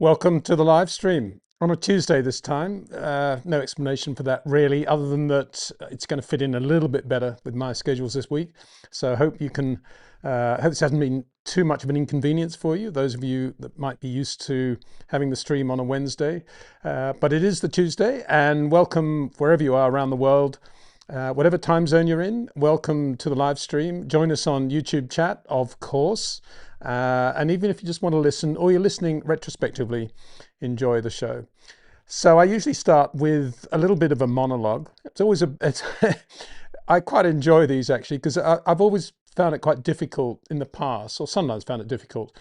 Welcome to the live stream on a Tuesday this time. No explanation for that really, other than that it's going to fit in a little bit better with my schedules this week. So I hope you can, hope this hasn't been too much of an inconvenience for you, those of you that might be used to having the stream on a Wednesday. But it is the Tuesday, and welcome wherever you are around the world. Whatever time zone you're in, welcome to the live stream. Join us on YouTube chat, of course. And even if you just want to listen or you're listening retrospectively, enjoy the show. So I usually start with a little bit of a monologue. It's always I quite enjoy these actually, because I've always found it quite difficult in the past, or sometimes found it difficult,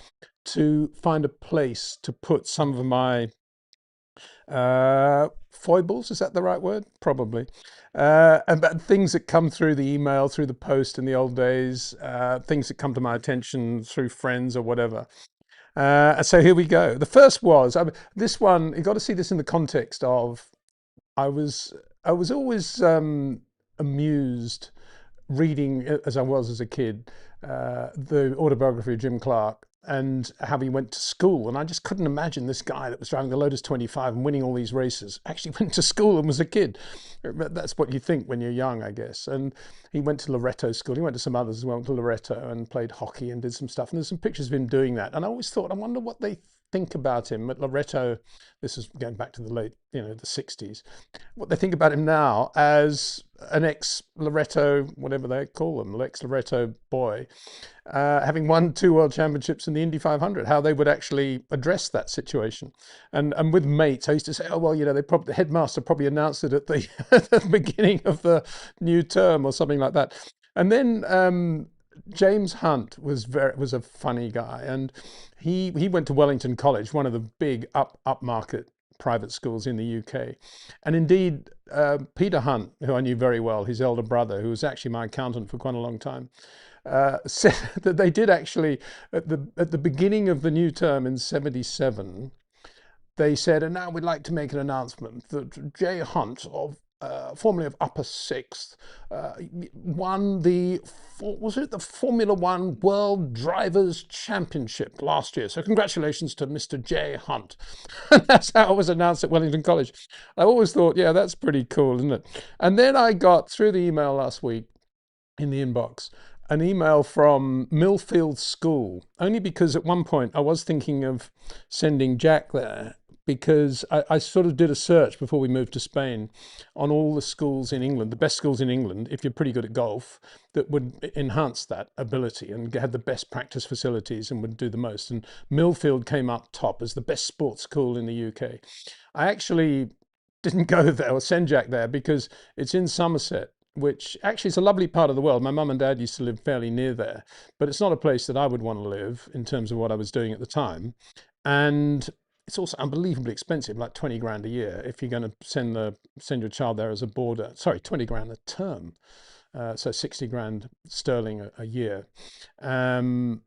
to find a place to put some of my foibles, is that the right word? Probably. And things that come through the email, through the post in the old days, things that come to my attention through friends or whatever. So here we go. The first was this one. You got to see this in the context of I was always amused reading, as I was as a kid, the autobiography of Jim Clark and how he went to school. And I just couldn't imagine this guy that was driving the Lotus 25 and winning all these races actually went to school and was a kid. That's what you think when you're young, I guess. And he went to Loretto school. He went to some others as well, to Loretto, and played hockey and did some stuff. And there's some pictures of him doing that. And I always thought, I wonder what they think about him at Loretto. This is going back to the late, the 60s. What they think about him now as an ex-Loretto, whatever they call them, ex-Loretto boy, having won 2 world championships in the Indy 500, how they would actually address that situation. And with mates, I used to say, oh, well, the headmaster probably announced it at the, at the beginning of the new term or something like that. And then James Hunt was a funny guy, and he went to Wellington College, one of the big upmarket private schools in the UK. And indeed, Peter Hunt, who I knew very well, his elder brother, who was actually my accountant for quite a long time, said that they did actually, at the beginning of the new term in '77, they said, and now we'd like to make an announcement that Jay Hunt, formerly of Upper Sixth, won the Formula One World Drivers' Championship last year. So congratulations to Mr. Jay Hunt. And that's how it was announced at Wellington College. I always thought, yeah, that's pretty cool, isn't it? And then I got through the email last week in the inbox, an email from Millfield School, only because at one point I was thinking of sending Jack there, because I sort of did a search before we moved to Spain on all the schools in England, the best schools in England, if you're pretty good at golf, that would enhance that ability and had the best practice facilities and would do the most. And Millfield came up top as the best sports school in the UK. I actually didn't go there or send Jack there because it's in Somerset, which actually is a lovely part of the world. My mum and dad used to live fairly near there, but it's not a place that I would want to live in terms of what I was doing at the time. And it's also unbelievably expensive, like 20 grand a year if you're going to send your child there as a boarder. Sorry, 20 grand a term, so 60 grand sterling a year, and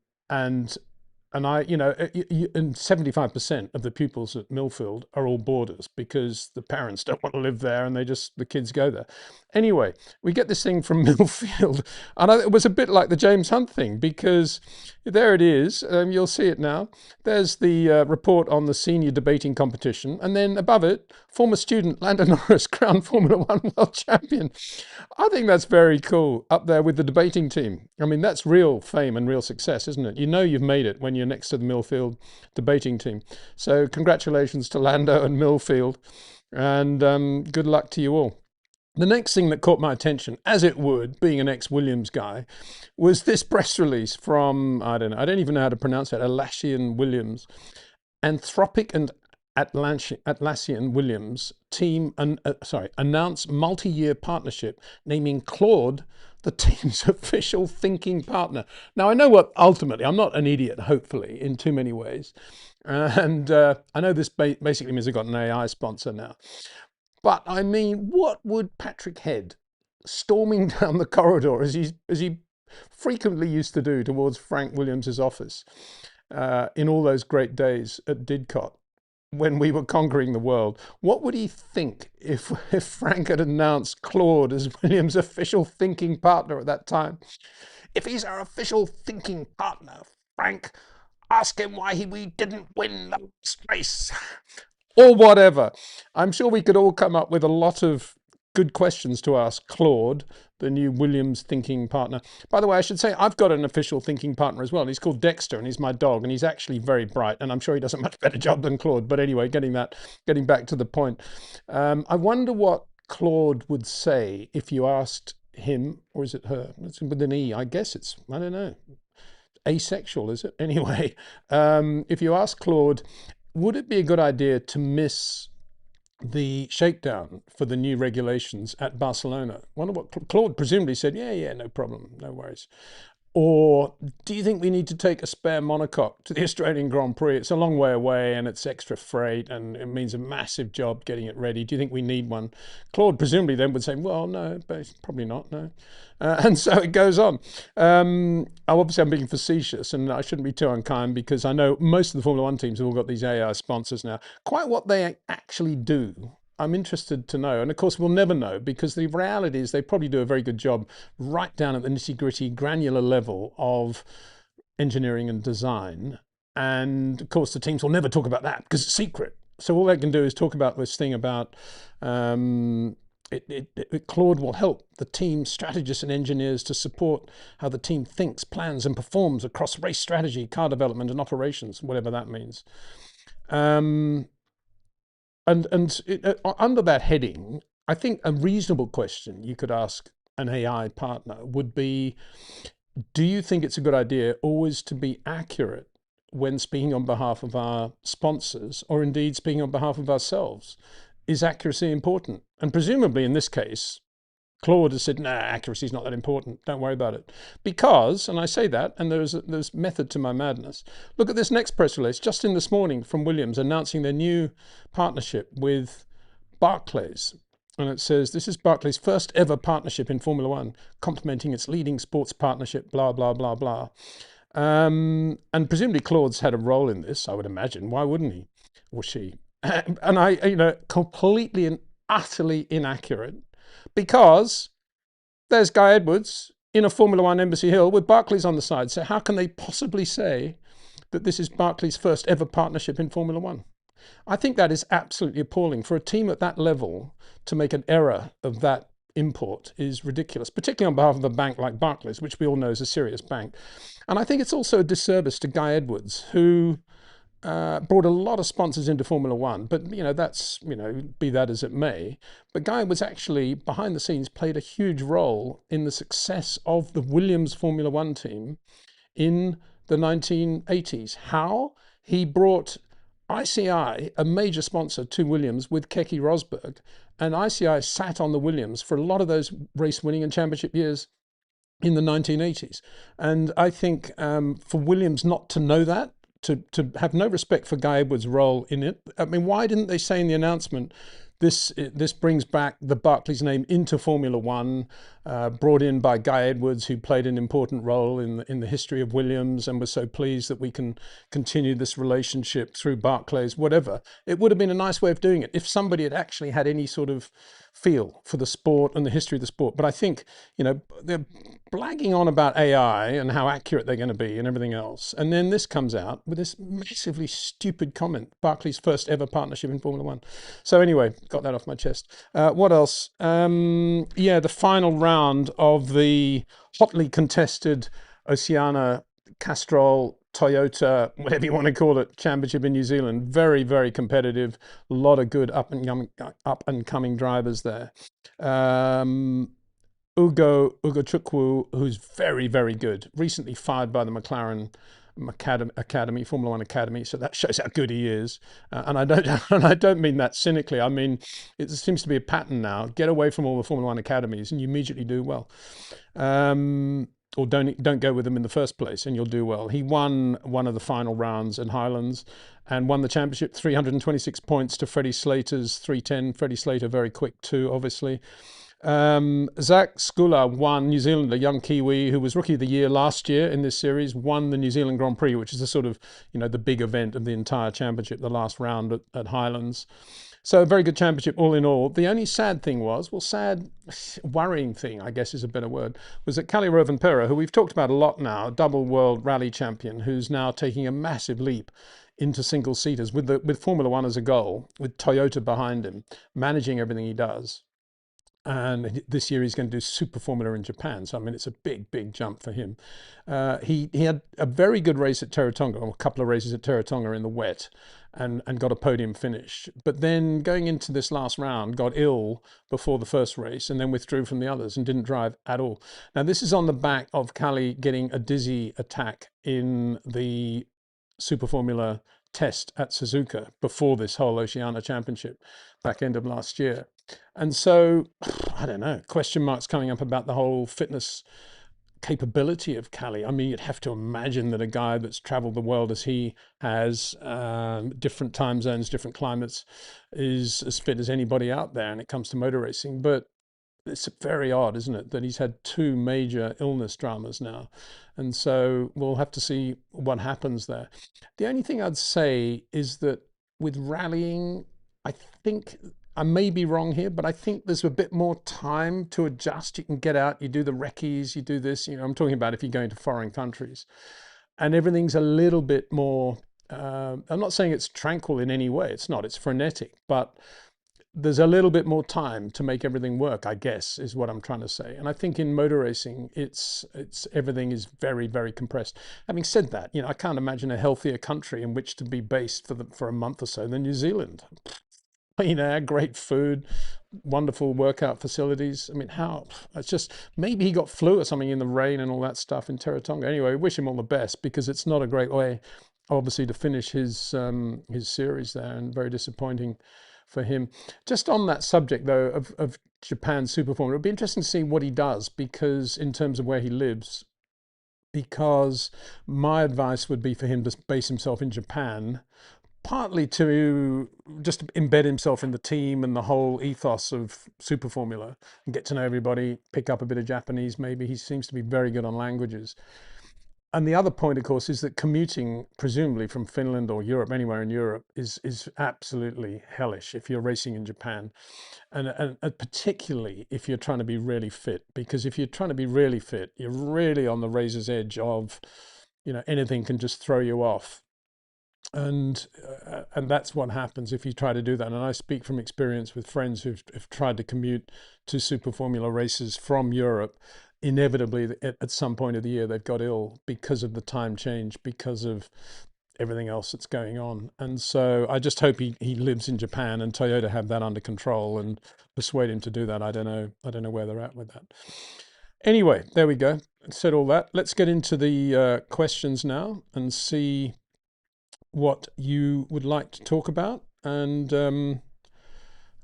I, and 75% of the pupils at Millfield are all boarders because the parents don't want to live there and the kids go there. Anyway, we get this thing from Millfield, and it was a bit like the James Hunt thing, because there it is. You'll see it now. There's the report on the senior debating competition, and then above it, former student Lando Norris crowned Formula One world champion. I think that's very cool, up there with the debating team. I mean, that's real fame and real success, isn't it? You know you've made it when you're next to the Millfield debating team. So congratulations to Lando and Millfield, and good luck to you all. The next thing that caught my attention, as it would, being an ex-Williams guy, was this press release from, I don't even know how to pronounce it, Atlassian Williams. Anthropic and Atlassian Williams team, announce multi-year partnership, naming Claude the team's official thinking partner. Now, I know what ultimately, I'm not an idiot, hopefully, in too many ways. And I know this basically means I've got an AI sponsor now. But I mean, what would Patrick Head, storming down the corridor as he frequently used to do towards Frank Williams's office in all those great days at Didcot when we were conquering the world, what would he think if Frank had announced Claude as Williams' official thinking partner at that time? If he's our official thinking partner, Frank, Ask him why we didn't win the last race, or whatever. I'm sure we could all come up with a lot of good questions to ask Claude, the new Williams thinking partner. By the way, I should say I've got an official thinking partner as well. He's called Dexter, and he's my dog, and he's actually very bright. And I'm sure he does a much better job than Claude. But anyway, getting back to the point, I wonder what Claude would say if you asked him, or is it her? It's with an E. I guess I don't know. Asexual, is it? Anyway, if you ask Claude, would it be a good idea to miss the shakedown for the new regulations at Barcelona? Wonder what Claude presumably said. Yeah, no problem, no worries. Or do you think we need to take a spare monocoque to the Australian Grand Prix? It's a long way away and it's extra freight and it means a massive job getting it ready. Do you think we need one? Claude presumably then would say, well, no, but probably not, no. And so it goes on. Obviously, I'm being facetious and I shouldn't be too unkind because I know most of the Formula One teams have all got these AI sponsors now. Quite what they actually do, I'm interested to know. And of course, we'll never know because the reality is they probably do a very good job right down at the nitty-gritty granular level of engineering and design. And of course, the teams will never talk about that because it's secret. So all they can do is talk about this thing about Claude will help the team strategists and engineers to support how the team thinks, plans, and performs across race strategy, car development, and operations, whatever that means. Under that heading, I think a reasonable question you could ask an AI partner would be, do you think it's a good idea always to be accurate when speaking on behalf of our sponsors, or indeed speaking on behalf of ourselves? Is accuracy important? And presumably in this case, Claude has said, nah, accuracy is not that important. Don't worry about it. Because, and I say that, and there's method to my madness. Look at this next press release, just in this morning from Williams, announcing their new partnership with Barclays. And it says, this is Barclays' first ever partnership in Formula One, complementing its leading sports partnership, blah, blah, blah, blah. And presumably Claude's had a role in this, I would imagine. Why wouldn't he or she? And completely and utterly inaccurate, because there's Guy Edwards in a Formula One Embassy Hill with Barclays on the side. So how can they possibly say that this is Barclays' first ever partnership in Formula One? I think that is absolutely appalling. For a team at that level to make an error of that import is ridiculous, particularly on behalf of a bank like Barclays, which we all know is a serious bank. And I think it's also a disservice to Guy Edwards, who brought a lot of sponsors into Formula One, but that's, be that as it may. But Guy was actually behind the scenes played a huge role in the success of the Williams Formula One team in the 1980s. How? He brought ICI, a major sponsor, to Williams with Keke Rosberg, and ICI sat on the Williams for a lot of those race winning and championship years in the 1980s. And I think for Williams not to know that, to have no respect for Guy Edwards' role in it. I mean, why didn't they say in the announcement, this brings back the Barclays name into Formula One, brought in by Guy Edwards, who played an important role in the history of Williams, and was so pleased that we can continue this relationship through Barclays, whatever. It would have been a nice way of doing it if somebody had actually had any sort of feel for the sport and the history of the sport. But I think, they're blagging on about AI and how accurate they're going to be and everything else. And then this comes out with this massively stupid comment, Barclays' first ever partnership in Formula One. So anyway, got that off my chest. What else? The final round of the hotly contested Oceania Castrol Toyota, whatever you want to call it, championship in New Zealand. Very, very competitive. A lot of good up and coming drivers there. Ugo Chukwu, who's very, very good, recently fired by the McLaren Academy, Formula One Academy. So that shows how good he is. And I don't mean that cynically. I mean, it seems to be a pattern now. Get away from all the Formula One academies and you immediately do well. Or don't go with them in the first place and you'll do well. He won one of the final rounds at Highlands and won the championship, 326 points to Freddie Slater's 310. Freddie Slater very quick too, obviously. Zach Skula won, New Zealand, a young Kiwi who was Rookie of the Year last year in this series, won the New Zealand Grand Prix, which is the sort of, the big event of the entire championship, the last round at Highlands. So a very good championship all in all. The only sad thing was, well, sad, worrying thing, I guess is a better word, was that Kalle Rovanperä, who we've talked about a lot now, double world rally champion, who's now taking a massive leap into single seaters with Formula One as a goal, with Toyota behind him, managing everything he does. And this year he's going to do Super Formula in Japan. So I mean, it's a big, big jump for him. He had a very good race at Tonga, or a couple of races at Tonga in the wet, and got a podium finish. But then going into this last round, got ill before the first race, and then withdrew from the others and didn't drive at all. Now this is on the back of Kalle getting a dizzy attack in the Super Formula test at Suzuka before this whole Oceania Championship back end of last year. And so, I don't know, question marks coming up about the whole fitness capability of Kalle. I mean, you'd have to imagine that a guy that's traveled the world as he has, different time zones, different climates, is as fit as anybody out there when it comes to motor racing. But it's very odd, isn't it, that he's had two major illness dramas now. And so we'll have to see what happens there. The only thing I'd say is that with rallying, I think I may be wrong here, but I think there's a bit more time to adjust. You can get out, you do the recce's, you do this, I'm talking about if you go into foreign countries, and everything's a little bit more, I'm not saying it's tranquil in any way. It's not, it's frenetic, but there's a little bit more time to make everything work, I guess, is what I'm trying to say. And I think in motor racing, it's everything is very, very compressed. Having said that, I can't imagine a healthier country in which to be based for a month or so than New Zealand. Great food, wonderful workout facilities. I mean, how it's just maybe he got flu or something in the rain and all that stuff in Tonga. Anyway, wish him all the best, because it's not a great way, obviously, to finish his series there, and very disappointing for him. Just on that subject though of Japan Super Formula, it'd be interesting to see what he does, because in terms of where he lives, because my advice would be for him to base himself in Japan, partly to just embed himself in the team and the whole ethos of Super Formula and get to know everybody, pick up a bit of Japanese maybe. He seems to be very good on languages. And the other point, of course, is that commuting, presumably from Finland or Europe, anywhere in Europe, is absolutely hellish if you're racing in Japan. And particularly if you're trying to be really fit, because if you're trying to be really fit, you're really on the razor's edge of, anything can just throw you off. And that's what happens if you try to do that. And I speak from experience with friends who've tried to commute to Super Formula races from Europe. Inevitably, at some point of the year, they've got ill because of the time change, because of everything else that's going on. And so I just hope he lives in Japan and Toyota have that under control and persuade him to do that. I don't know where they're at with that. Anyway, there we go. Said all that. Let's get into the questions now and see what you would like to talk about. And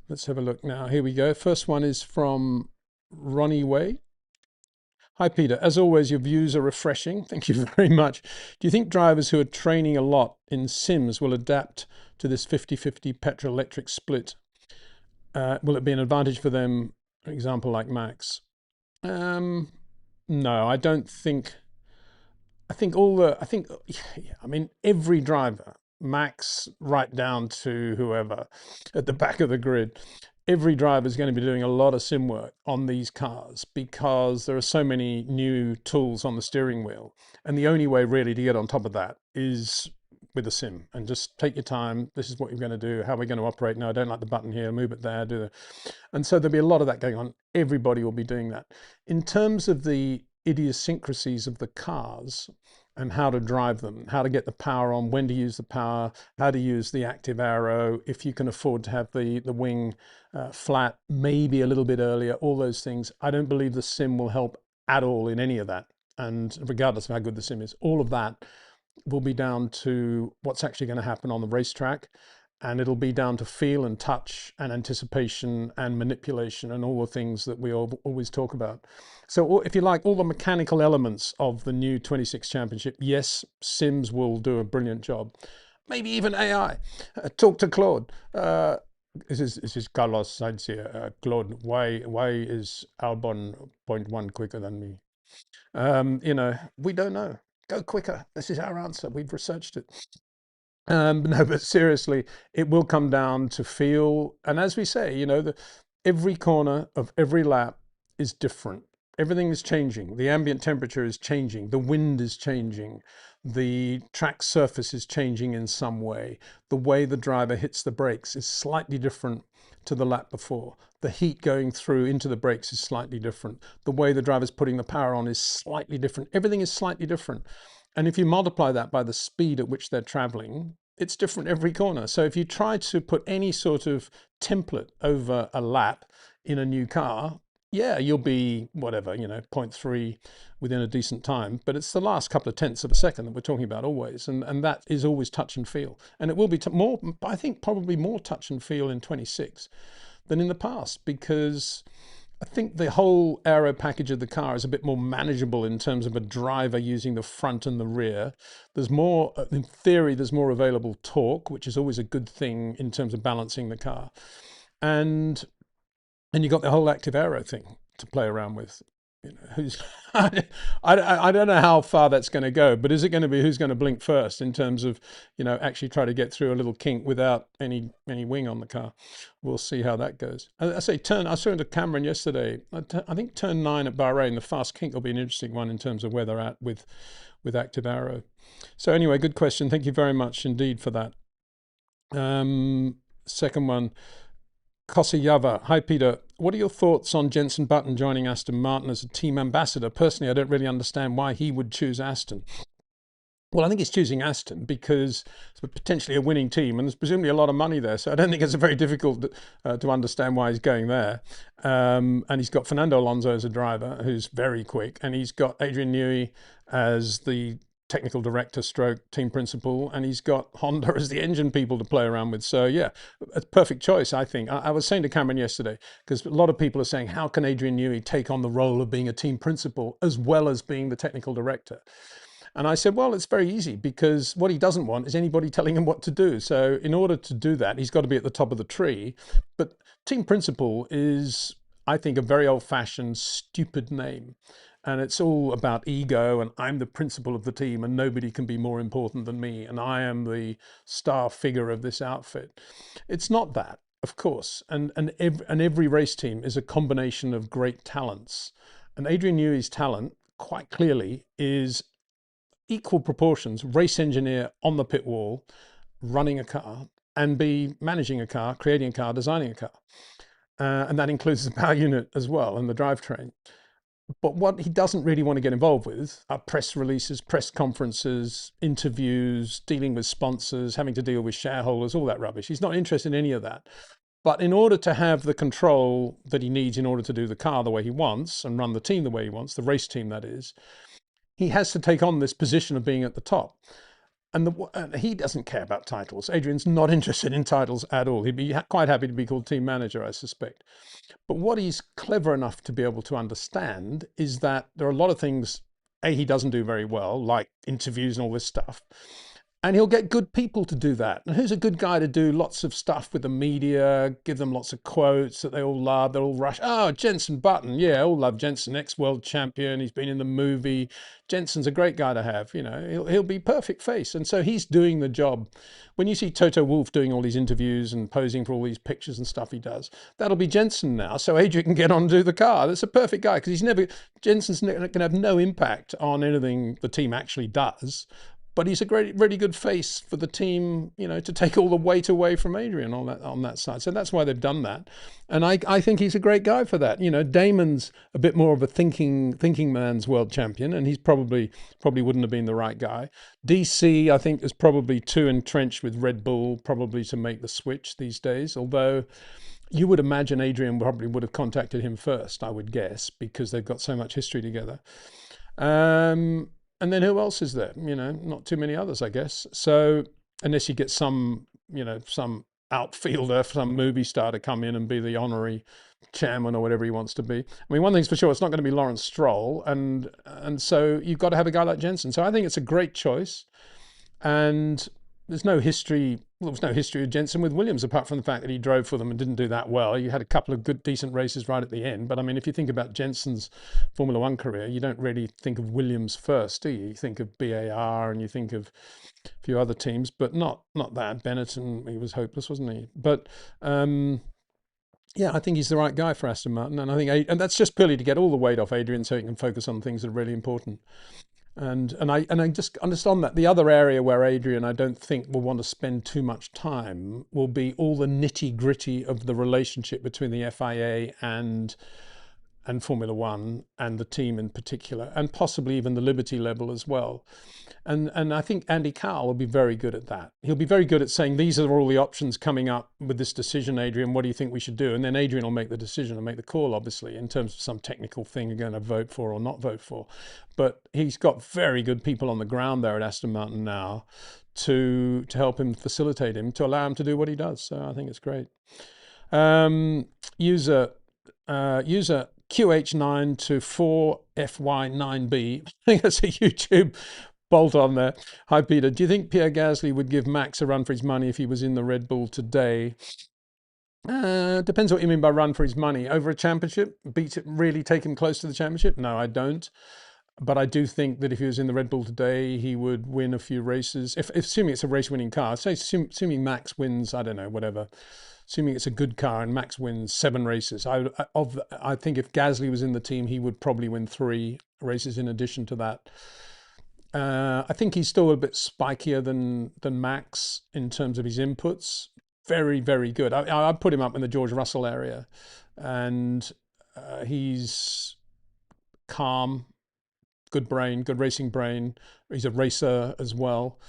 let's have a look now. Here we go. First one is from Ronnie Way. Hi, Peter. As always, your views are refreshing. Thank you very much. Do you think drivers who are training a lot in sims will adapt to this 50-50 petrol-electric split? Will it be an advantage for them, for example, like Max? No, I don't think. I mean, every driver, Max right down to whoever at the back of the grid, every driver is going to be doing a lot of sim work on these cars, because there are so many new tools on the steering wheel. And the only way really to get on top of that is with a sim, and just take your time. This is what you're going to do. How are we going to operate? No, I don't like the button here. Move it there. And so there'll be a lot of that going on. Everybody will be doing that. In terms of the idiosyncrasies of the cars and how to drive them, how to get the power on, when to use the power, how to use the active arrow, if you can afford to have the wing flat, maybe a little bit earlier, all those things. I don't believe the sim will help at all in any of that. And regardless of how good the sim is, all of that will be down to what's actually going to happen on the racetrack. And it'll be down to feel and touch and anticipation and manipulation and all the things that we always talk about. So if you like, all the mechanical elements of the new 26 championship, yes, sims will do a brilliant job. Maybe even AI. Talk to Claude. This is Carlos Sainz here. Claude, why is Albon 0.1 quicker than me? We don't know. Go quicker. This is our answer. We've researched it. No, but seriously, it will come down to feel. And as we say, every corner of every lap is different. Everything is changing. The ambient temperature is changing. The wind is changing. The track surface is changing in some way. The way the driver hits the brakes is slightly different to the lap before. The heat going through into the brakes is slightly different. The way the driver's putting the power on is slightly different. Everything is slightly different. And if you multiply that by the speed at which they're traveling, it's different every corner. So if you try to put any sort of template over a lap in a new car, yeah, you'll be whatever, zero point 0.3 within a decent time. But it's the last couple of tenths of a second that we're talking about always. And that is always touch and feel. And it will be more, I think, probably more touch and feel in 26 than in the past, because I think the whole aero package of the car is a bit more manageable in terms of a driver using the front and the rear. There's more, in theory, there's more available torque, which is always a good thing in terms of balancing the car. And you've got the whole active aero thing to play around with. Who's I don't know how far that's going to go, but is it going to be who's going to blink first in terms of actually try to get through a little kink without any wing on the car? We'll see how that goes. I say I saw into Cameron yesterday. I think turn 9 at Bahrain, the fast kink will be an interesting one in terms of where they're at with active aero. So anyway, good question. Thank you very much indeed for that. Second one. Kosayava. Hi, Peter. What are your thoughts on Jenson Button joining Aston Martin as a team ambassador? Personally, I don't really understand why he would choose Aston. Well, I think he's choosing Aston because it's potentially a winning team, and there's presumably a lot of money there. So I don't think it's very difficult to understand why he's going there. And he's got Fernando Alonso as a driver, who's very quick, and he's got Adrian Newey as the technical director stroke team principal, and he's got Honda as the engine people to play around with. So yeah, a perfect choice, I think. I was saying to Cameron yesterday, because a lot of people are saying, how can Adrian Newey take on the role of being a team principal as well as being the technical director? And I said, well, it's very easy, because what he doesn't want is anybody telling him what to do. So in order to do that, he's got to be at the top of the tree. But team principal is, I think, a very old-fashioned, stupid name. And it's all about ego, and I'm the principal of the team, and nobody can be more important than me, and I am the star figure of this outfit. It's not that, of course. And every race team is a combination of great talents. And Adrian Newey's talent, quite clearly, is equal proportions race engineer on the pit wall, running a car, and be managing a car, creating a car, designing a car. And that includes the power unit as well, and the drivetrain. But what he doesn't really want to get involved with are press releases, press conferences, interviews, dealing with sponsors, having to deal with shareholders, all that rubbish. He's not interested in any of that. But in order to have the control that he needs in order to do the car the way he wants and run the team the way he wants, the race team that is, he has to take on this position of being at the top. And he doesn't care about titles. Adrian's not interested in titles at all. He'd be quite happy to be called team manager, I suspect. But what he's clever enough to be able to understand is that there are a lot of things, he doesn't do very well, like interviews and all this stuff. And he'll get good people to do that. And who's a good guy to do lots of stuff with the media, give them lots of quotes that they all love, they'll all rush. Oh, Jenson Button. Yeah, all love Jenson, ex-world champion. He's been in the movie. Jenson's a great guy to have. He'll be perfect face. And so he's doing the job. When you see Toto Wolff doing all these interviews and posing for all these pictures and stuff he does, that'll be Jenson now. So Adrian can get on and do the car. That's a perfect guy, because Jenson's going to have no impact on anything the team actually does. But he's a really good face for the team, to take all the weight away from Adrian on that side. So that's why they've done that. And I think he's a great guy for that. Damon's a bit more of a thinking man's world champion, and he's probably wouldn't have been the right guy. DC, I think, is probably too entrenched with Red Bull, probably to make the switch these days. Although you would imagine Adrian probably would have contacted him first, I would guess, because they've got so much history together. And then who else is there? Not too many others, I guess. So unless you get some outfielder, some movie star to come in and be the honorary chairman or whatever he wants to be. I mean, one thing's for sure, it's not going to be Lawrence Stroll. And so you've got to have a guy like Jenson. So I think it's a great choice. And there's no history. Well, there was no history of Jensen with Williams, apart from the fact that he drove for them and didn't do that well. He had a couple of good, decent races right at the end. But I mean, if you think about Jensen's Formula One career, you don't really think of Williams first, do you? You think of BAR and you think of a few other teams, but not that. Benetton, he was hopeless, wasn't he? But yeah, I think he's the right guy for Aston Martin, and I think, and that's just purely to get all the weight off Adrian, so he can focus on things that are really important. And I just understand that the other area where Adrian, I don't think, will want to spend too much time will be all the nitty gritty of the relationship between the FIA and Formula One and the team in particular, and possibly even the Liberty level as well. And I think Andy Cowell will be very good at that. He'll be very good at saying, these are all the options coming up with this decision, Adrian. What do you think we should do? And then Adrian will make the decision and make the call, obviously, in terms of some technical thing you're going to vote for or not vote for. But he's got very good people on the ground there at Aston Martin now to help him, facilitate him, to allow him to do what he does. So I think it's great. User QH9 to 4FY9B. I think that's a YouTube bolt on there. Hi, Peter. Do you think Pierre Gasly would give Max a run for his money if he was in the Red Bull today? Depends what you mean by run for his money. Over a championship? Beat it, really take him close to the championship? No, I don't. But I do think that if he was in the Red Bull today, he would win a few races. If assuming it's a race-winning car, say assuming Max wins, I don't know, whatever. Assuming it's a good car and Max wins 7 races, I think if Gasly was in the team, he would probably win 3 races in addition to that. I think he's still a bit spikier than Max in terms of his inputs. Very, very good. I'd put him up in the George Russell area, and he's calm, good brain, good racing brain. He's a racer as well,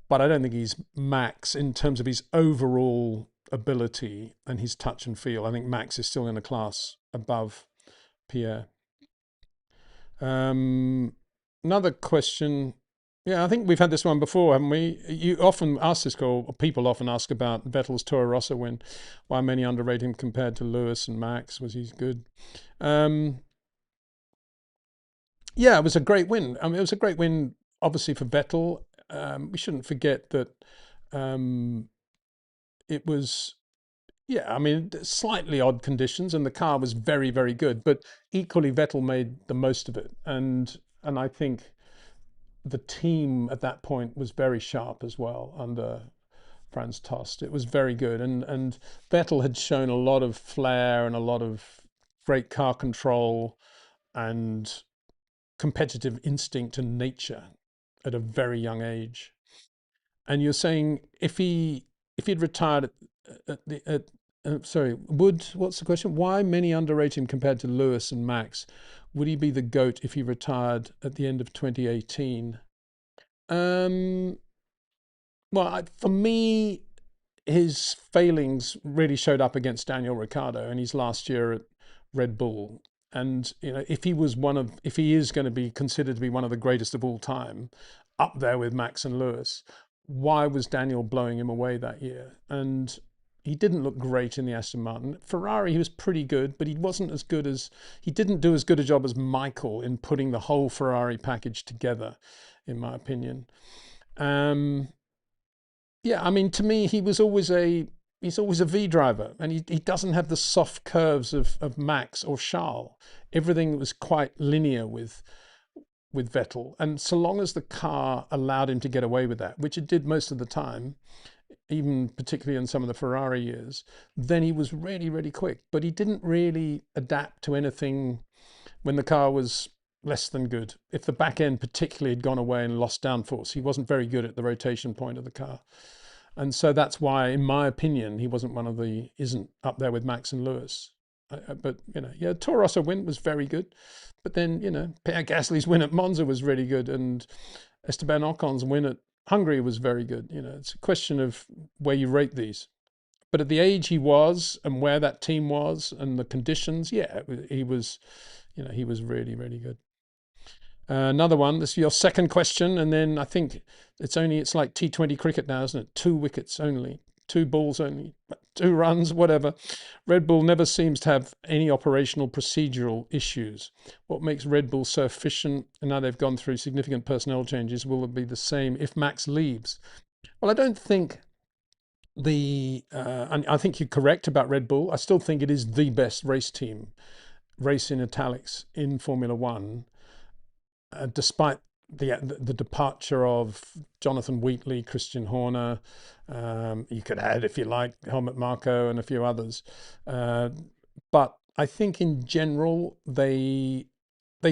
but I don't think he's Max in terms of his overall ability and his touch and feel. I think Max is still in a class above Pierre. Another question. Yeah, I think we've had this one before, haven't we? You often ask this, or people often ask about Vettel's Toro Rosso win. Why many underrate him compared to Lewis and Max? Was he good? Yeah, it was a great win. I mean, it was a great win, obviously, for Vettel. We shouldn't forget that it was, yeah, I mean, slightly odd conditions, and the car was very, very good. But equally, Vettel made the most of it, and I think the team at that point was very sharp as well under Franz Tost. It was very good, and Vettel had shown a lot of flair and a lot of great car control and competitive instinct and nature at a very young age. And you're saying if he'd retired what's the question? Why many underrate him compared to Lewis and Max? Would he be the GOAT if he retired at the end of 2018? Well, for me, his failings really showed up against Daniel Ricciardo in his last year at Red Bull. And if he is going to be considered to be one of the greatest of all time, up there with Max and Lewis, why was Daniel blowing him away that year? And he didn't look great in the Aston Martin. Ferrari, he was pretty good, but he didn't do as good a job as Michael in putting the whole Ferrari package together, in my opinion. Yeah, I mean, to me, he's always a V driver, and he doesn't have the soft curves of Max or Charles. Everything was quite linear with Vettel, and so long as the car allowed him to get away with that, which it did most of the time, even particularly in some of the Ferrari years, then he was really, really quick. But he didn't really adapt to anything when the car was less than good. If the back end particularly had gone away and lost downforce, he wasn't very good at the rotation point of the car. And so that's why, in my opinion, he isn't up there with Max and Lewis. But, Toro Rosso win was very good. But then, Pierre Gasly's win at Monza was really good. And Esteban Ocon's win at Hungary was very good. It's a question of where you rate these. But at the age he was and where that team was and the conditions, yeah, he was really, really good. Another one, this is your second question, and then I think it's like T20 cricket now, isn't it? 2 wickets only, 2 balls only, 2 runs, whatever. Red Bull never seems to have any operational procedural issues. What makes Red Bull so efficient? And now they've gone through significant personnel changes. Will it be the same if Max leaves? Well, I don't think and I think you're correct about Red Bull. I still think it is the best race team, race in italics in Formula One, despite the departure of Jonathan Wheatley, Christian Horner. You could add, if you like, Helmut Marko and a few others. Uh, but I think in general, they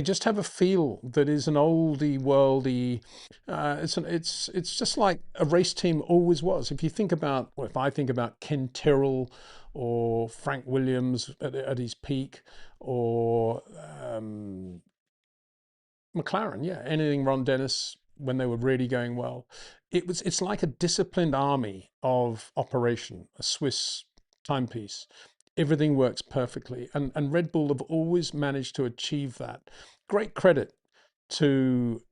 just have a feel that is an oldie worldy. It's just like a race team always was. If you think about, or if I think about Ken Tyrrell or Frank Williams at his peak, or McLaren, yeah, anything Ron Dennis when they were really going well. It's like a disciplined army of operation, a Swiss timepiece. Everything works perfectly, and Red Bull have always managed to achieve that. Great credit to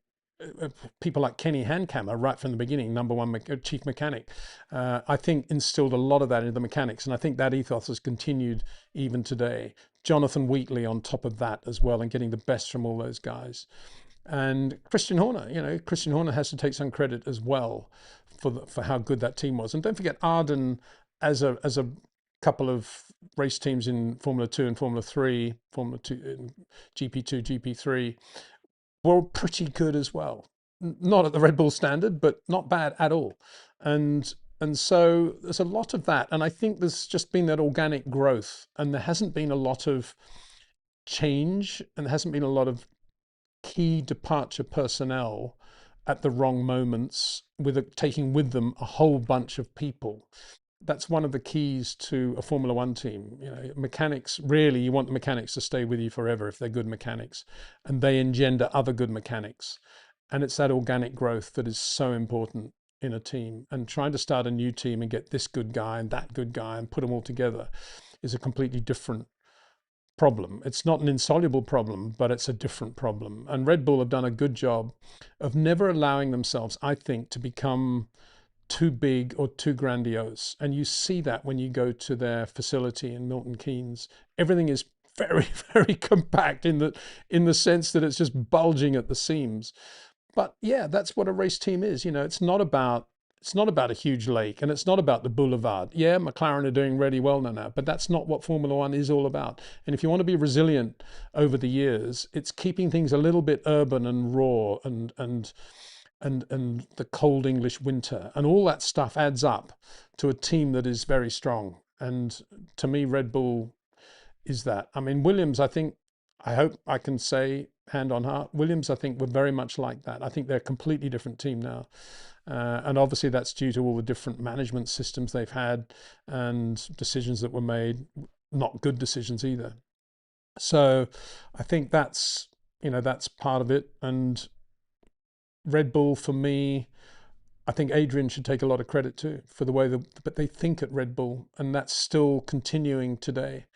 people like Kenny Hankamer right from the beginning, number one chief mechanic. I think instilled a lot of that into the mechanics, and I think that ethos has continued even today. Jonathan Wheatley on top of that as well, and getting the best from all those guys. And Christian Horner, Christian Horner has to take some credit as well for how good that team was. And don't forget Arden as a couple of race teams in Formula 2 and Formula 3, Formula 2, GP2, GP3 were pretty good as well. Not at the Red Bull standard, but not bad at all. And so there's a lot of that. And I think there's just been that organic growth, and there hasn't been a lot of change, and there hasn't been a lot of key departure personnel at the wrong moments taking with them a whole bunch of people. That's one of the keys to a Formula One team. Mechanics, really, you want the mechanics to stay with you forever if they're good mechanics, and they engender other good mechanics. And it's that organic growth that is so important in a team. And trying to start a new team and get this good guy and that good guy and put them all together is a completely different problem. It's not an insoluble problem, but it's a different problem. And Red Bull have done a good job of never allowing themselves, I think, to become too big or too grandiose. And you see that when you go to their facility in Milton Keynes. Everything is very, very compact in the sense that it's just bulging at the seams. But yeah, that's what a race team is. It's not about a huge lake, and it's not about the boulevard. Yeah, McLaren are doing really well now, but that's not what Formula One is all about. And if you want to be resilient over the years, it's keeping things a little bit urban and raw, and the cold English winter, and all that stuff adds up to a team that is very strong. And to me, Red Bull is that. I mean, Williams, I hope I can say hand on heart, Williams, I think, were very much like that. I think they're a completely different team now. And obviously that's due to all the different management systems they've had and decisions that were made, not good decisions either. So I think that's part of it. And Red Bull, for me, I think Adrian should take a lot of credit too for the way that they think at Red Bull, and that's still continuing today.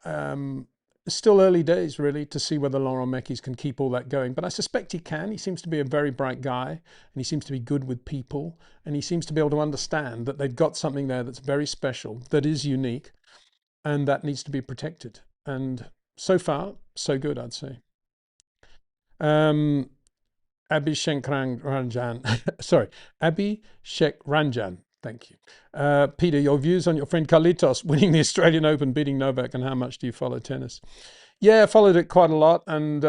It's still early days, really, to see whether Laurent Mekies can keep all that going. But I suspect he can. He seems to be a very bright guy, and he seems to be good with people, and he seems to be able to understand that they've got something there that's very special, that is unique, and that needs to be protected. And so far, so good, I'd say. Um, Abhishek Ranjan, sorry, Abhishek Ranjan. Thank you. Peter, your views on your friend Carlitos winning the Australian Open, beating Novak, and how much do you follow tennis? Yeah, I followed it quite a lot. And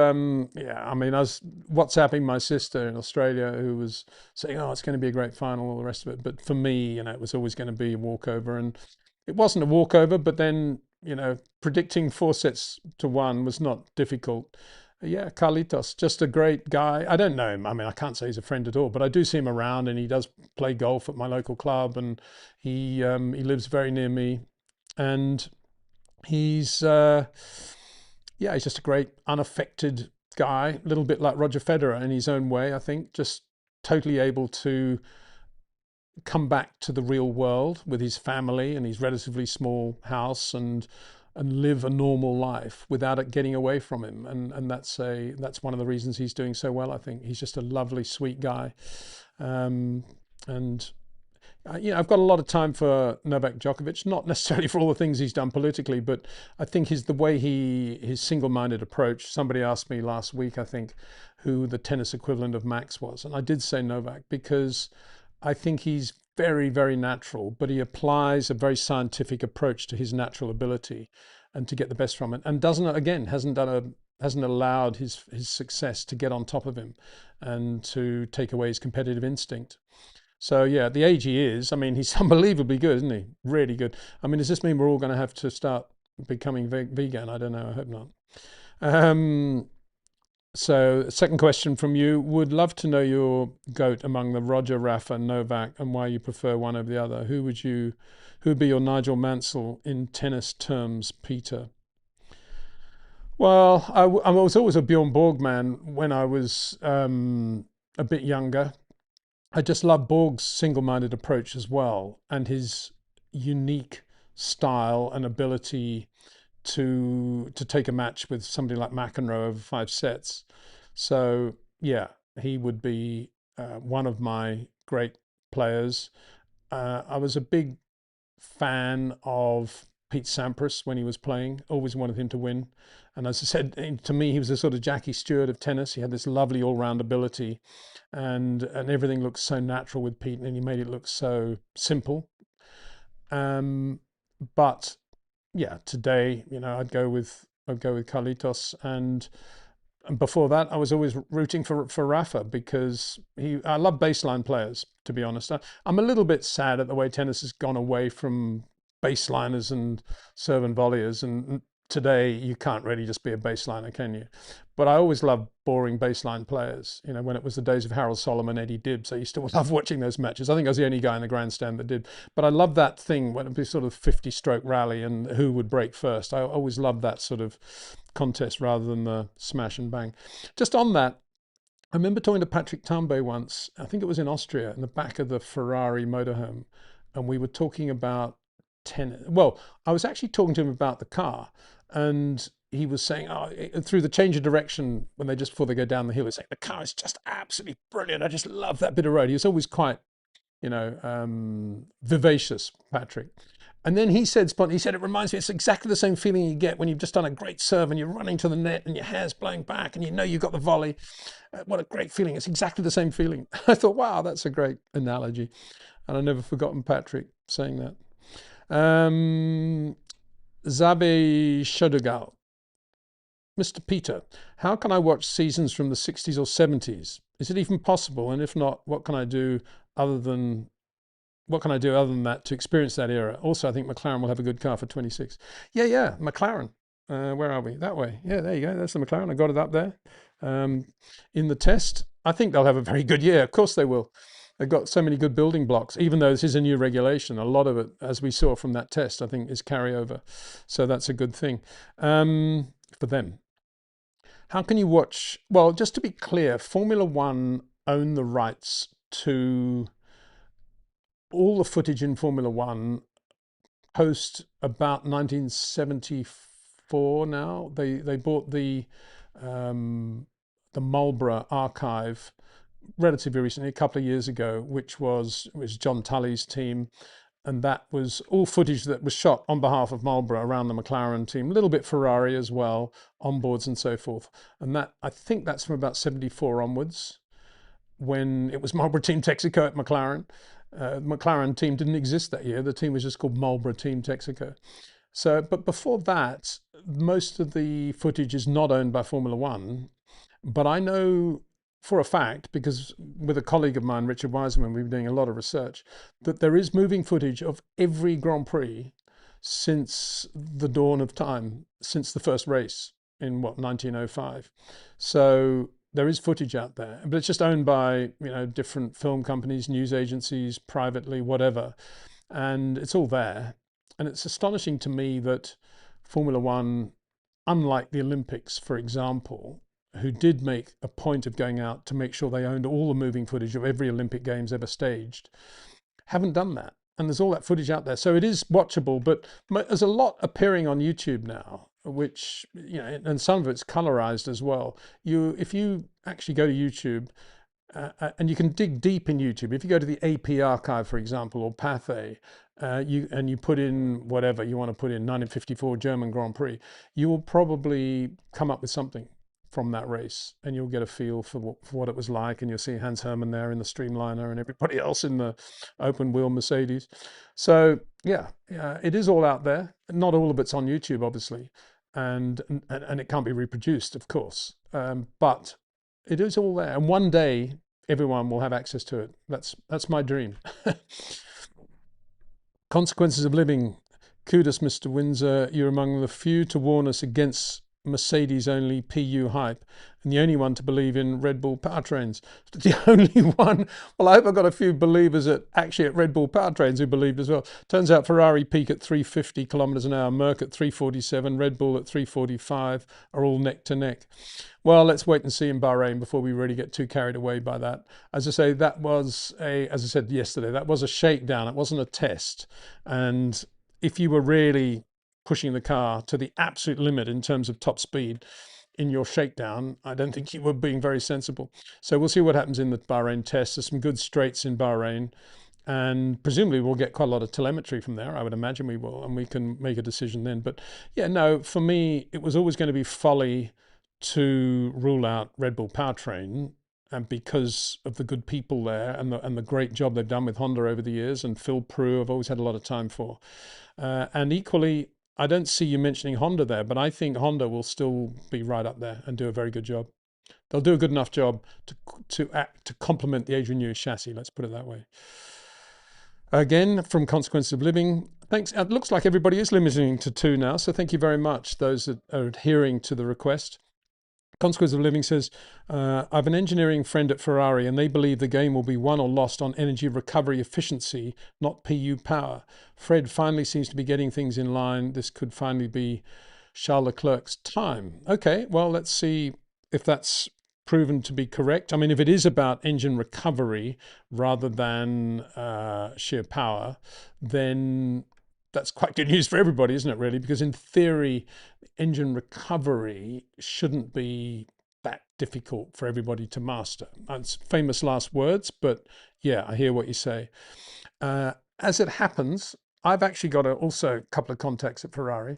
yeah, I mean, I was WhatsApping my sister in Australia who was saying, oh, it's going to be a great final, all the rest of it. But for me, it was always going to be a walkover. And it wasn't a walkover, but then, predicting 4-1 was not difficult. Yeah, Carlitos, just a great guy. I don't know him. I mean, I can't say he's a friend at all, but I do see him around, and he does play golf at my local club, and he lives very near me, and he's yeah, he's just a great unaffected guy, a little bit like Roger Federer in his own way, I think, just totally able to come back to the real world with his family and his relatively small house, and live a normal life without it getting away from him. And that's one of the reasons he's doing so well. I think he's just a lovely, sweet guy. And I've got a lot of time for Novak Djokovic, not necessarily for all the things he's done politically, but I think the way his single-minded approach. Somebody asked me last week, I think, who the tennis equivalent of Max was, and I did say Novak, because I think he's very, very natural, but he applies a very scientific approach to his natural ability and to get the best from it. And doesn't, again, hasn't allowed his success to get on top of him and to take away his competitive instinct. So yeah, at the age he is, I mean, he's unbelievably good, isn't he? Really good. I mean, does this mean we're all going to have to start becoming vegan? I don't know. I hope not. Um, so, second question from you. Would love to know your GOAT among the Roger, Rafa, Novak, and why you prefer one over the other. Who would be your Nigel Mansell in tennis terms, Peter? Well, I was always a Bjorn Borg man when I was a bit younger. I just love Borg's single-minded approach as well, and his unique style and ability to take a match with somebody like McEnroe over 5 sets. So yeah, he would be one of my great players. I was a big fan of Pete Sampras when he was playing. Always wanted him to win. And as I said, to me, he was a sort of Jackie Stewart of tennis. He had this lovely all-round ability, and everything looked so natural with Pete, and he made it look so simple. Um, but yeah, today, I'd go with Carlitos, and before that, I was always rooting for Rafa because I love baseline players, to be honest. I'm a little bit sad at the way tennis has gone away from baseliners and serve and volleyers. And today, you can't really just be a baseliner, can you? But I always loved boring baseline players. You know, when it was the days of Harold Solomon, Eddie Dibbs, I used to love watching those matches. I think I was the only guy in the grandstand that did. But I love that thing when it was sort of 50-stroke rally and who would break first. I always loved that sort of contest rather than the smash and bang. Just on that, I remember talking to Patrick Tambay once, I think it was in Austria, in the back of the Ferrari motorhome, and we were talking about tennis. Well, I was actually talking to him about the car, and he was saying, oh, through the change of direction when they just before they go down the hill, he's saying the car is just absolutely brilliant. I just love that bit of road. He was always quite, vivacious, Patrick. And then he said, it reminds me, it's exactly the same feeling you get when you've just done a great serve and you're running to the net and your hair's blowing back and you know you've got the volley. What a great feeling. It's exactly the same feeling. I thought, wow, that's a great analogy. And I've never forgotten Patrick saying that. Zabe Shodogal. Mr. Peter, how can I watch seasons from the 60s or 70s? Is it even possible? And if not, what can I do other than that to experience that era? Also, I think McLaren will have a good car for 26. Yeah, McLaren. Where are we? That way. Yeah, there you go. That's the McLaren. I got it up there. In the test, I think they'll have a very good year. Of course they will. They've got so many good building blocks, even though this is a new regulation. A lot of it, as we saw from that test, I think is carryover. So that's a good thing for them. How can you watch? Well, just to be clear, Formula One own the rights to all the footage in Formula One post about 1974. Now they bought the Marlborough archive relatively recently, a couple of years ago, which was John Tully's team. And that was all footage that was shot on behalf of Marlborough around the McLaren team, a little bit Ferrari as well, onboards and so forth. And that, I think that's from about 74 onwards, when it was Marlborough Team Texaco at McLaren. McLaren team didn't exist that year. The team was just called Marlborough Team Texaco. So, but before that, most of the footage is not owned by Formula One. But I know for a fact, because with a colleague of mine, Richard Wiseman, we've been doing a lot of research, that there is moving footage of every Grand Prix since the dawn of time, since the first race in 1905. So there is footage out there, but it's just owned by, different film companies, news agencies, privately, whatever. And it's all there. And it's astonishing to me that Formula One, unlike the Olympics, for example, who did make a point of going out to make sure they owned all the moving footage of every Olympic Games ever staged, haven't done that. And there's all that footage out there. So it is watchable, but there's a lot appearing on YouTube now, which, and some of it's colorized as well. If you actually go to YouTube, and you can dig deep in YouTube. If you go to the AP archive, for example, or Pathé, you put in whatever you want to put in, 1954 German Grand Prix, you will probably come up with something. from that race, and you'll get a feel for what it was like, and you'll see Hans Hermann there in the Streamliner and everybody else in the open wheel Mercedes. So yeah, it is all out there. Not all of it's on YouTube, obviously, and it can't be reproduced, of course, but it is all there, and one day everyone will have access to it. That's my dream. Consequences of living. Kudos, Mr. Windsor. You're among the few to warn us against Mercedes only PU hype, and the only one to believe in Red Bull powertrains. The only one. Well, I hope I've got a few believers at Red Bull powertrains who believed as well. Turns out Ferrari peak at 350 kilometers an hour, Merc at 347, Red Bull at 345 are all neck to neck. Well, let's wait and see in Bahrain before we really get too carried away by that. As I say, as I said yesterday, that was a shakedown. It wasn't a test. And if you were really pushing the car to the absolute limit in terms of top speed in your shakedown, I don't think you were being very sensible. So we'll see what happens in the Bahrain test. There's some good straights in Bahrain, and presumably we'll get quite a lot of telemetry from there. I would imagine we will, and we can make a decision then. But yeah, no, for me, it was always going to be folly to rule out Red Bull powertrain, and because of the good people there and the great job they've done with Honda over the years, and Phil Prue I've always had a lot of time for. And equally, I don't see you mentioning Honda there, but I think Honda will still be right up there and do a very good job. They'll do a good enough job to complement the Adrian Newey chassis, let's put it that way. Again, from Consequences of Living, thanks. It looks like everybody is limiting to 2 now, so thank you very much, those that are adhering to the request. Consequence of Living says, I have an engineering friend at Ferrari and they believe the game will be won or lost on energy recovery efficiency, not PU power. Fred finally seems to be getting things in line. This could finally be Charles Leclerc's time. Okay, well, let's see if that's proven to be correct. I mean, if it is about engine recovery rather than sheer power, then that's quite good news for everybody, isn't it, really? Because in theory, engine recovery shouldn't be that difficult for everybody to master. That's famous last words, but yeah, I hear what you say. As it happens, I've actually got also a couple of contacts at Ferrari,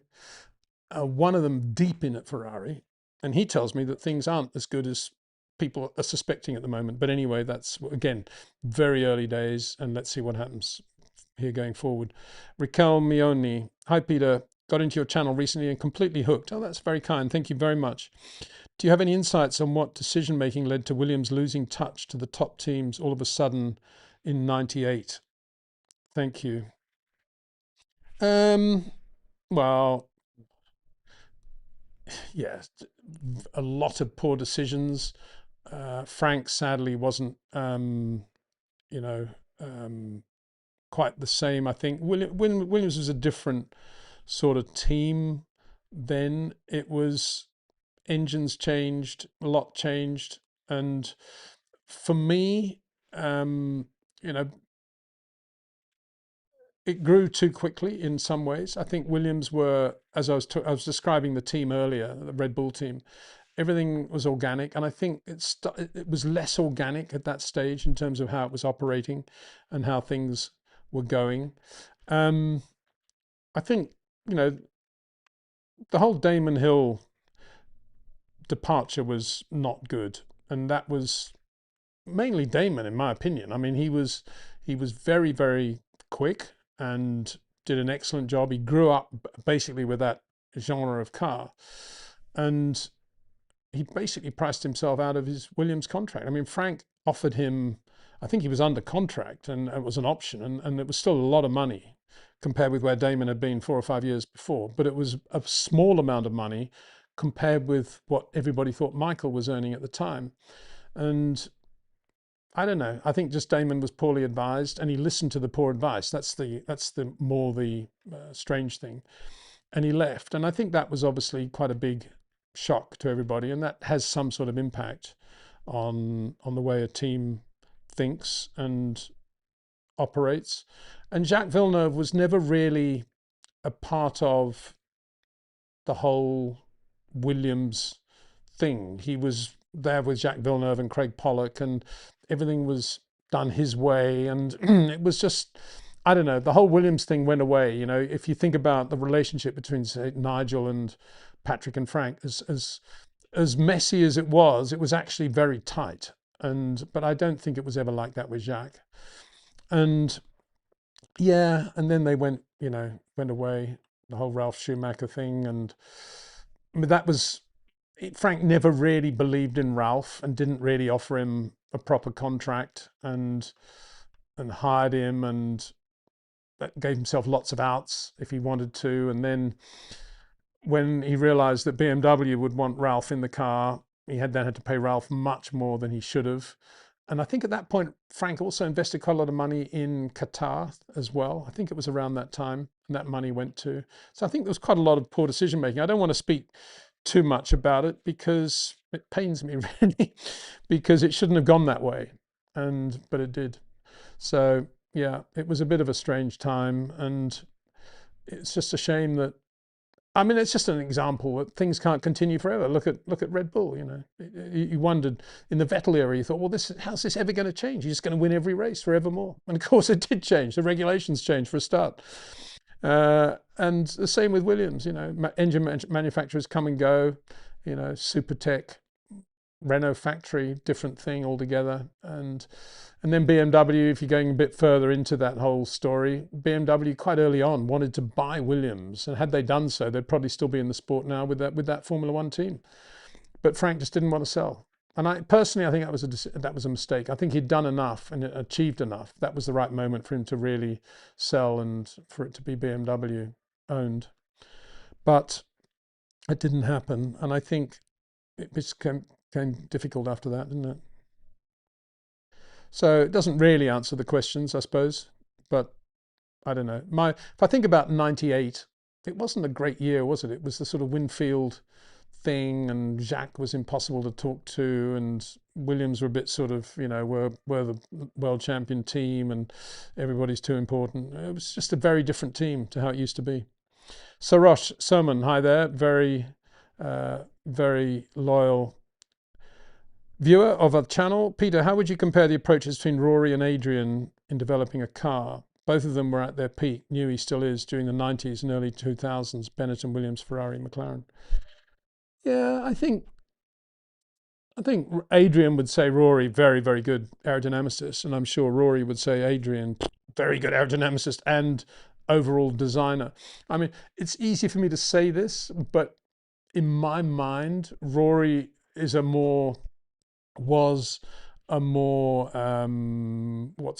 one of them deep in at Ferrari, and he tells me that things aren't as good as people are suspecting at the moment. But anyway, that's, again, very early days, and let's see what happens here going forward. Raquel Mioni. Hi, Peter. Got into your channel recently and completely hooked. Oh, that's very kind. Thank you very much. Do you have any insights on what decision making led to Williams losing touch to the top teams all of a sudden in '98? Thank you. Well, yeah, a lot of poor decisions. Frank sadly wasn't, you know, quite the same. I think Williams was a different sort of team then. It was engines changed, a lot changed, and for me, you know, it grew too quickly in some ways. I think Williams were, as I was describing the team earlier, the Red Bull team, everything was organic, and I think it was less organic at that stage in terms of how it was operating and how things were going. I think, you know, the whole Damon Hill departure was not good, and that was mainly Damon, in my opinion. I mean, he was very, very quick and did an excellent job. He grew up basically with that genre of car, and he basically priced himself out of his Williams contract. I mean, Frank offered him, I think he was under contract and it was an option, and it was still a lot of money compared with where Damon had been 4 or 5 years before, but it was a small amount of money compared with what everybody thought Michael was earning at the time. And I don't know, I think just Damon was poorly advised, and he listened to the poor advice. That's the strange thing. And he left, and I think that was obviously quite a big shock to everybody, and that has some sort of impact on the way a team thinks and operates. And Jacques Villeneuve was never really a part of the whole Williams thing. He was there with Jacques Villeneuve and Craig Pollock, and everything was done his way, and it was just, I don't know, the whole Williams thing went away. You know, if you think about the relationship between, say, Nigel and Patrick and Frank, as as messy as it was actually very tight. But I don't think it was ever like that with Jacques. And yeah, and then they went, went away, the whole Ralph Schumacher thing. And I mean, Frank never really believed in Ralph and didn't really offer him a proper contract and hired him and gave himself lots of outs if he wanted to. And then when he realized that BMW would want Ralph in the car, he then had to pay Ralph much more than he should have. And I think at that point, Frank also invested quite a lot of money in Qatar as well. I think it was around that time and that money went to. So I think there was quite a lot of poor decision making. I don't want to speak too much about it because it pains me really, because it shouldn't have gone that way. But it did. So yeah, it was a bit of a strange time. And it's just a shame that, I mean, it's just an example that things can't continue forever. Look at Red Bull. You wondered in the Vettel era. You thought, well, how's this ever going to change? He's just going to win every race forevermore. And of course, it did change. The regulations changed for a start. And the same with Williams. Engine manufacturers come and go. Supertech, Renault factory, different thing altogether. And then BMW, if you're going a bit further into that whole story, BMW quite early on wanted to buy Williams, and had they done so, they'd probably still be in the sport now with that Formula One team. But Frank just didn't want to sell, and I think that was a mistake. I think he'd done enough and achieved enough. That was the right moment for him to really sell and for it to be BMW owned. But it didn't happen, and I think it became difficult after that, didn't it? So it doesn't really answer the questions, I suppose, but I don't know. If I think about '98, it wasn't a great year, was it? It was the sort of Winfield thing, and Jacques was impossible to talk to, and Williams were a bit sort of, we're the world champion team, and everybody's too important. It was just a very different team to how it used to be. Sarosh Soman, hi there, very loyal viewer of our channel. Peter, how would you compare the approaches between Rory and Adrian in developing a car? Both of them were at their peak. Newey still is during the 90s and early 2000s. Bennett and Williams, Ferrari, McLaren. Yeah, I think Adrian would say Rory, very, very good aerodynamicist. And I'm sure Rory would say Adrian, very good aerodynamicist and overall designer. I mean, it's easy for me to say this, but in my mind, Rory was a more what's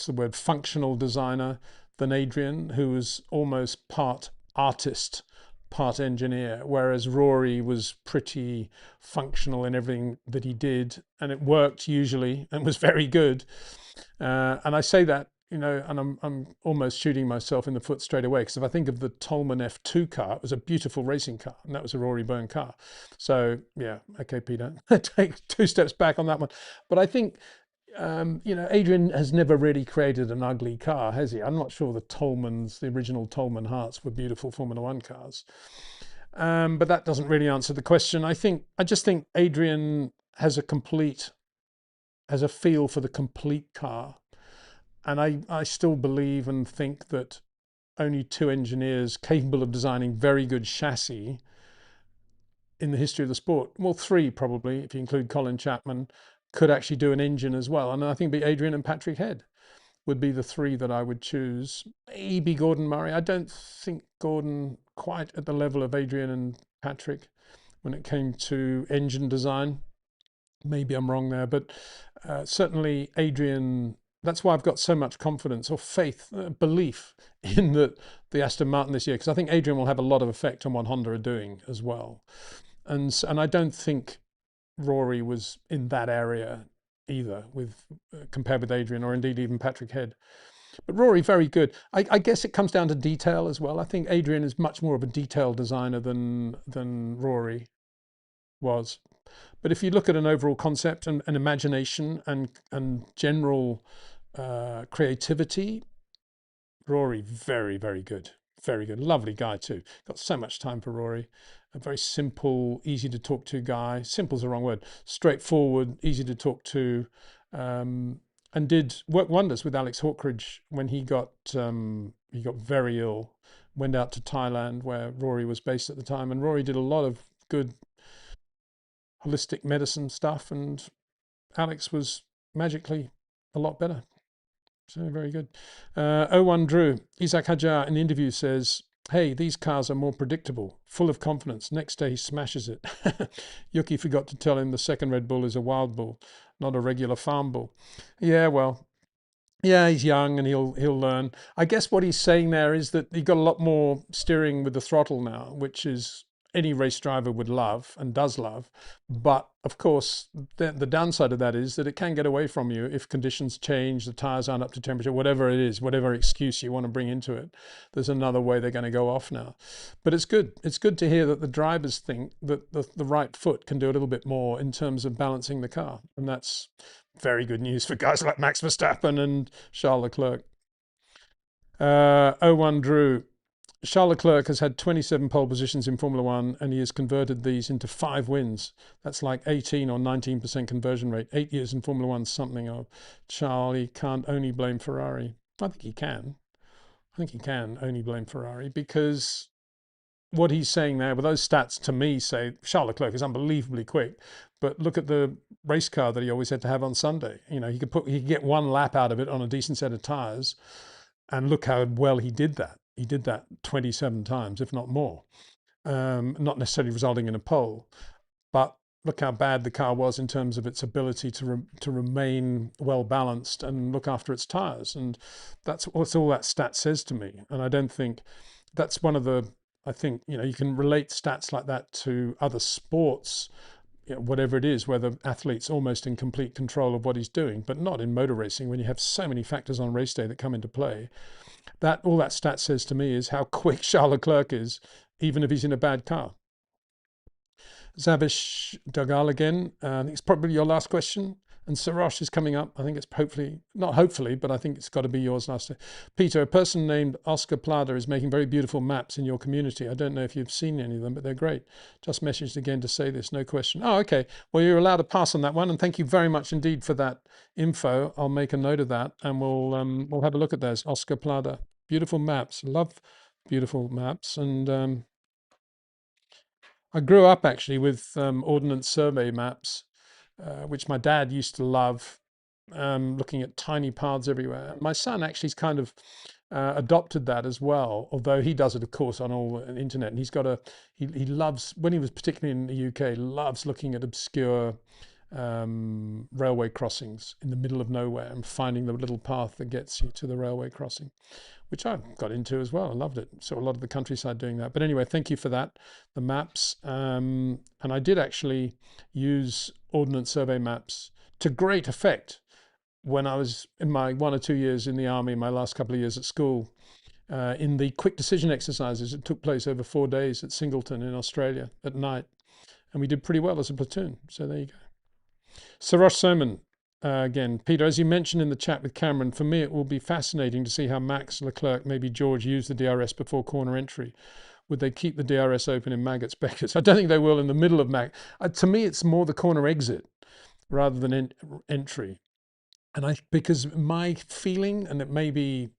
the word, functional designer than Adrian, who was almost part artist, part engineer, whereas Rory was pretty functional in everything that he did, and it worked usually and was very good. And I say that, and I'm almost shooting myself in the foot straight away, because if I think of the Tolman F2 car, it was a beautiful racing car, and that was a Rory Byrne car. So yeah, okay, Peter, take 2 steps back on that one. But I think, Adrian has never really created an ugly car, has he? I'm not sure the original Tolman Hearts were beautiful Formula One cars. But that doesn't really answer the question. I just think Adrian has a feel for the complete car. And I still believe and think that only 2 engineers capable of designing very good chassis in the history of the sport, well, 3 probably, if you include Colin Chapman, could actually do an engine as well. And I think it'd be Adrian and Patrick Head would be the 3 that I would choose. Maybe Gordon Murray. I don't think Gordon quite at the level of Adrian and Patrick when it came to engine design. Maybe I'm wrong there, but certainly Adrian. That's why I've got so much confidence or faith, belief in the Aston Martin this year, because I think Adrian will have a lot of effect on what Honda are doing as well. And I don't think Rory was in that area either, compared with Adrian, or indeed even Patrick Head. But Rory, very good. I guess it comes down to detail as well. I think Adrian is much more of a detailed designer than Rory was. But if you look at an overall concept and imagination and general creativity, Rory, very, very good. Very good. Lovely guy too. Got so much time for Rory. A very simple, easy to talk to guy. Simple's the wrong word. Straightforward, easy to talk to. And did work wonders with Alex Hawkridge when he got very ill. Went out to Thailand, where Rory was based at the time, and Rory did a lot of good holistic medicine stuff, and Alex was magically a lot better. So very good. O1 Drew, Isaac Hajar in the interview says, hey, these cars are more predictable, full of confidence. Next day he smashes it. Yuki forgot to tell him the second Red Bull is a wild bull, not a regular farm bull. Yeah, well, yeah, he's young and he'll learn. I guess what he's saying there is that you've got a lot more steering with the throttle now, which is any race driver would love and does love. But of course, the downside of that is that it can get away from you if conditions change, the tires aren't up to temperature, whatever it is, whatever excuse you want to bring into it. There's another way they're going to go off now. But it's good. It's good to hear that the drivers think that the right foot can do a little bit more in terms of balancing the car. And that's very good news for guys like Max Verstappen and Charles Leclerc. O1 Drew. Charles Leclerc has had 27 pole positions in Formula One and he has converted these into 5 wins. That's like 18 or 19% conversion rate. 8 years in Formula One, something of. Charlie can't only blame Ferrari. I think he can. I think he can only blame Ferrari because what he's saying there, with those stats to me say Charles Leclerc is unbelievably quick, but look at the race car that he always had to have on Sunday. You know, he could get 1 lap out of it on a decent set of tires, and look how well he did that. He did that 27 times, if not more. Not necessarily resulting in a pole, but look how bad the car was in terms of its ability to remain well balanced and look after its tires. And that's all that stat says to me. And I don't think that's one of the, I think, you know, you can relate stats like that to other sports, you know, whatever it is, where the athlete's almost in complete control of what he's doing, but not in motor racing when you have so many factors on race day that come into play. That all that stat says to me is how quick Charles Leclerc is, even if he's in a bad car. Zavish Dagal again. I think it's probably your last question. And Sarosh is coming up. I think it's not hopefully, but I think it's got to be yours last. Peter, a person named Oscar Plada is making very beautiful maps in your community. I don't know if you've seen any of them, but they're great. Just messaged again to say this, no question. Oh, okay. Well, you're allowed to pass on that one. And thank you very much indeed for that info. I'll make a note of that and we'll have a look at those. Oscar Plada. Beautiful maps. Love beautiful maps. And I grew up actually with Ordnance Survey maps, which my dad used to love, looking at tiny paths everywhere. My son actually's kind of adopted that as well, although he does it, of course, on all the internet. And he loves, when he was particularly in the UK, loves looking at obscure railway crossings in the middle of nowhere and finding the little path that gets you to the railway crossing, which I got into as well. I loved it. So a lot of the countryside doing that. But anyway, thank you for that, the maps. And I did actually use Ordnance Survey maps to great effect when I was in my 1 or 2 years in the army, my last couple of years at school, in the quick decision exercises that took place over 4 days at Singleton in Australia at night. And we did pretty well as a platoon. So there you go. Sarosh Soman, again, Peter, as you mentioned in the chat with Cameron, for me it will be fascinating to see how Max, Leclerc, maybe George use the DRS before corner entry. Would they keep the DRS open in Maggots, Beckett's? I don't think they will in the middle of to me, it's more the corner exit rather than entry. And because my feeling, and it may be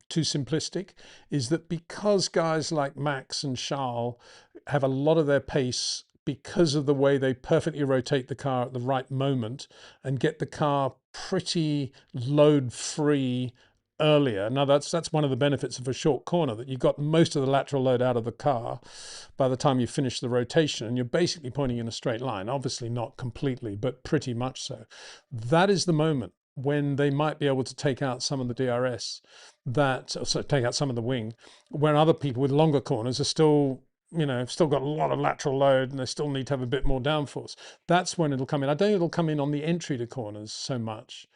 too simplistic, is that because guys like Max and Charles have a lot of their pace because of the way they perfectly rotate the car at the right moment and get the car pretty load free earlier. Now that's one of the benefits of a short corner, that you've got most of the lateral load out of the car by the time you finish the rotation, and you're basically pointing in a straight line. Obviously not completely, but pretty much so. That is the moment when they might be able to take out some of the DRS, take out some of the wing, where other people with longer corners are still, you know, still got a lot of lateral load and they still need to have a bit more downforce. That's when it'll come in. I don't think it'll come in on the entry to corners so much,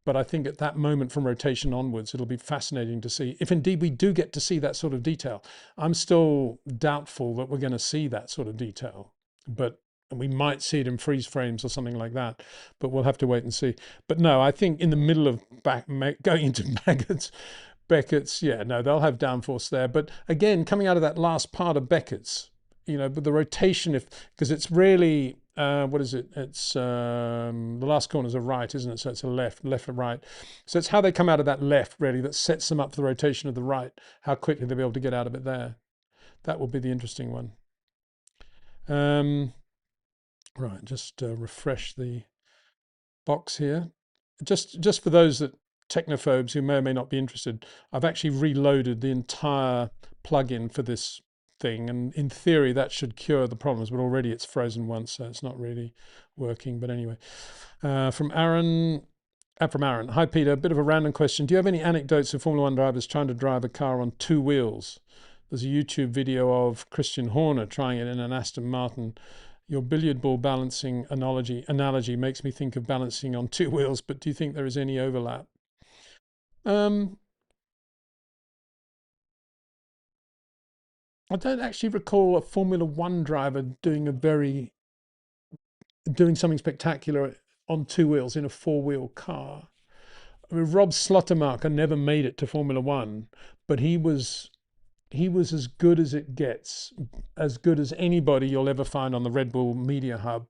but I think at that moment from rotation onwards, it'll be fascinating to see if indeed we do get to see that sort of detail. I'm still doubtful that we're going to see that sort of detail, but we might see it in freeze frames or something like that, but we'll have to wait and see. But no, I think in the middle of going into Beckett's, yeah, no, they'll have downforce there. But again, coming out of that last part of Beckett's, you know, but the rotation, because it's really, what is it? It's the last corner's a right, isn't it? So it's a left and right. So it's how they come out of that left, really, that sets them up for the rotation of the right, how quickly they'll be able to get out of it there. That will be the interesting one. Right, just refresh the box here. Just for those that technophobes who may or may not be interested, I've actually reloaded the entire plugin for this thing, and in theory that should cure the problems, but already it's frozen once, so it's not really working. But anyway, from Aaron. From Aaron. Hi Peter, a bit of a random question. Do you have any anecdotes of Formula One drivers trying to drive a car on two wheels? There's a YouTube video of Christian Horner trying it in an Aston Martin. Your billiard ball balancing analogy makes me think of balancing on two wheels, but do you think there is any overlap? Um, I don't actually recall a Formula One driver doing something spectacular on two wheels in a four-wheel car. I mean, Rob Slottermarker never made it to Formula One, but he was as good as it gets, as good as anybody you'll ever find on the Red Bull Media Hub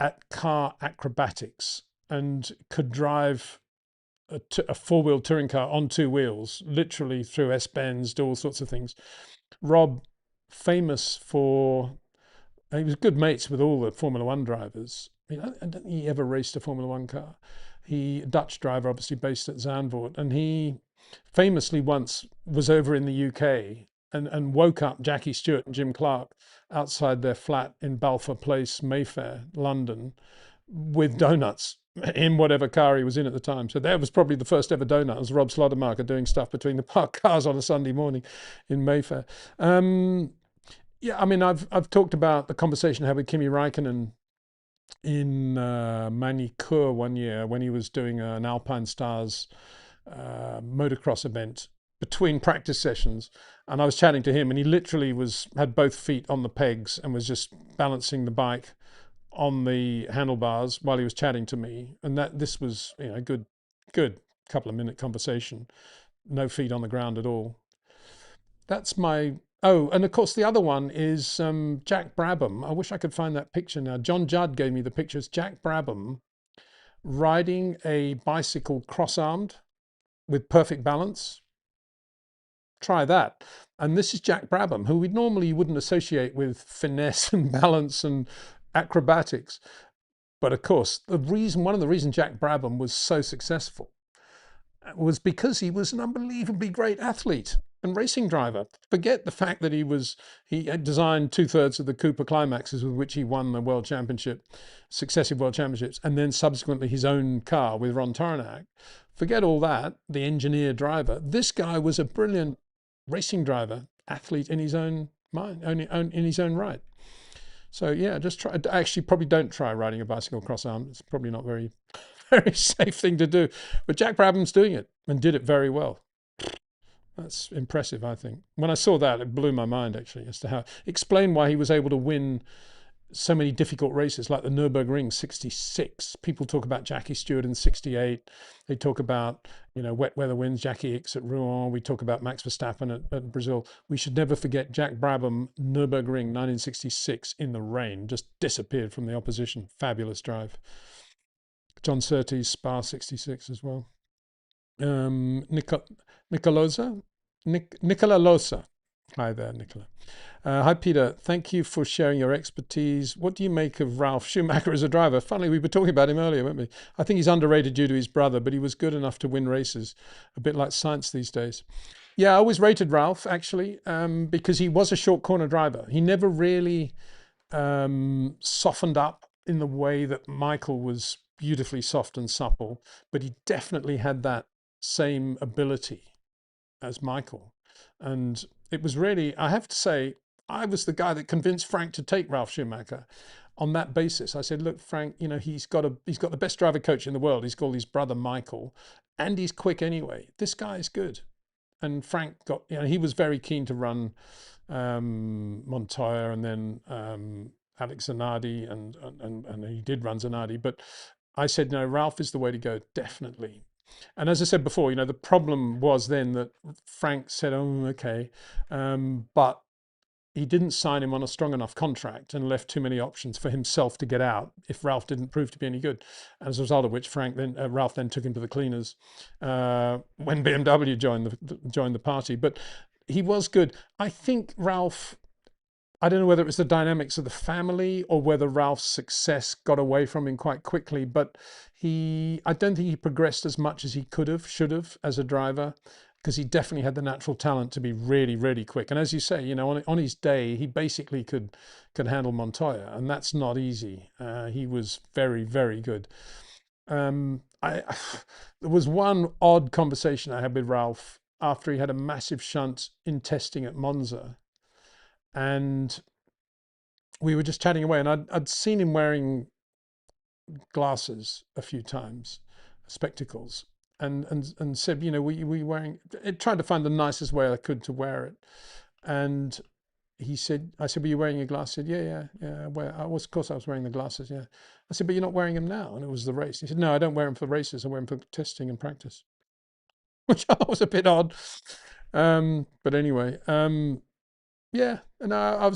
at car acrobatics, and could drive a four-wheel touring car on two wheels, literally through S-bends, do all sorts of things. Rob, famous for, he was good mates with all the Formula One drivers. I don't think he ever raced a Formula One car. He, Dutch driver, obviously based at Zandvoort, and he famously once was over in the UK and woke up Jackie Stewart and Jim Clark outside their flat in Balfour Place, Mayfair, London, with donuts in whatever car he was in at the time. So that was probably the first ever donut. It was Rob Slottermarker doing stuff between the parked cars on a Sunday morning in Mayfair. Yeah, I mean, I've talked about the conversation I had with Kimi Räikkönen in Manicure one year when he was doing an Alpine Stars motocross event between practice sessions, and I was chatting to him, and he literally had both feet on the pegs and was just balancing the bike on the handlebars while he was chatting to me. And that this was, a good couple of minute conversation, no feet on the ground at all. That's my. Oh, and of course the other one is Jack Brabham. I wish I could find that picture now. John Judd gave me the pictures. Jack Brabham riding a bicycle cross-armed with perfect balance. Try that. And this is Jack Brabham, who we normally wouldn't associate with finesse and balance and acrobatics. But of course, one of the reasons Jack Brabham was so successful was because he was an unbelievably great athlete and racing driver. Forget the fact that he had designed 2/3 of the Cooper Climaxes with which he won the world championship, successive world championships, and then subsequently his own car with Ron Taranak. Forget all that, the engineer driver. This guy was a brilliant racing driver, athlete in his own mind, in his own right. So yeah, just try. Actually, probably don't try riding a bicycle cross arm. It's probably not very, very safe thing to do. But Jack Brabham's doing it and did it very well. That's impressive, I think. When I saw that, it blew my mind actually as to explain why he was able to win so many difficult races like the Nürburgring 66. People talk about Jackie Stewart in 68. They talk about, wet weather wins, Jackie Ickx at Rouen. We talk about Max Verstappen at Brazil. We should never forget Jack Brabham, Nürburgring 1966 in the rain, just disappeared from the opposition. Fabulous drive. John Surtees, Spa 66 as well. Nicola Losa. Hi there, Nicola. Hi, Peter. Thank you for sharing your expertise. What do you make of Ralf Schumacher as a driver? Funnily, we were talking about him earlier, weren't we? I think he's underrated due to his brother, but he was good enough to win races, a bit like Sainz these days. Yeah, I always rated Ralf, actually, because he was a short corner driver. He never really softened up in the way that Michael was beautifully soft and supple, but he definitely had that same ability as Michael. And it was really, I have to say, I was the guy that convinced Frank to take Ralf Schumacher on that basis. I said, look, Frank, he's got the best driver coach in the world. He's called his brother Michael, and he's quick anyway. This guy is good. And Frank he was very keen to run Montoya and then Alex Zanardi, and he did run Zanardi. But I said, no, Ralf is the way to go, definitely. And as I said before, the problem was then that Frank said, oh, okay, but he didn't sign him on a strong enough contract and left too many options for himself to get out if Ralf didn't prove to be any good. As a result of which, Ralf then took him to the cleaners when BMW joined the party. But he was good. I think Ralf I don't know whether it was the dynamics of the family or whether Ralph's success got away from him quite quickly, but I don't think he progressed as much as he could have, should have as a driver, because he definitely had the natural talent to be really, really quick. And as you say, on his day, he basically could handle Montoya, and that's not easy. He was very, very good. I There was one odd conversation I had with Ralph after he had a massive shunt in testing at Monza, and we were just chatting away, and I'd seen him wearing glasses a few times, spectacles, and said, we wearing? It tried to find the nicest way I could to wear it, and I said, were you wearing your glasses? He said, yeah. Of course I was wearing the glasses, yeah. I said, but you're not wearing them now, and it was the race. He said, no, I don't wear them for races. I wear them for testing and practice, which was a bit odd. But anyway, yeah, and I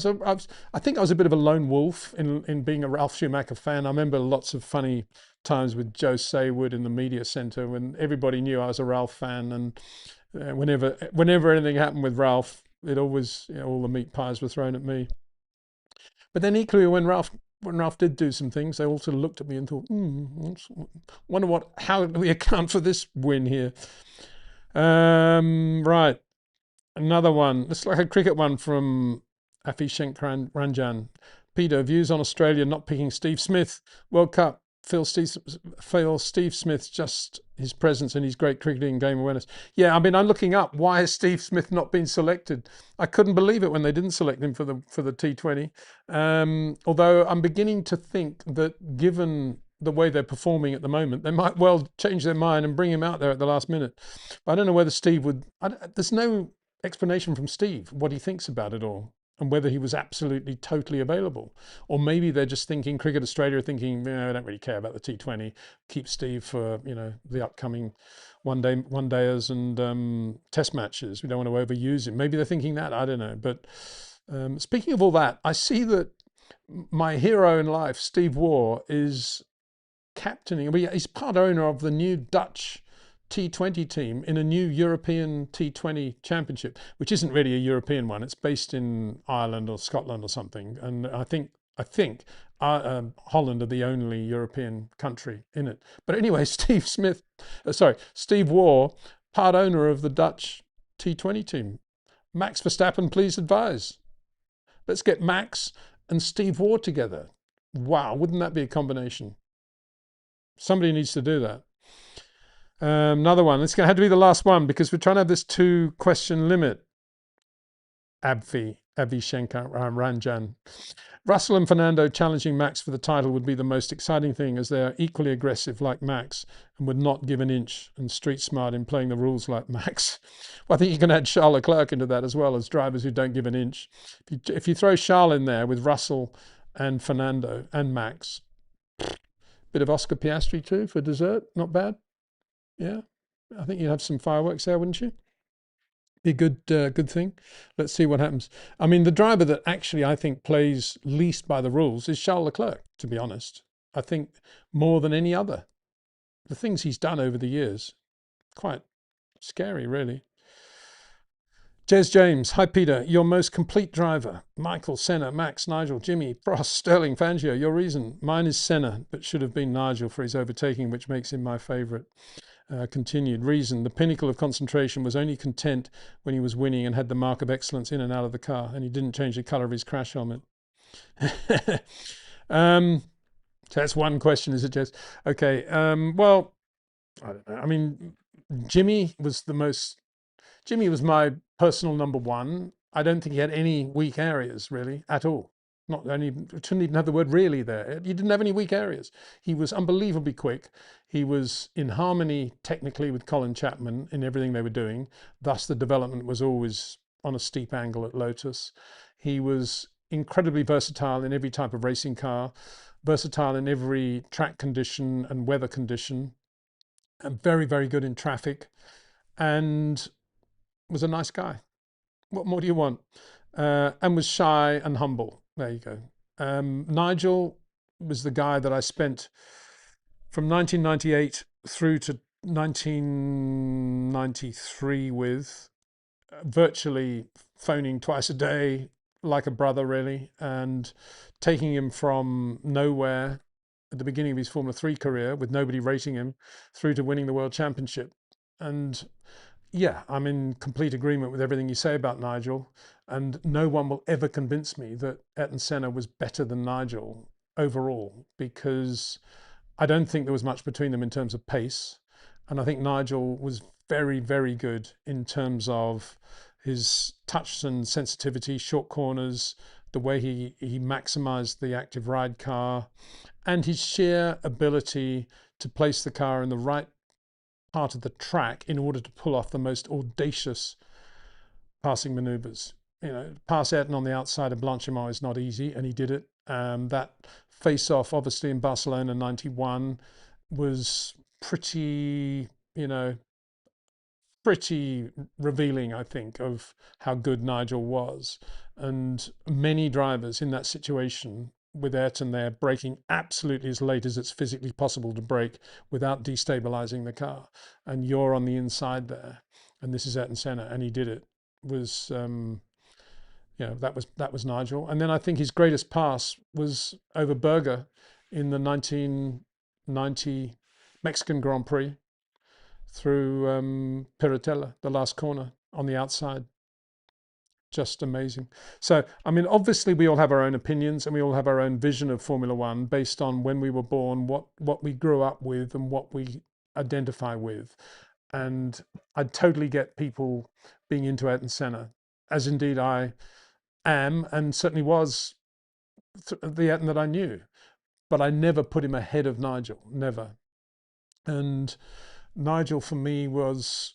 think I was a bit of a lone wolf in being a Ralph Schumacher fan. I remember lots of funny times with Joe Saywood in the media centre when everybody knew I was a Ralph fan, and whenever anything happened with Ralph, it always, all the meat pies were thrown at me. But then equally, when Ralph did do some things, they all sort of looked at me and thought, wonder how do we account for this win here? Right. Another one. It's like a cricket one from Afishenk Ranjan. Peter, views on Australia not picking Steve Smith. World Cup. Phil Steve Smith, just his presence and his great cricketing game awareness. Yeah, I mean, I'm looking up, why has Steve Smith not been selected? I couldn't believe it when they didn't select him for the T20. Although I'm beginning to think that given the way they're performing at the moment, they might well change their mind and bring him out there at the last minute. But I don't know whether Steve would. There's no explanation from Steve what he thinks about it all and whether he was absolutely totally available, or maybe they're just thinking, Cricket Australia are thinking, I don't really care about the T20, keep Steve for the upcoming one dayers and test matches, we don't want to overuse him. Maybe they're thinking that, I don't know. But speaking of all that, I see that my hero in life, Steve Waugh, is captaining. He's part owner of the new Dutch T20 team in a new European T20 championship, which isn't really a European one. It's based in Ireland or Scotland or something. And I think Holland are the only European country in it. But anyway, Steve Waugh, part owner of the Dutch T20 team. Max Verstappen, please advise. Let's get Max and Steve Waugh together. Wow, wouldn't that be a combination? Somebody needs to do that. Another one. It's going to have to be the last one because we're trying to have this 2-question limit. Avishankar Ranjan. Russell and Fernando challenging Max for the title would be the most exciting thing, as they are equally aggressive like Max and would not give an inch, and street smart in playing the rules like Max. Well, I think you can add Charles Leclerc into that as well, as drivers who don't give an inch. If you throw Charles in there with Russell and Fernando and Max, bit of Oscar Piastri too for dessert, not bad. Yeah, I think you'd have some fireworks there, wouldn't you? Be a good thing. Let's see what happens. I mean, the driver that actually I think plays least by the rules is Charles Leclerc, to be honest. I think more than any other. The things he's done over the years, quite scary, really. Jez James, hi Peter, your most complete driver. Michael, Senna, Max, Nigel, Jimmy, Prost, Sterling, Fangio, your reason. Mine is Senna, but should have been Nigel for his overtaking, which makes him my favourite. Continued reason, the pinnacle of concentration, was only content when he was winning and had the mark of excellence in and out of the car, and he didn't change the colour of his crash helmet. So that's one question, is it, Jez? Okay, well, I don't know. I mean, Jimmy was my personal number one. I don't think he had any weak areas, really, at all. Not only, shouldn't even have the word really there. He didn't have any weak areas. He was unbelievably quick. He was in harmony technically with Colin Chapman in everything they were doing. Thus, the development was always on a steep angle at Lotus. He was incredibly versatile in every type of racing car, versatile in every track condition and weather condition, and very, very good in traffic, and was a nice guy. What more do you want? And was shy and humble. There you go. Nigel was the guy that I spent from 1998 through to 1993 with, virtually phoning twice a day, like a brother, really, and taking him from nowhere at the beginning of his Formula 3 career with nobody rating him through to winning the World Championship. And yeah, I'm in complete agreement with everything you say about Nigel. And no one will ever convince me that Ayrton Senna was better than Nigel overall, because I don't think there was much between them in terms of pace. And I think Nigel was very, very good in terms of his touch and sensitivity, short corners, the way he maximized the active ride car, and his sheer ability to place the car in the right part of the track in order to pull off the most audacious passing maneuvers. You know, pass Ayrton on the outside of Blanchimont is not easy, and he did it. That face-off, obviously in Barcelona '91, was pretty, pretty revealing, I think, of how good Nigel was. And many drivers in that situation, with Ayrton there braking absolutely as late as it's physically possible to brake without destabilizing the car, and you're on the inside there, and this is Ayrton Senna, and he did it, was that was Nigel. And then I think his greatest pass was over Berger in the 1990 Mexican Grand Prix through Piratella, the last corner on the outside. Just amazing. So, I mean, obviously we all have our own opinions and we all have our own vision of Formula One based on when we were born, what we grew up with and what we identify with. And I totally get people being into Ayrton Senna, as indeed I am and certainly was the Ayrton that I knew. But I never put him ahead of Nigel, never. And Nigel for me was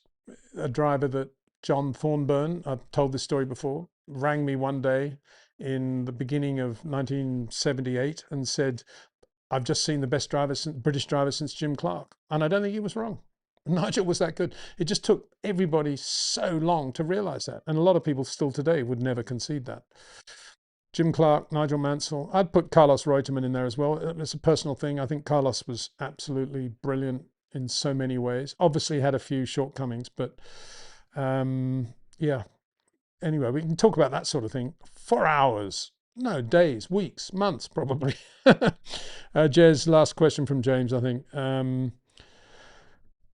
a driver that John Thornburn, I've told this story before, rang me one day in the beginning of 1978 and said, I've just seen the best driver, British driver since Jim Clark. And I don't think he was wrong. Nigel was that good. It just took everybody so long to realize that. And a lot of people still today would never concede that. Jim Clark, Nigel Mansell. I'd put Carlos Reutemann in there as well. It's a personal thing. I think Carlos was absolutely brilliant in so many ways. Obviously had a few shortcomings, but yeah. Anyway, we can talk about that sort of thing for hours. No, days, weeks, months, probably. Jez, last question from James, I think.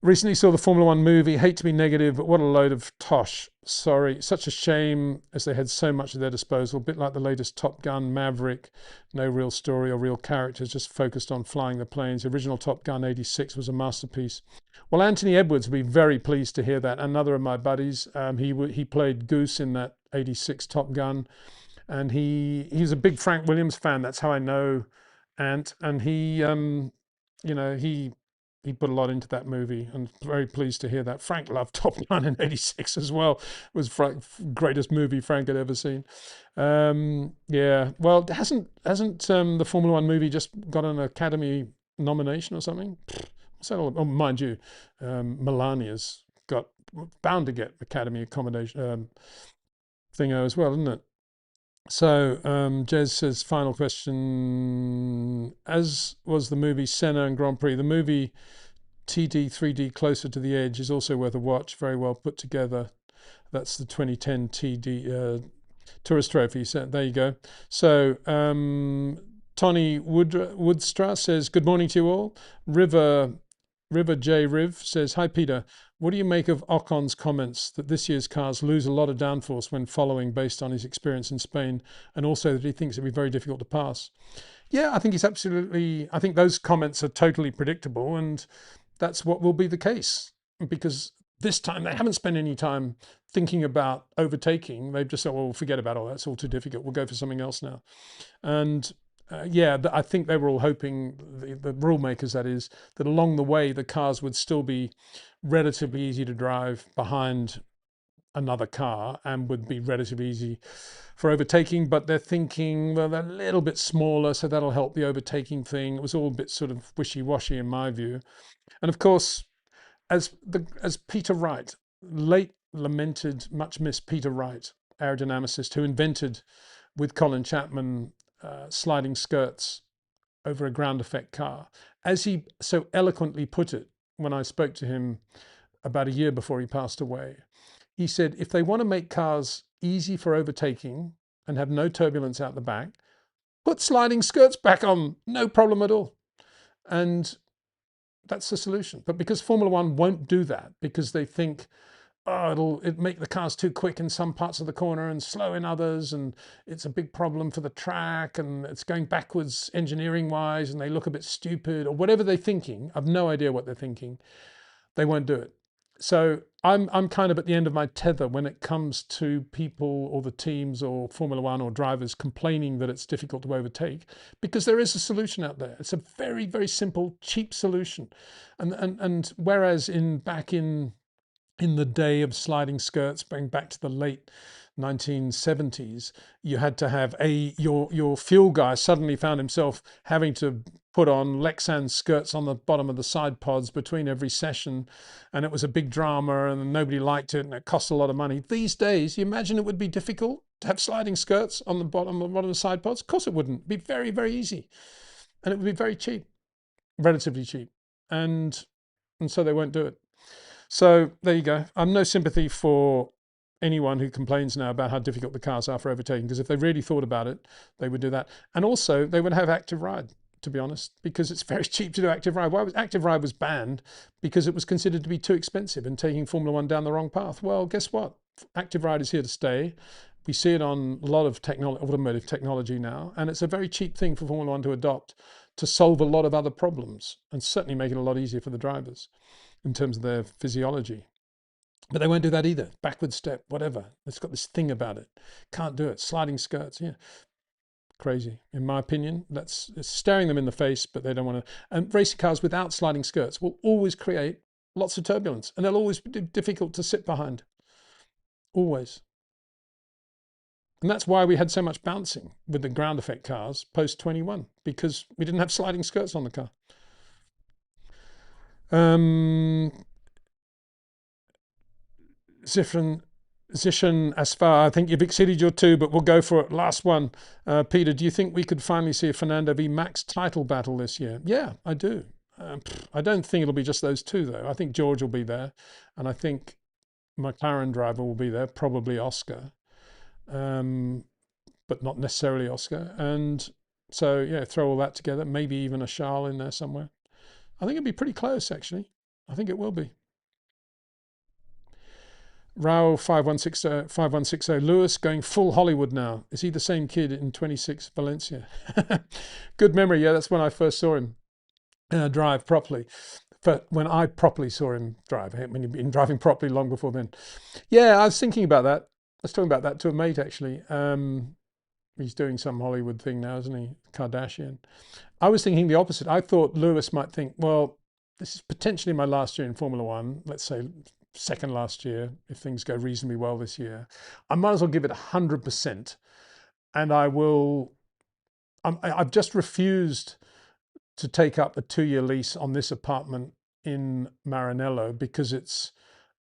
Recently saw the Formula One movie. Hate to be negative, but what a load of tosh. Sorry, such a shame as they had so much at their disposal. A bit like the latest Top Gun, Maverick. No real story or real characters, just focused on flying the planes. The original Top Gun '86 was a masterpiece. Well, Anthony Edwards would be very pleased to hear that. Another of my buddies. He played Goose in that '86 Top Gun, and he's a big Frank Williams fan. That's how I know Ant, and he put a lot into that movie, and very pleased to hear that. Frank loved Top Gun in '86 as well. It was Frank's greatest movie Frank had ever seen. Yeah, well, hasn't the Formula One movie just got an Academy nomination or something? What's that all about? Oh, mind you, Melania's got bound to get Academy accommodation thingo as well, isn't it? So Jez says, final question. As was the movie Senna and Grand Prix, the movie TD 3D Closer to the Edge is also worth a watch. Very well put together. That's the 2010 TD Tourist Trophy. So there you go. So Tony Woodstra says, good morning to you all. River J. Riv says, hi Peter, what do you make of Ocon's comments that this year's cars lose a lot of downforce when following based on his experience in Spain, and also that he thinks it'd be very difficult to pass? Yeah, I think I think those comments are totally predictable, and that's what will be the case, because this time they haven't spent any time thinking about overtaking. They've just said, well, forget about all that. It's all too difficult. We'll go for something else now. And yeah, I think they were all hoping, the rule makers that is, that along the way the cars would still be relatively easy to drive behind another car and would be relatively easy for overtaking, but they're thinking, well, they're a little bit smaller, so that'll help the overtaking thing. It was all a bit sort of wishy-washy in my view. And of course, as Peter Wright, late lamented, much missed Peter Wright, aerodynamicist who invented with Colin Chapman sliding skirts over a ground effect car, as he so eloquently put it when I spoke to him about a year before he passed away. He said, if they want to make cars easy for overtaking and have no turbulence out the back, put sliding skirts back on, no problem at all. And that's the solution. But because Formula One won't do that, because they think, oh, it'll make the cars too quick in some parts of the corner and slow in others, and it's a big problem for the track, and it's going backwards engineering wise, and they look a bit stupid, or whatever they're thinking. I've no idea what they're thinking. They won't do it. So I'm kind of at the end of my tether when it comes to people or the teams or Formula One or drivers complaining that it's difficult to overtake, because there is a solution out there. It's a very, very simple, cheap solution. And whereas back in the day of sliding skirts, going back to the late 1970s, you had to have your fuel guy suddenly found himself having to put on Lexan skirts on the bottom of the side pods between every session, and it was a big drama and nobody liked it and it cost a lot of money. These days, you imagine it would be difficult to have sliding skirts on the bottom of one of the side pods? Of course it wouldn't. It'd be very, very easy, and it would be very cheap, relatively cheap, and so they won't do it. So there you go. I'm no sympathy for anyone who complains now about how difficult the cars are for overtaking, because if they really thought about it, they would do that. And also they would have active ride, to be honest, because it's very cheap to do active ride. Active ride was banned? Because it was considered to be too expensive and taking Formula One down the wrong path. Well, guess what? Active ride is here to stay. We see it on a lot of automotive technology now, and it's a very cheap thing for Formula One to adopt to solve a lot of other problems, and certainly make it a lot easier for the drivers in terms of their physiology. But they won't do that either. Backward step, whatever. It's got this thing about it. Can't do it. Sliding skirts, yeah. Crazy. In my opinion, it's staring them in the face, but they don't want to. And racing cars without sliding skirts will always create lots of turbulence, and they'll always be difficult to sit behind. Always. And that's why we had so much bouncing with the ground effect cars post 21, because we didn't have sliding skirts on the car. Zishan Asfar, I think you've exceeded your two, but we'll go for it. Last one. Peter, do you think we could finally see a Fernando v Max title battle this year? Yeah, I do. I don't think it'll be just those two, though. I think George will be there, and I think McLaren driver will be there, probably Oscar, but not necessarily Oscar. And so, yeah, throw all that together, maybe even a Charles in there somewhere. I think it'd be pretty close, actually. I think it will be. Rao 5160 Lewis going full Hollywood now. Is he the same kid in 26 Valencia? Good memory. Yeah, that's when I first saw him drive properly. But when I properly saw him drive, I mean, he'd been driving properly long before then. Yeah, I was thinking about that. I was talking about that to a mate, actually. He's doing some Hollywood thing now, isn't he? Kardashian. I was thinking the opposite. I thought Lewis might think, well, this is potentially my last year in Formula One. Let's say second last year, if things go reasonably well this year. I might as well give it 100%. And I've just refused to take up a 2-year lease on this apartment in Maranello, because it's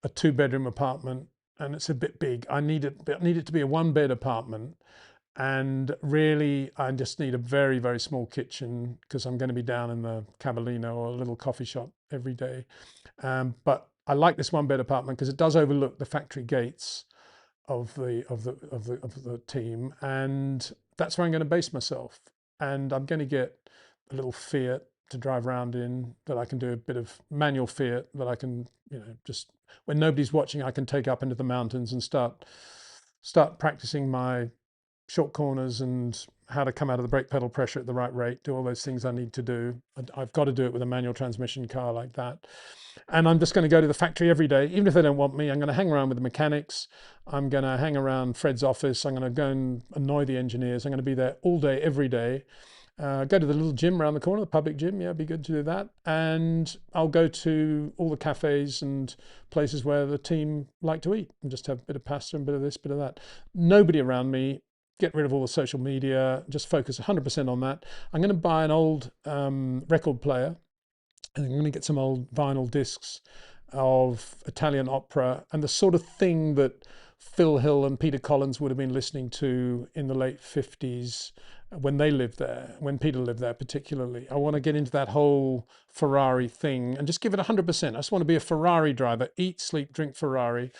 a 2-bedroom apartment and it's a bit big. I need it to be a 1-bed apartment. And really, I just need a very, very small kitchen, because I'm going to be down in the Cavallino or a little coffee shop every day. But I like this 1-bed apartment because it does overlook the factory gates of the team, and that's where I'm going to base myself. And I'm going to get a little Fiat to drive around in, that I can do a bit of manual Fiat that I can, just when nobody's watching, I can take up into the mountains and start practicing my short corners and how to come out of the brake pedal pressure at the right rate, do all those things I need to do. I've got to do it with a manual transmission car like that. And I'm just going to go to the factory every day, even if they don't want me. I'm going to hang around with the mechanics. I'm going to hang around Fred's office. I'm going to go and annoy the engineers. I'm going to be there all day, every day. Go to the little gym around the corner, the public gym. Yeah, it'd be good to do that. And I'll go to all the cafes and places where the team like to eat, and just have a bit of pasta and a bit of this, bit of that. Nobody around me. Get rid of all the social media, just focus 100% on that. I'm going to buy an old record player, and I'm going to get some old vinyl discs of Italian opera and the sort of thing that Phil Hill and Peter Collins would have been listening to in the late 50s when they lived there, when Peter lived there particularly. I want to get into that whole Ferrari thing and just give it 100%. I just want to be a Ferrari driver, eat, sleep, drink Ferrari.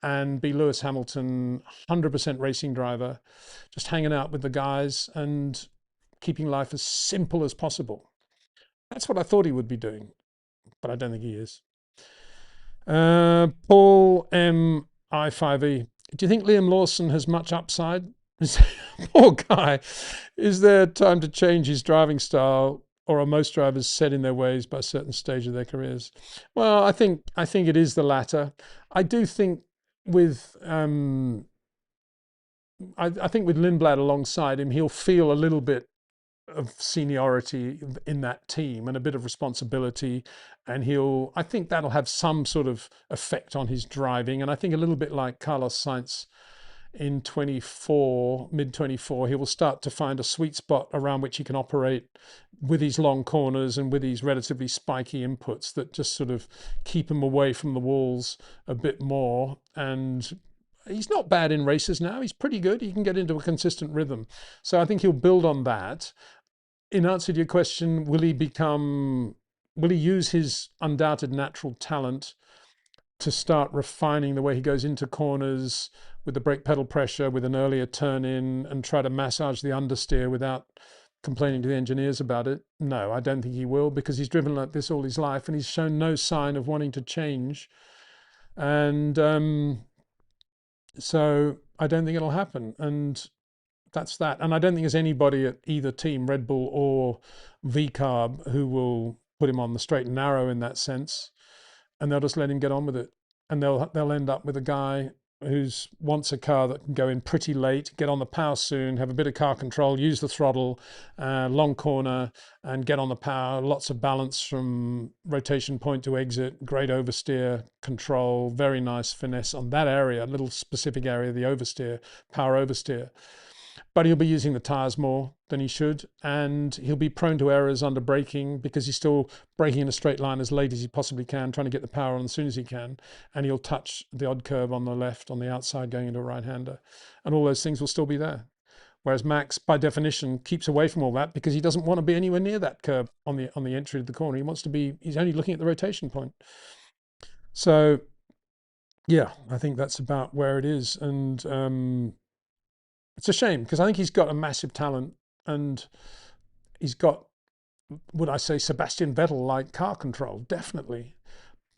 and be Lewis Hamilton, 100% racing driver, just hanging out with the guys and keeping life as simple as possible. That's what I thought he would be doing, but I don't think he is. Paul M. I5E. Do you think Liam Lawson has much upside? Poor guy. Is there time to change his driving style, or are most drivers set in their ways by a certain stage of their careers? Well, I think it is the latter. I do think with I think with Lindblad alongside him, he'll feel a little bit of seniority in that team and a bit of responsibility, and I think that'll have some sort of effect on his driving. And I think a little bit like Carlos Sainz in 24, mid 24, he will start to find a sweet spot around which he can operate with these long corners and with these relatively spiky inputs that just sort of keep him away from the walls a bit more. And he's not bad in races now. He's pretty good. He can get into a consistent rhythm. So I think he'll build on that. In answer to your question, will he use his undoubted natural talent to start refining the way he goes into corners with the brake pedal pressure, with an earlier turn in, and try to massage the understeer without complaining to the engineers about it? No, I don't think he will, because he's driven like this all his life and he's shown no sign of wanting to change. And so I don't think it'll happen. And that's that. And I don't think there's anybody at either team, Red Bull or VCarb, who will put him on the straight and narrow in that sense. And they'll just let him get on with it. And they'll end up with a guy who's wants a car that can go in pretty late, get on the power soon, have a bit of car control, use the throttle, long corner, and get on the power. Lots of balance from rotation point to exit, great oversteer control, very nice finesse on that area, a little specific area, the oversteer, power oversteer. But he'll be using the tyres more than he should, and he'll be prone to errors under braking because he's still braking in a straight line as late as he possibly can, trying to get the power on as soon as he can, and he'll touch the odd curve on the left, on the outside going into a right-hander, and all those things will still be there. Whereas Max, by definition, keeps away from all that because he doesn't want to be anywhere near that curve on the entry to the corner. He wants to be, he's only looking at the rotation point. So, yeah, I think that's about where it is. And it's a shame because I think he's got a massive talent and he's got, would I say, Sebastian Vettel-like car control, definitely,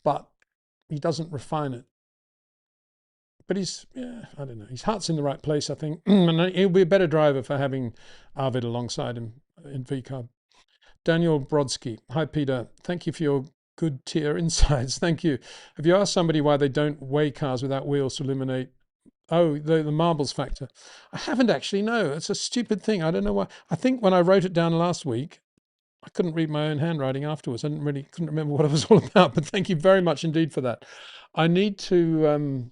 but he doesn't refine it. But yeah, I don't know. His heart's in the right place, I think, and he'll be a better driver for having Arvid alongside him in VCarb. Daniel Brodsky. Hi, Peter. Thank you for your good tier insights. Thank you. Have you asked somebody why they don't weigh cars without wheels to eliminate the marbles factor? I haven't actually, no. It's a stupid thing. I don't know why. I think when I wrote it down last week, I couldn't read my own handwriting afterwards. I couldn't remember what it was all about, but thank you very much indeed for that. I need to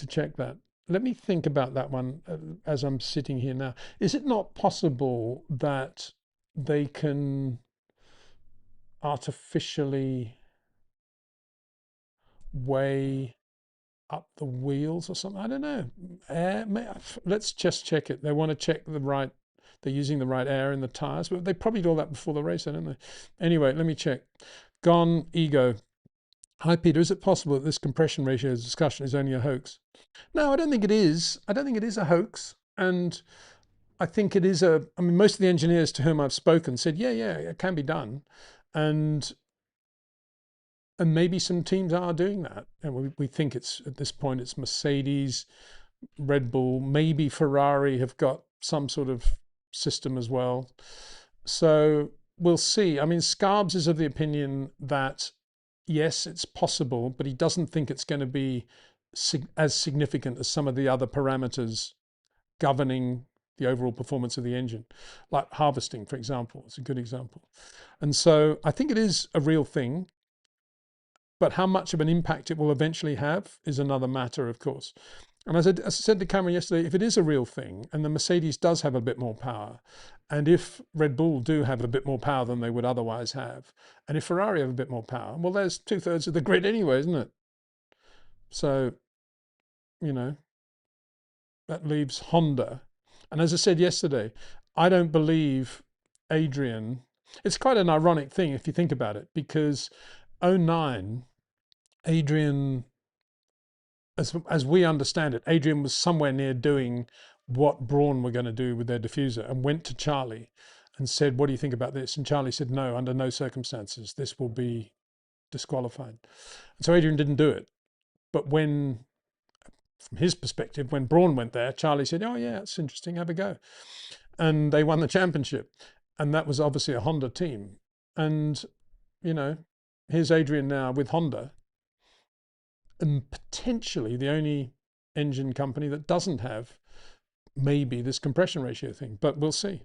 check that. Let me think about that one as I'm sitting here now. Is it not possible that they can artificially weigh up the wheels or something? I don't know. Let's just check it. They want to check they're using the right air in the tires, but they probably do all that before the race, don't they? Anyway, let me check. Gone Ego. Hi, Peter. Is it possible that this compression ratio discussion is only a hoax? No, I don't think it is. I don't think it is a hoax. And I think it is I mean, most of the engineers to whom I've spoken said, yeah, it can be done. And maybe some teams are doing that. And we think it's, at this point, it's Mercedes, Red Bull, maybe Ferrari have got some sort of system as well. So we'll see. I mean, Scarbs is of the opinion that, yes, it's possible, but he doesn't think it's going to be as significant as some of the other parameters governing the overall performance of the engine, like harvesting, for example. It's a good example. And so I think it is a real thing, but how much of an impact it will eventually have is another matter, of course. And as I said to Cameron yesterday, if it is a real thing and the Mercedes does have a bit more power, and if Red Bull do have a bit more power than they would otherwise have, and if Ferrari have a bit more power, well, there's 2/3 of the grid anyway, isn't it? So, you know, that leaves Honda. And as I said yesterday, I don't believe Adrian. It's quite an ironic thing if you think about it, because 2009, Adrian as we understand it, Adrian was somewhere near doing what Braun were going to do with their diffuser, and went to Charlie and said, "What do you think about this?" And Charlie said, "No, under no circumstances. This will be disqualified." And so Adrian didn't do it. But when, from his perspective, when Braun went there, Charlie said, "Oh yeah, it's interesting. Have a go." And they won the championship. And that was obviously a Honda team. And, you know, here's Adrian now with Honda, and potentially the only engine company that doesn't have maybe this compression ratio thing, but we'll see.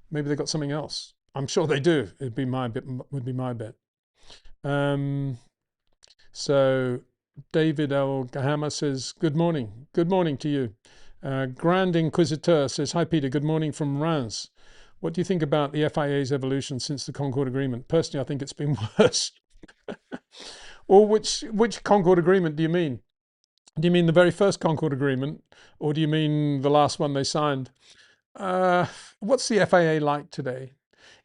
Maybe they got something else. I'm sure they do. It'd be my bit, would be my bet. So David L. Gahama says, "Good morning. Good morning to you." Grand Inquisiteur says, "Hi Peter, good morning from Reims. What do you think about the FIA's evolution since the Concord Agreement? Personally, I think it's been worse." Or which Concord Agreement do you mean? Do you mean the very first Concord Agreement, or do you mean the last one they signed? What's the FIA like today?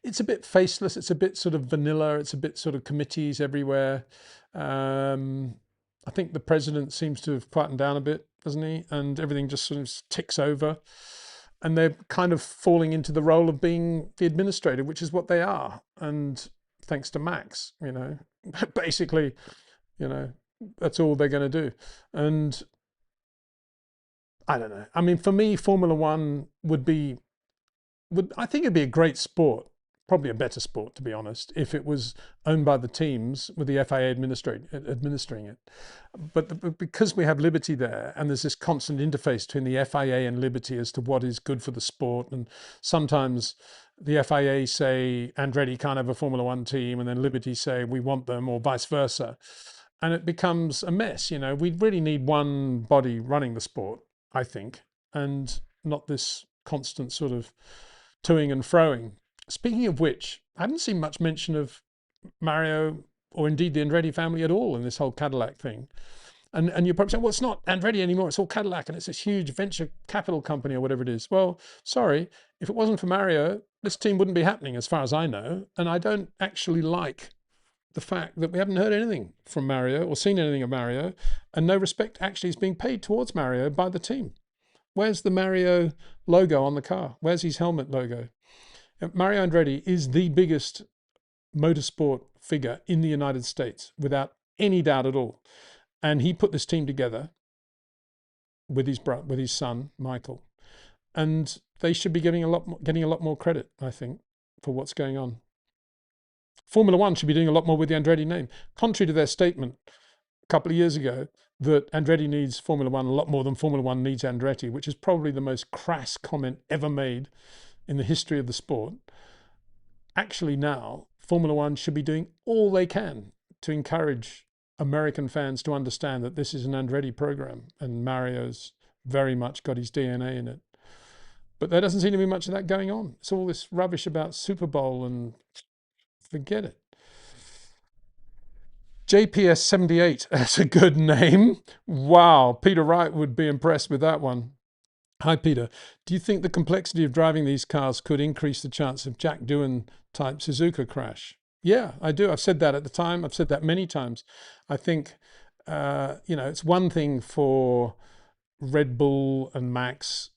It's a bit faceless. It's a bit sort of vanilla. It's a bit sort of committees everywhere. I think the president seems to have quietened down a bit, doesn't he? And everything just sort of ticks over. And they're kind of falling into the role of being the administrator, which is what they are. And thanks to Max, basically, that's all they're going to do. And I don't know. I mean, for me, Formula One I think it'd be a great sport, probably a better sport, to be honest, if it was owned by the teams with the FIA administering it. But because we have Liberty there, and there's this constant interface between the FIA and Liberty as to what is good for the sport, and sometimes the FIA say Andretti can't have a Formula One team, and then Liberty say we want them, or vice versa. And it becomes a mess. We really need one body running the sport, I think, and not this constant sort of toing and froing. Speaking of which, I haven't seen much mention of Mario or indeed the Andretti family at all in this whole Cadillac thing. And you're probably saying, well, it's not Andretti anymore, it's all Cadillac, and it's this huge venture capital company or whatever it is. Well, sorry, if it wasn't for Mario, this team wouldn't be happening as far as I know. And I don't actually like the fact that we haven't heard anything from Mario or seen anything of Mario, and no respect actually is being paid towards Mario by the team. Where's the Mario logo on the car? Where's his helmet logo? Mario Andretti is the biggest motorsport figure in the United States, without any doubt at all. And he put this team together with his son, Michael. And they should be getting a lot more credit, I think, for what's going on. Formula One should be doing a lot more with the Andretti name. Contrary to their statement a couple of years ago that Andretti needs Formula One a lot more than Formula One needs Andretti, which is probably the most crass comment ever made in the history of the sport. Actually now, Formula One should be doing all they can to encourage American fans to understand that this is an Andretti program, and Mario's very much got his DNA in it. But there doesn't seem to be much of that going on. It's all this rubbish about Super Bowl, and forget it. JPS 78, that's a good name. Wow, Peter Wright would be impressed with that one. Hi Peter, do you think the complexity of driving these cars could increase the chance of Jack Doohan type Suzuka crash? Yeah, I do. I've said that at the time. I've said that many times. I think, it's one thing for Red Bull and Max.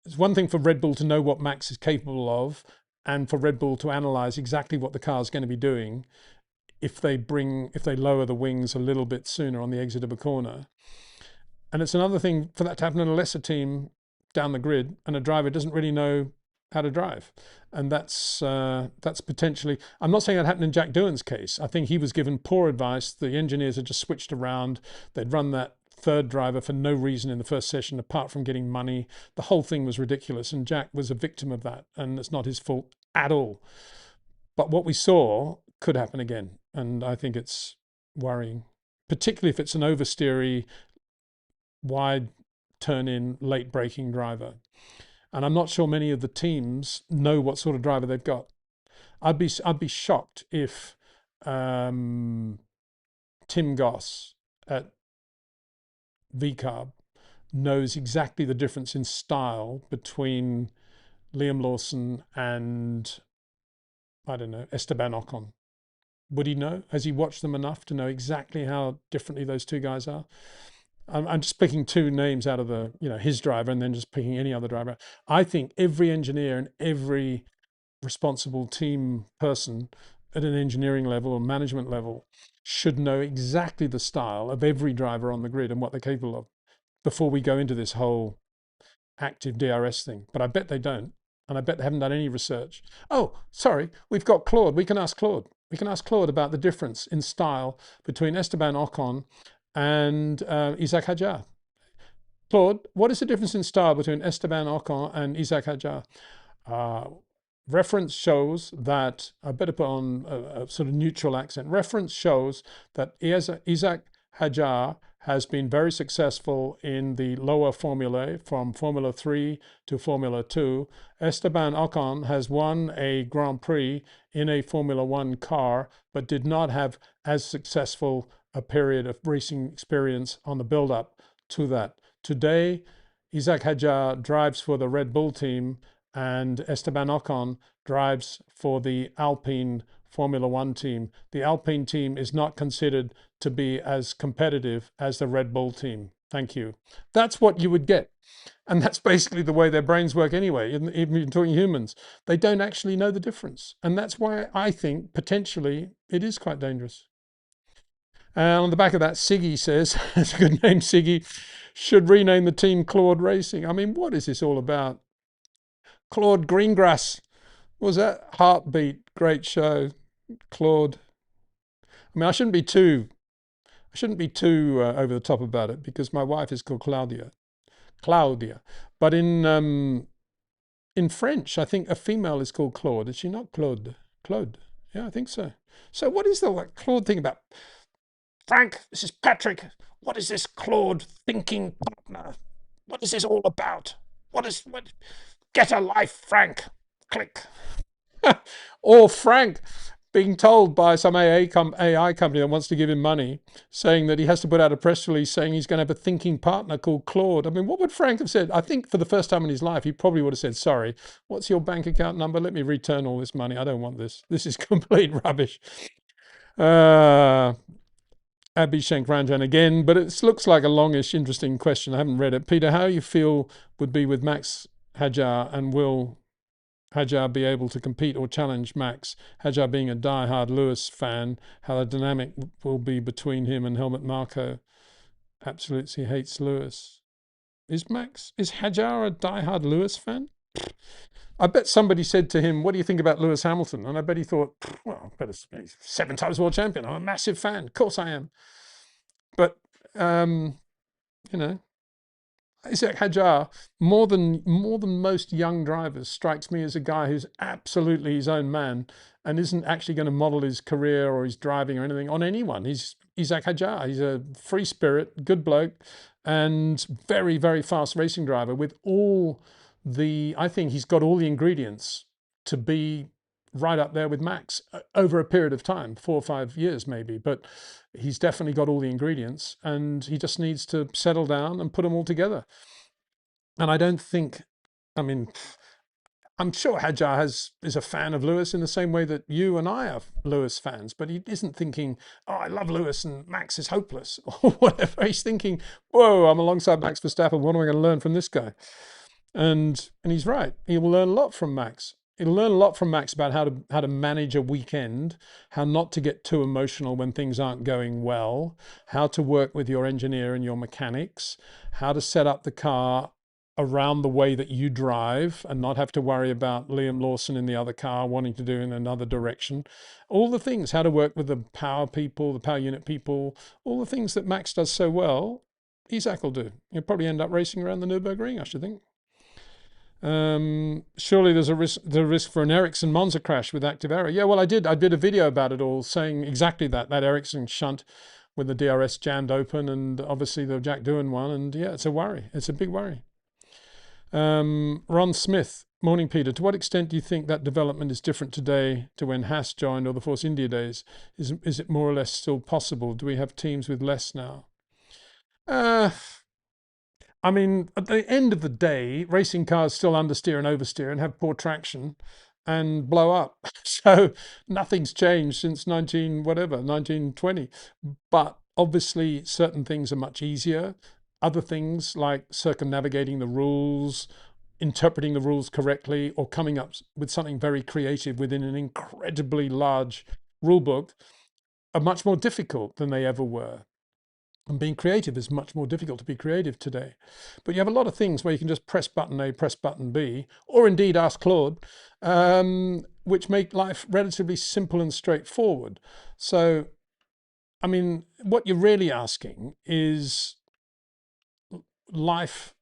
It's one thing for Red Bull to know what Max is capable of, and for Red Bull to analyze exactly what the car is going to be doing if they lower the wings a little bit sooner on the exit of a corner. And it's another thing for that to happen in a lesser team down the grid, and a driver doesn't really know how to drive. And that's potentially, I'm not saying that happened in Jack Doohan's case. I think he was given poor advice. The engineers had just switched around. They'd run that third driver for no reason in the first session apart from getting money. The whole thing was ridiculous, and Jack was a victim of that, and it's not his fault at all. But what we saw could happen again, and I think it's worrying, particularly if it's an oversteery, wide turn-in, late braking driver. And I'm not sure many of the teams know what sort of driver they've got. I'd be shocked if Tim Goss at VCARB knows exactly the difference in style between Liam Lawson and, I don't know, Esteban Ocon. Would he know? Has he watched them enough to know exactly how differently those two guys are? I'm just picking two names out of the, his driver and then just picking any other driver. I think every engineer and every responsible team person at an engineering level or management level should know exactly the style of every driver on the grid and what they're capable of before we go into this whole active DRS thing. But I bet they don't. And I bet they haven't done any research. Oh, sorry, we've got Claude. We can ask Claude. We can ask Claude about the difference in style between Esteban Ocon and Isaac Hadjar. Claude, what is the difference in style between Esteban Ocon and Isaac Hadjar? Uh, Reference shows that, I better put on a sort of neutral accent. Reference shows that Isaac Hadjar has been very successful in the lower formulae from Formula 3 to Formula 2. Esteban Ocon has won a Grand Prix in a Formula 1 car, but did not have as successful a period of racing experience on the build-up to that. Today, Isaac Hadjar drives for the Red Bull team and Esteban Ocon drives for the Alpine Formula One team. The Alpine team is not considered to be as competitive as the Red Bull team. Thank you. That's what you would get. And that's basically the way their brains work anyway, even talking humans. They don't actually know the difference. And that's why I think potentially it is quite dangerous. And on the back of that, Siggy says, it's a good name, Siggy, should rename the team Claude Racing. I mean, what is this all about? Claude Greengrass. Was that Heartbeat? Great show, Claude. I mean, I shouldn't be too over the top about it because my wife is called Claudia. But in French, I think a female is called Claude. Is she not Claude? Claude. Yeah, I think so. So what is the Claude thing about? Frank, this is Patrick. What is this Claude thinking partner? What is this all about? What? Get a life, Frank. Click. Or Frank being told by some AI company that wants to give him money, saying that he has to put out a press release saying he's going to have a thinking partner called Claude. I mean, what would Frank have said? I think for the first time in his life, he probably would have said, sorry, what's your bank account number? Let me return all this money. I don't want this. This is complete rubbish. Abhishek Ranjan again, but it looks like a longish, interesting question. I haven't read it. Peter, how you feel would be with Max Hadjar, and will Hadjar be able to compete or challenge Max? Hadjar being a die-hard Lewis fan, how the dynamic will be between him and Helmut Marko. Absolutely hates Lewis. Is Hadjar a die-hard Lewis fan? I bet somebody said to him, what do you think about Lewis Hamilton? And I bet he thought, well, I bet he's 7 times world champion. I'm a massive fan. Of course I am. But, Isaac Hadjar, more than most young drivers, strikes me as a guy who's absolutely his own man and isn't actually going to model his career or his driving or anything on anyone. He's Isaac Hadjar. He's a free spirit, good bloke, and very, very fast racing driver with I think he's got all the ingredients to be right up there with Max over a period of time, 4 or 5 years maybe, but he's definitely got all the ingredients and he just needs to settle down and put them all together. And I don't think, I mean, I'm sure Hadjar is a fan of Lewis in the same way that you and I are Lewis fans, but he isn't thinking, oh, I love Lewis and Max is hopeless or whatever. He's thinking, whoa, I'm alongside Max Verstappen. What am I going to learn from this guy? And he's right. He will learn a lot from Max. He'll learn a lot from Max about how to manage a weekend, how not to get too emotional when things aren't going well, how to work with your engineer and your mechanics, how to set up the car around the way that you drive and not have to worry about Liam Lawson in the other car wanting to do in another direction. All the things, how to work with the power people, the power unit people, all the things that Max does so well, Isaac will do. He'll probably end up racing around the Nürburgring, I should think. Surely there's a risk for an Ericsson Monza crash with active error. Yeah, well, I did a video about it all saying exactly that Ericsson shunt with the DRS jammed open and obviously the Jack Doohan one. And yeah, it's a worry. It's a big worry. Ron Smith, morning, Peter. To what extent do you think that development is different today to when Haas joined or the Force India days? Is it more or less still possible? Do we have teams with less now? I mean, at the end of the day, racing cars still understeer and oversteer and have poor traction and blow up. So nothing's changed since 1920. But Obviously, certain things are much easier. Other things like circumnavigating the rules, interpreting the rules correctly, or coming up with something very creative within an incredibly large rule book are much more difficult than they ever were. And being creative is much more difficult to be creative today. But you have a lot of things where you can just press button A, press button B, or indeed ask Claude, which make life relatively simple and straightforward. So, I mean, what you're really asking is life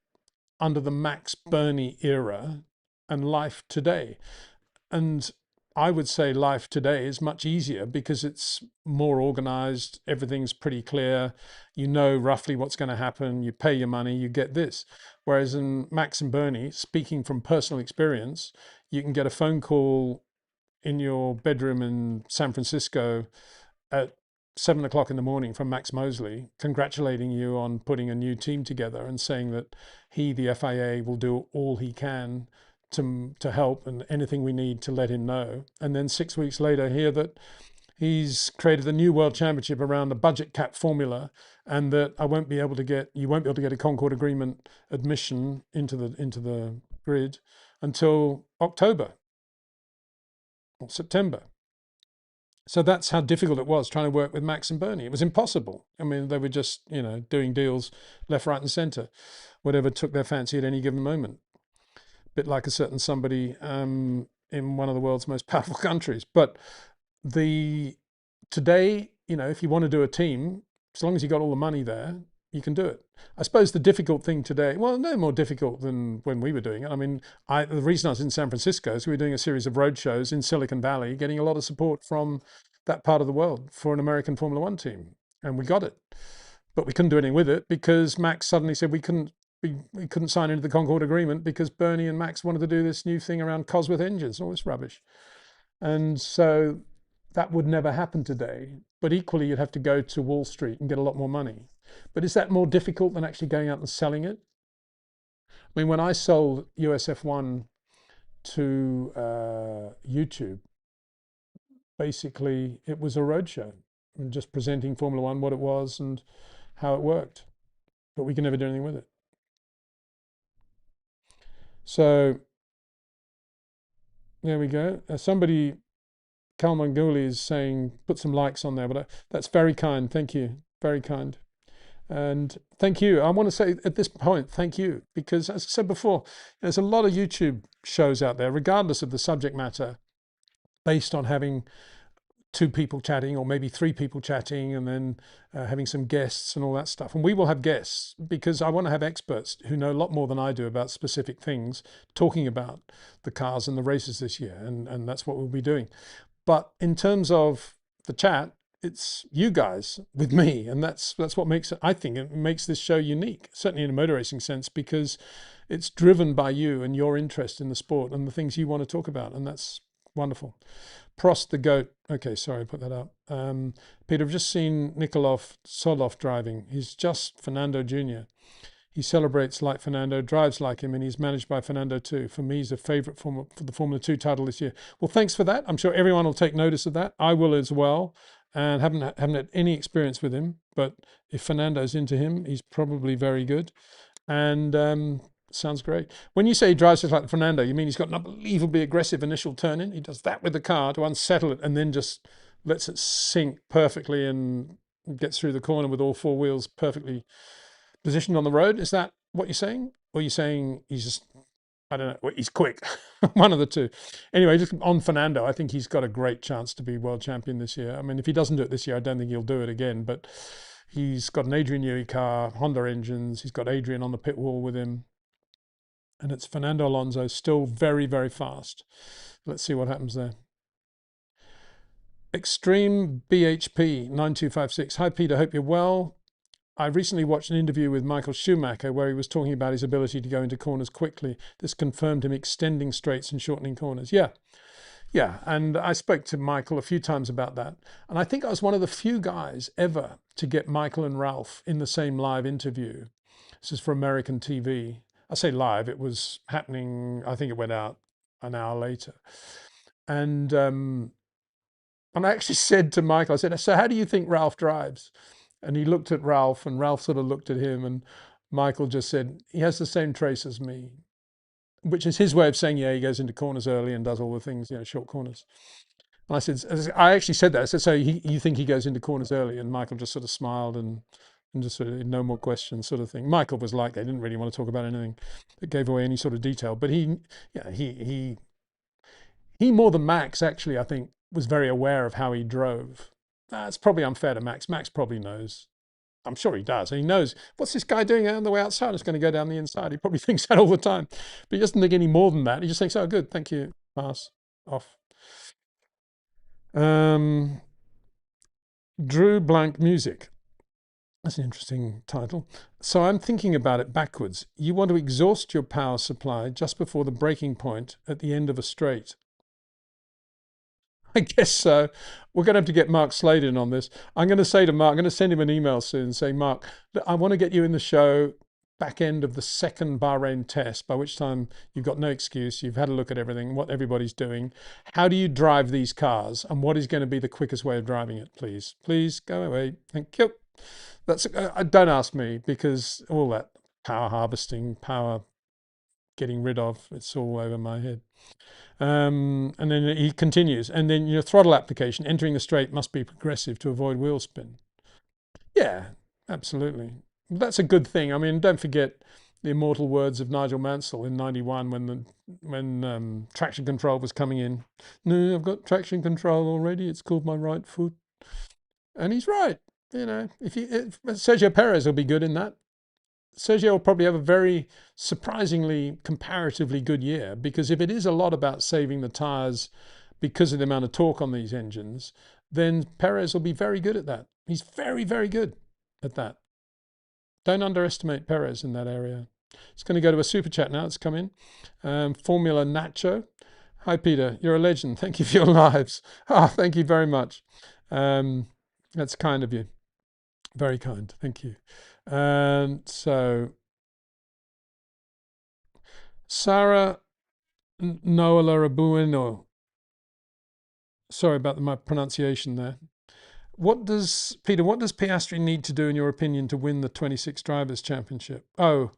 under the Max Burney era and life today. And I would say life today is much easier because it's more organized. Everything's pretty clear. You know roughly what's going to happen. You pay your money, you get this. Whereas in Max and Bernie, speaking from personal experience, you can get a phone call in your bedroom in San Francisco at 7 o'clock in the morning from Max Mosley, congratulating you on putting a new team together and saying that he, the FIA, will do all he can to help and anything we need to let him know. And then 6 weeks later, hear that he's created a new world championship around the budget cap formula, and that you won't be able to get a Concord Agreement admission into the grid until October or September. So that's how difficult it was trying to work with Max and Bernie. It was impossible. I mean, they were just, doing deals left, right, and center, whatever took their fancy at any given moment. A bit like a certain somebody in one of the world's most powerful countries. But today, if you want to do a team, as long as you got all the money there, you can do it. I suppose the difficult thing today, well, no more difficult than when we were doing it. I mean, the reason I was in San Francisco is we were doing a series of road shows in Silicon Valley, getting a lot of support from that part of the world for an American Formula One team. And we got it. But we couldn't do anything with it because Max suddenly said we couldn't sign into the Concord Agreement because Bernie and Max wanted to do this new thing around Cosworth engines, all this rubbish. And so that would never happen today. But equally, you'd have to go to Wall Street and get a lot more money. But is that more difficult than actually going out and selling it? I mean, when I sold USF1 to YouTube, basically it was a roadshow and just presenting Formula One, what it was and how it worked. But we can never do anything with it. So there we go. Somebody, Cal Manguli, is saying, put some likes on there, but that's very kind. Thank you. Very kind. And thank you. I want to say at this point, thank you, because as I said before, there's a lot of YouTube shows out there, regardless of the subject matter, based on having two people chatting or maybe three people chatting and then having some guests and all that stuff. And we will have guests because I want to have experts who know a lot more than I do about specific things talking about the cars and the races this year. And that's what we'll be doing. But in terms of the chat, it's you guys with me, and that's what makes it, I think it makes this show unique, certainly in a motor racing sense, because it's driven by you and your interest in the sport and the things you want to talk about, and that's wonderful. Prost the GOAT. Okay, sorry, I put that up. Peter, I've just seen Nikolov Soloff driving. He's just Fernando Jr. He celebrates like Fernando, drives like him, and he's managed by Fernando too. For me, he's a favourite for the Formula 2 title this year. Well, thanks for that. I'm sure everyone will take notice of that. I will as well. And haven't had any experience with him, but if Fernando's into him, he's probably very good. And sounds great. When you say he drives just like Fernando, you mean he's got an unbelievably aggressive initial turn in? He does that with the car to unsettle it and then just lets it sink perfectly and gets through the corner with all four wheels perfectly positioned on the road. Is that what you're saying? Or are you saying he's just, I don't know, he's quick? One of the two. Anyway, just on Fernando, I think he's got a great chance to be world champion this year. I mean, if he doesn't do it this year, I don't think he'll do it again. But he's got an Adrian Newey car, Honda engines. He's got Adrian on the pit wall with him. And it's Fernando Alonso, still very, very fast. Let's see what happens there. Extreme BHP 9256. Hi, Peter. Hope you're well. I recently watched an interview with Michael Schumacher where he was talking about his ability to go into corners quickly. This confirmed him extending straights and shortening corners. Yeah. And I spoke to Michael a few times about that. And I think I was one of the few guys ever to get Michael and Ralph in the same live interview. This is for American TV. I say live, it was happening, I think it went out an hour later. And I actually said to Michael, I said, so how do you think Ralph drives? And he looked at Ralph, and Ralph sort of looked at him, and Michael just said, he has the same trace as me, which is his way of saying, yeah, he goes into corners early and does all the things, short corners. And I said, I actually said that. I said, so you think he goes into corners early? And Michael just sort of smiled and just sort of no more questions sort of thing. Michael was like, they didn't really want to talk about anything that gave away any sort of detail. But he more than Max, actually, I think, was very aware of how he drove. That's probably unfair to Max. Max probably knows. I'm sure he does. And he knows, what's this guy doing on the way outside? It's going to go down the inside. He probably thinks that all the time. But he doesn't think any more than that. He just thinks, oh, good, thank you. Pass. Off. Drew Blank Music. That's an interesting title. So I'm thinking about it backwards. You want to exhaust your power supply just before the breaking point at the end of a straight. I guess so. We're going to have to get Mark Slade in on this. I'm going to say to Mark, I'm going to send him an email soon saying, Mark, I want to get you in the show back end of the second Bahrain test, by which time you've got no excuse. You've had a look at everything, what everybody's doing. How do you drive these cars? And what is going to be the quickest way of driving it, please? Please go away. Thank you. That's don't ask me, because all that power harvesting, power getting rid of, it's all over my head. And then he continues, and then your throttle application, entering the straight must be progressive to avoid wheel spin. Yeah, absolutely. That's a good thing. I mean, don't forget the immortal words of Nigel Mansell in '91 when traction control was coming in. No, I've got traction control already. It's called my right foot. And he's right. If Sergio Perez will be good in that. Sergio will probably have a very surprisingly comparatively good year, because if it is a lot about saving the tires because of the amount of torque on these engines, then Perez will be very good at that. He's very, very good at that. Don't underestimate Perez in that area. It's going to go to a super chat now. It's come in. Formula Nacho. Hi, Peter. You're a legend. Thank you for your lives. Thank you very much. That's kind of you. Very kind. Thank you. So Sarah Noala Abueno. Sorry about my pronunciation there. What does Piastri need to do, in your opinion, to win the 26 Drivers' Championship? Oh,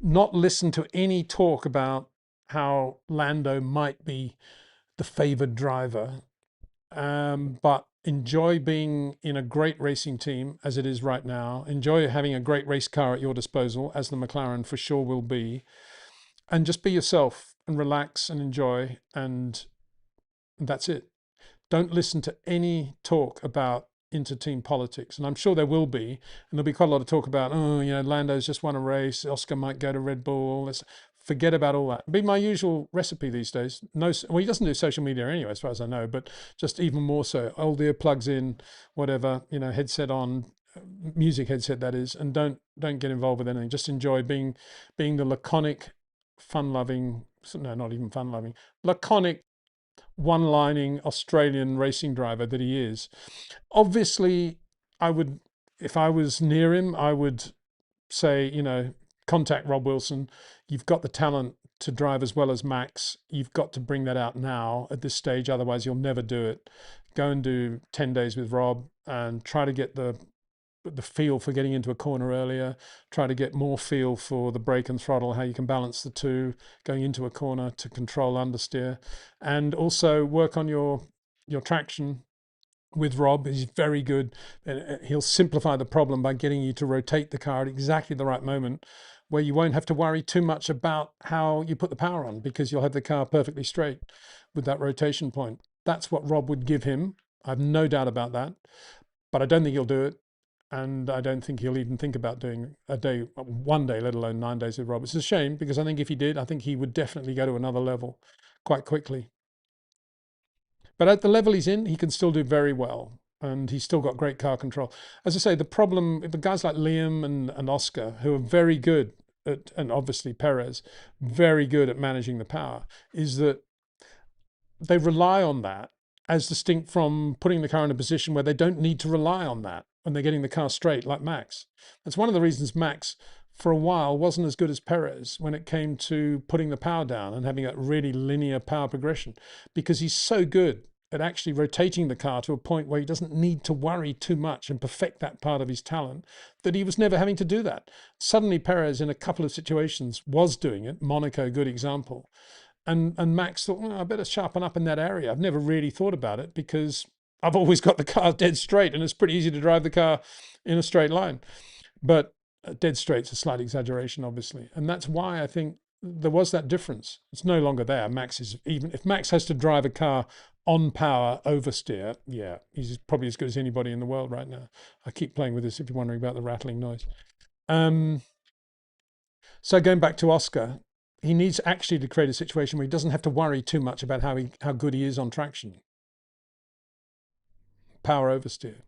not listen to any talk about how Lando might be the favored driver, but enjoy being in a great racing team as it is right now. Enjoy having a great race car at your disposal, as the McLaren for sure will be. And just be yourself and relax and enjoy, and that's it. Don't listen to any talk about inter-team politics. And I'm sure there will be. And there'll be quite a lot of talk about, Lando's just won a race. Oscar might go to Red Bull. Let's forget about all that. It'd be my usual recipe these days. Well, he doesn't do social media anyway, as far as I know, but just even more so. Old ear plugs in, whatever, headset on, music headset that is, and don't get involved with anything. Just enjoy being the laconic, fun-loving, no, not even fun-loving, laconic, one-lining Australian racing driver that he is. Obviously, if I was near him, I would say, contact Rob Wilson. You've got the talent to drive as well as Max. You've got to bring that out now at this stage, otherwise you'll never do it. Go and do 10 days with Rob and try to get the feel for getting into a corner earlier, try to get more feel for the brake and throttle, how you can balance the two going into a corner to control understeer, and also work on your traction with Rob. He's very good. He'll simplify the problem by getting you to rotate the car at exactly the right moment, where you won't have to worry too much about how you put the power on, because you'll have the car perfectly straight with that rotation point. That's what Rob would give him. I have no doubt about that, but I don't think he'll do it. And I don't think he'll even think about doing one day, let alone 9 days with Rob. It's a shame, because I think if he did, I think he would definitely go to another level quite quickly. But at the level he's in, he can still do very well. And he's still got great car control. As I say, the problem, the guys like Liam and Oscar, who are very good at, and obviously Perez, very good at managing the power, is that they rely on that, as distinct from putting the car in a position where they don't need to rely on that when they're getting the car straight, like Max. That's one of the reasons Max, for a while, wasn't as good as Perez when it came to putting the power down and having that really linear power progression, because he's so good at actually rotating the car to a point where he doesn't need to worry too much and perfect that part of his talent, that he was never having to do that. Suddenly Perez in a couple of situations was doing it. Monaco, good example. And Max thought, well, I better sharpen up in that area. I've never really thought about it because I've always got the car dead straight, and it's pretty easy to drive the car in a straight line. But dead straight's a slight exaggeration, obviously. And that's why I think there was that difference. It's no longer there. Max is, even if Max has to drive a car on power oversteer, yeah, he's probably as good as anybody in the world right now. I keep playing with this if you're wondering about the rattling noise. So going back to Oscar, he needs actually to create a situation where he doesn't have to worry too much about how good he is on traction. Power oversteer.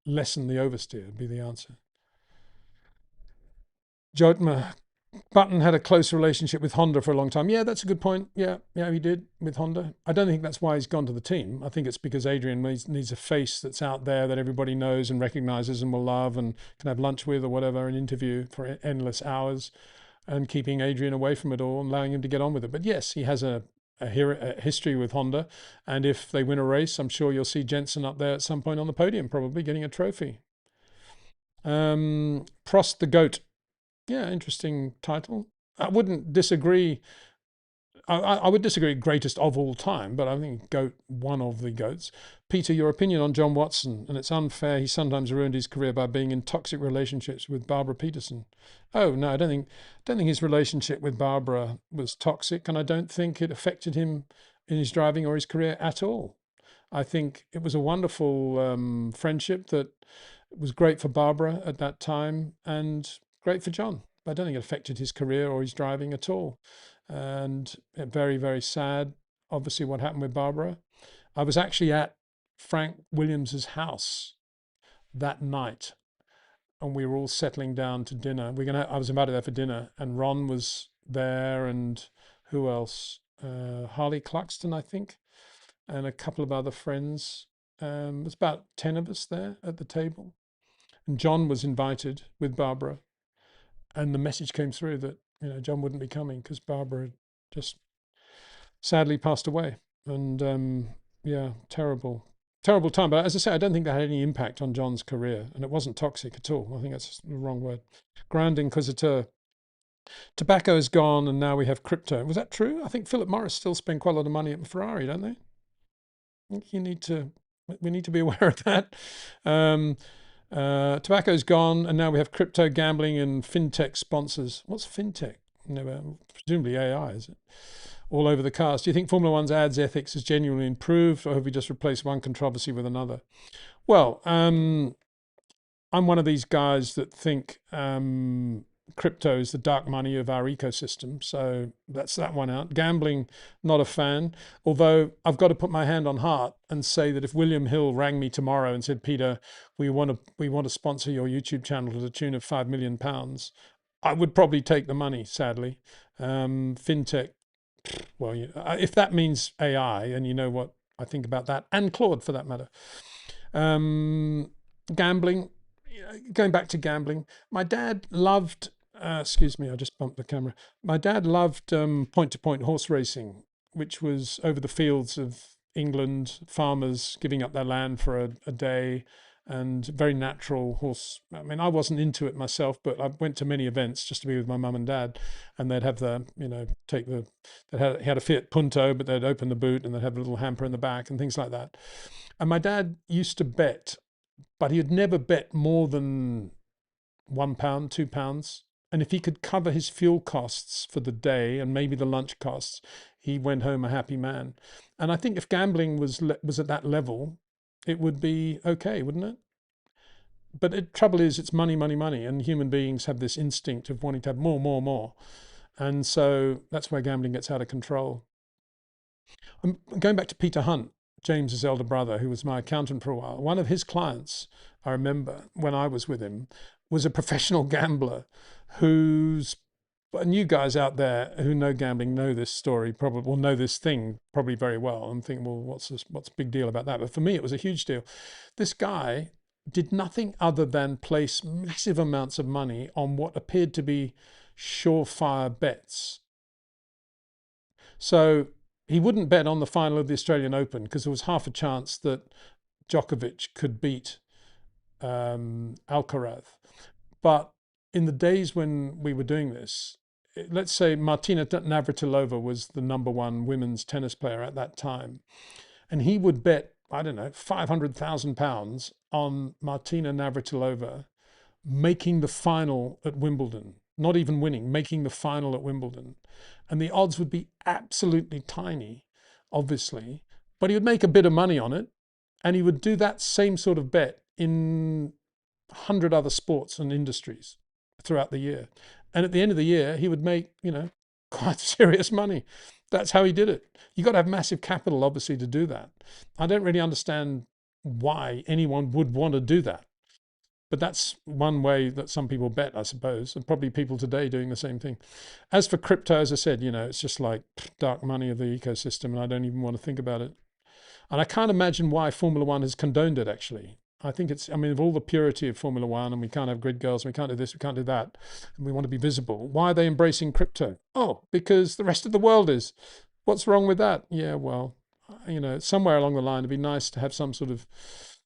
Lessen the oversteer would be the answer. Jotma, Button had a close relationship with Honda for a long time. Yeah, that's a good point. Yeah, he did with Honda. I don't think that's why he's gone to the team. I think it's because Adrian needs a face that's out there that everybody knows and recognizes and will love and can have lunch with or whatever, an interview for endless hours, and keeping Adrian away from it all and allowing him to get on with it. But yes, he has a history with Honda. And if they win a race, I'm sure you'll see Jensen up there at some point on the podium, probably getting a trophy. Prost the GOAT. Yeah, interesting title. I wouldn't disagree. I would disagree greatest of all time, but I think GOAT, one of the GOATs. Peter, your opinion on John Watson, and it's unfair. He sometimes ruined his career by being in toxic relationships with Barbara Peterson. Oh no, I don't think his relationship with Barbara was toxic, and I don't think it affected him in his driving or his career at all. I think it was a wonderful friendship that was great for Barbara at that time and great for John. I don't think it affected his career or his driving at all. And very, very sad, obviously, what happened with Barbara. I was actually at Frank Williams's house that night, and we were all settling down to dinner. I was invited there for dinner, and Ron was there, and who else? Harley Cluxton, I think, and a couple of other friends. There's about 10 of us there at the table. And John was invited with Barbara. And the message came through that, John wouldn't be coming because Barbara had just sadly passed away. And yeah, terrible time. But as I say, I don't think that had any impact on John's career. And it wasn't toxic at all. I think that's the wrong word. Grand Inquisitor. Tobacco is gone and now we have crypto. Was that true? I think Philip Morris still spend quite a lot of money at Ferrari, don't they? I think we need to be aware of that. Tobacco's gone, and now we have crypto, gambling, and fintech sponsors. What's fintech? Never, presumably AI, is it? All over the cars. Do you think Formula One's ads ethics has genuinely improved, or have we just replaced one controversy with another? Well, I'm one of these guys that think crypto is the dark money of our ecosystem. So that's that one out. Gambling, not a fan. Although I've got to put my hand on heart and say that if William Hill rang me tomorrow and said, Peter, we want to sponsor your YouTube channel to the tune of £5 million, I would probably take the money, sadly. Fintech, well, if that means AI, and you know what I think about that, and Claude for that matter. Gambling, going back to gambling, my dad loved, excuse me, I just bumped the camera. My dad loved point-to-point horse racing, which was over the fields of England, farmers giving up their land for a day, and very natural horse. I mean, I wasn't into it myself, but I went to many events just to be with my mum and dad, and they'd have he had a Fiat Punto, but they'd open the boot and they'd have a little hamper in the back and things like that. And my dad used to bet, but he had never bet more than £1, £2. And if he could cover his fuel costs for the day and maybe the lunch costs, he went home a happy man. And I think if gambling was at that level, it would be okay, wouldn't it? But the trouble is, it's money, money, money. And human beings have this instinct of wanting to have more, more, more. And so that's where gambling gets out of control. I'm going back to Peter Hunt, James's elder brother, who was my accountant for a while. One of his clients, I remember when I was with him, was a professional gambler and you guys out there who know gambling know this story, probably will know this thing probably very well and think, well, what's the big deal about that? But for me, it was a huge deal. This guy did nothing other than place massive amounts of money on what appeared to be surefire bets. So he wouldn't bet on the final of the Australian Open because there was half a chance that Djokovic could beat Alcaraz. But in the days when we were doing this, let's say Martina Navratilova was the number one women's tennis player at that time, and he would bet, I don't know, £500,000 on Martina Navratilova making the final at Wimbledon, not even winning, making the final at Wimbledon. And the odds would be absolutely tiny, obviously, but he would make a bit of money on it. And he would do that same sort of bet in 100 other sports and industries throughout the year. And at the end of the year, he would make, quite serious money. That's how he did it. You got to have massive capital, obviously, to do that. I don't really understand why anyone would want to do that. But that's one way that some people bet, I suppose, and probably people today doing the same thing. As for crypto, as I said, it's just like dark money of the ecosystem, and I don't even want to think about it. And I can't imagine why Formula One has condoned it, actually. I think of all the purity of Formula One, and we can't have grid girls, and we can't do this, we can't do that, and we want to be visible. Why are they embracing crypto? Oh, because the rest of the world is. What's wrong with that? Yeah, well, somewhere along the line, it'd be nice to have some sort of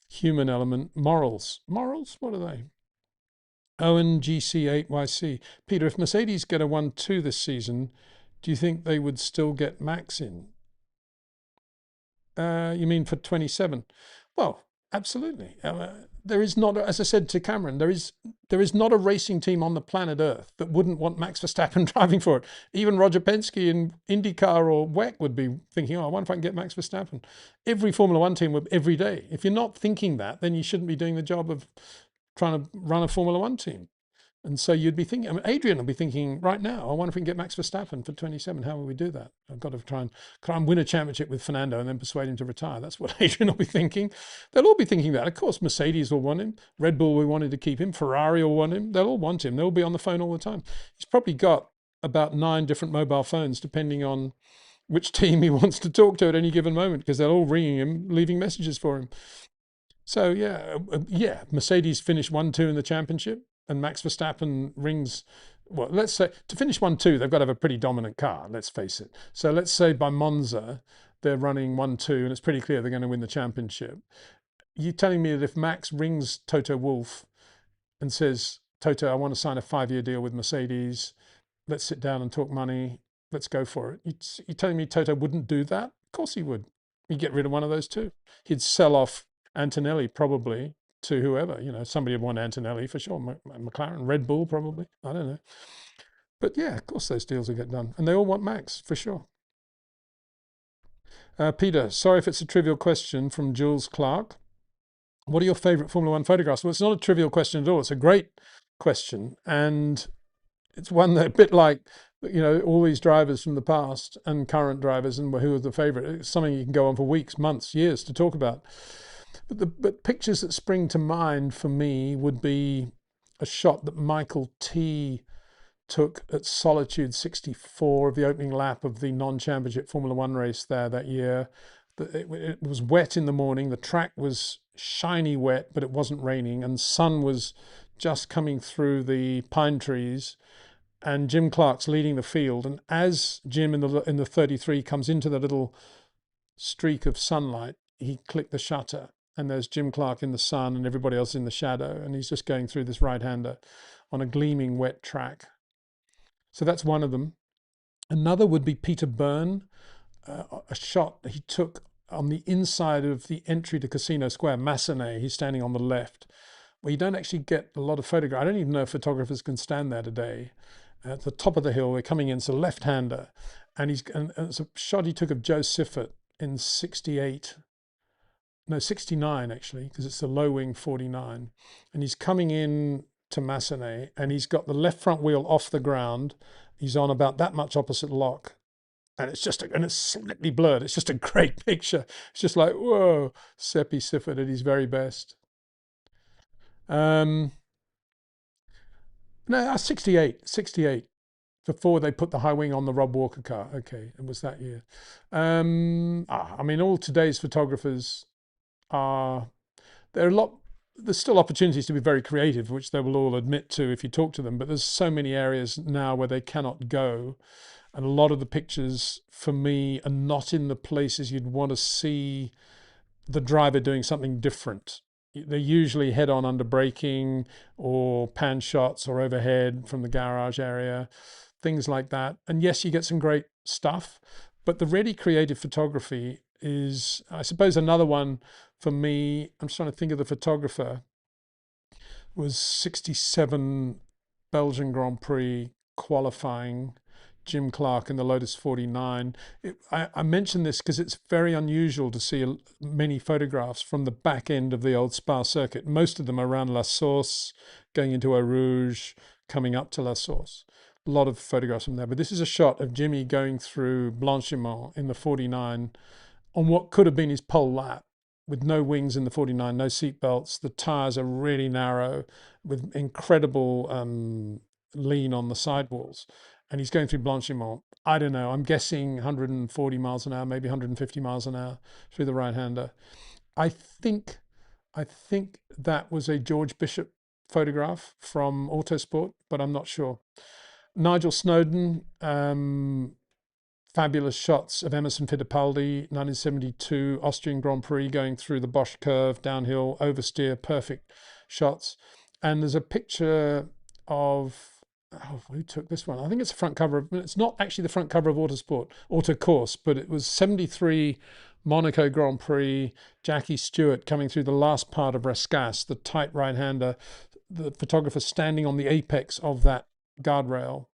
human element. Morals. Morals? What are they? ONGC8YC. Peter, if Mercedes get a 1-2 this season, do you think they would still get Max in? You mean for 27? Well, absolutely. There is not, as I said to Cameron, there is not a racing team on the planet Earth that wouldn't want Max Verstappen driving for it. Even Roger Penske in IndyCar or WEC would be thinking, oh, I wonder if I can get Max Verstappen. Every Formula One team would, every day. If you're not thinking that, then you shouldn't be doing the job of trying to run a Formula One team. And so you'd be thinking, Adrian will be thinking right now, I wonder if we can get Max Verstappen for 27. How will we do that? I've got to try and win a championship with Fernando and then persuade him to retire. That's what Adrian will be thinking. They'll all be thinking that. Of course, Mercedes will want him. Red Bull will want to keep him. Ferrari will want him. They'll all want him. They'll be on the phone all the time. He's probably got about 9 different mobile phones, depending on which team he wants to talk to at any given moment, because they're all ringing him, leaving messages for him. So, yeah, Mercedes finished 1-2 in the championship. And Max Verstappen rings, well, let's say to finish 1-2, they've got to have a pretty dominant car, let's face it. So let's say by Monza, they're running 1-2, and it's pretty clear they're going to win the championship. You're telling me that if Max rings Toto Wolff and says, Toto, I want to sign a 5-year deal with Mercedes, let's sit down and talk money, let's go for it. You're telling me Toto wouldn't do that? Of course he would. He'd get rid of one of those two. He'd sell off Antonelli probably to whoever, somebody would want Antonelli for sure, McLaren, Red Bull probably, I don't know. But yeah, of course those deals will get done. And they all want Max, for sure. Peter, sorry if it's a trivial question from Jules Clark. What are your favourite Formula One photographs? Well, it's not a trivial question at all. It's a great question. And it's one that a bit like, all these drivers from the past and current drivers and who are the favourite. It's something you can go on for weeks, months, years to talk about. But pictures that spring to mind for me would be a shot that Michael T took at Solitude 64 of the opening lap of the non-championship Formula One race there that year. It was wet in the morning. The track was shiny wet, but it wasn't raining, and sun was just coming through the pine trees. And Jim Clark's leading the field, and as Jim in the 33 comes into the little streak of sunlight, he clicked the shutter. And there's Jim Clark in the sun and everybody else in the shadow. And he's just going through this right-hander on a gleaming wet track. So that's one of them. Another would be Peter Byrne, a shot he took on the inside of the entry to Casino Square, Massenet. He's standing on the left, where you don't actually get a lot of photographs. I don't even know if photographers can stand there today. At the top of the hill, they're coming in, it's a left-hander. And it's a shot he took of Joe Siffert in 69 actually, because it's the low wing 49. And he's coming in to Massenet, and he's got the left front wheel off the ground. He's on about that much opposite lock. And it's slightly blurred. It's just a great picture. It's just like, whoa, Seppi Siffert at his very best. No, 68. Before they put the high wing on the Rob Walker car. Okay, it was that year. All today's photographers there's still opportunities to be very creative, which they will all admit to if you talk to them, but there's so many areas now where they cannot go. And a lot of the pictures for me are not in the places you'd want to see the driver doing something different. They're usually head on under braking or pan shots or overhead from the garage area, things like that. And yes, you get some great stuff, but the really creative photography is, I suppose, another one for me. I'm just trying to think of the photographer. Was 67 Belgian Grand Prix qualifying, Jim Clark in the Lotus 49. I mention this because it's very unusual to see many photographs from the back end of the old Spa circuit. Most of them around La Source, going into Eau Rouge, coming up to La Source. A lot of photographs from there. But this is a shot of Jimmy going through Blanchiment in the 49 on what could have been his pole lap, with no wings in the 49, no seat belts. The tires are really narrow with incredible lean on the sidewalls. And he's going through Blanchiment. I don't know, I'm guessing 140 miles an hour, maybe 150 miles an hour through the right-hander. I think that was a George Bishop photograph from Autosport, but I'm not sure. Nigel Snowden, fabulous shots of Emerson Fittipaldi, 1972 Austrian Grand Prix, going through the Bosch curve, downhill, oversteer, perfect shots. And there's a picture of, oh, who took this one? I think it's the front cover of, it's not actually the front cover of Autosport, Autocourse, but it was 73 Monaco Grand Prix, Jackie Stewart coming through the last part of Rascasse, the tight right-hander, the photographer standing on the apex of that guardrail,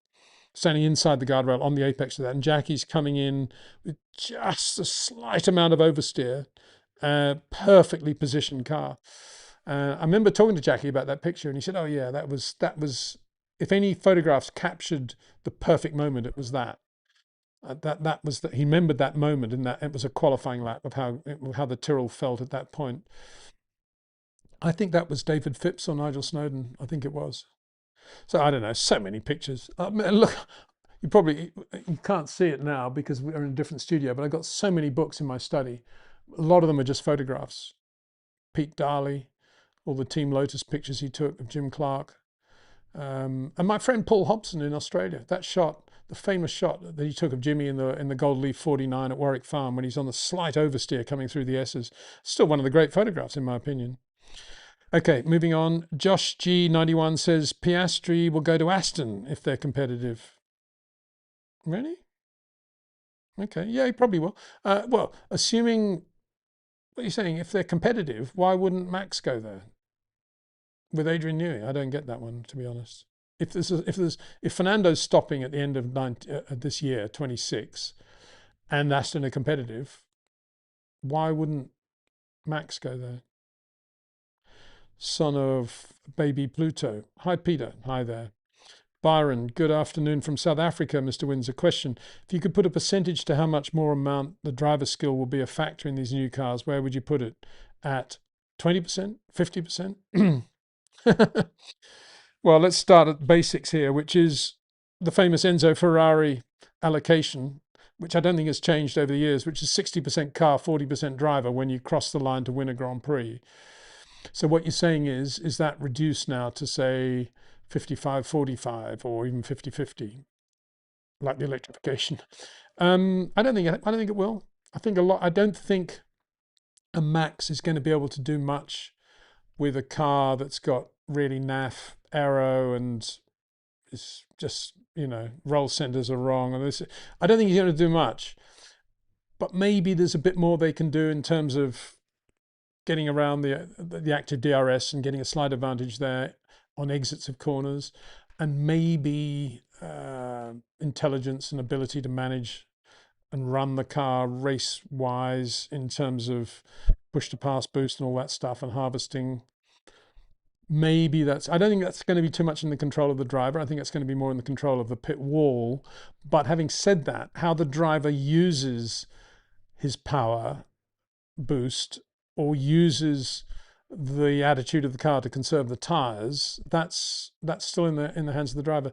standing inside the guardrail on the apex of that, and Jackie's coming in with just a slight amount of oversteer, perfectly positioned car. I remember talking to Jackie about that picture, and he said, "Oh yeah, that was. If any photographs captured the perfect moment, it was that. That was that. He remembered that moment, and that it was a qualifying lap of how the Tyrrell felt at that point. I think that was David Phipps or Nigel Snowden. I think it was." So I don't know, so many pictures. Look, you can't see it now because we're in a different studio, but I've got so many books in my study. A lot of them are just photographs. Pete Darley, all the Team Lotus pictures he took of Jim Clark. And my friend Paul Hobson in Australia, that shot, the famous shot that he took of Jimmy in the Gold Leaf 49 at Warwick Farm when he's on the slight oversteer coming through the S's. Still one of the great photographs in my opinion. Okay, moving on. Josh G91 says Piastri will go to Aston if they're competitive. Really? Okay, yeah, he probably will. Well, assuming what you're saying, if they're competitive, why wouldn't Max go there with Adrian Newey? I don't get that one, to be honest. If Fernando's stopping at the end of this year, 26, and Aston are competitive, why wouldn't Max go there? Son of baby Pluto. Hi, Peter. Hi there. Byron, good afternoon from South Africa, Mr. Windsor. Question, if you could put a percentage to how much more amount the driver skill will be a factor in these new cars, where would you put it? At 20%? 50%? Well, let's start at basics here, which is the famous Enzo Ferrari allocation, which I don't think has changed over the years, which is 60% car, 40% driver when you cross the line to win a Grand Prix. So what you're saying is that reduced now to say 55-45 or even 50-50, like the electrification? I don't think it will. I don't think a Max is going to be able to do much with a car that's got really naff aero and it's just, roll centers are wrong. And I don't think he's going to do much. But maybe there's a bit more they can do in terms of getting around the active DRS and getting a slight advantage there on exits of corners, and maybe intelligence and ability to manage and run the car race-wise in terms of push-to-pass boost and all that stuff and harvesting. Maybe I don't think that's going to be too much in the control of the driver. I think it's going to be more in the control of the pit wall. But having said that, how the driver uses his power boost or uses the attitude of the car to conserve the tires, that's still in the hands of the driver.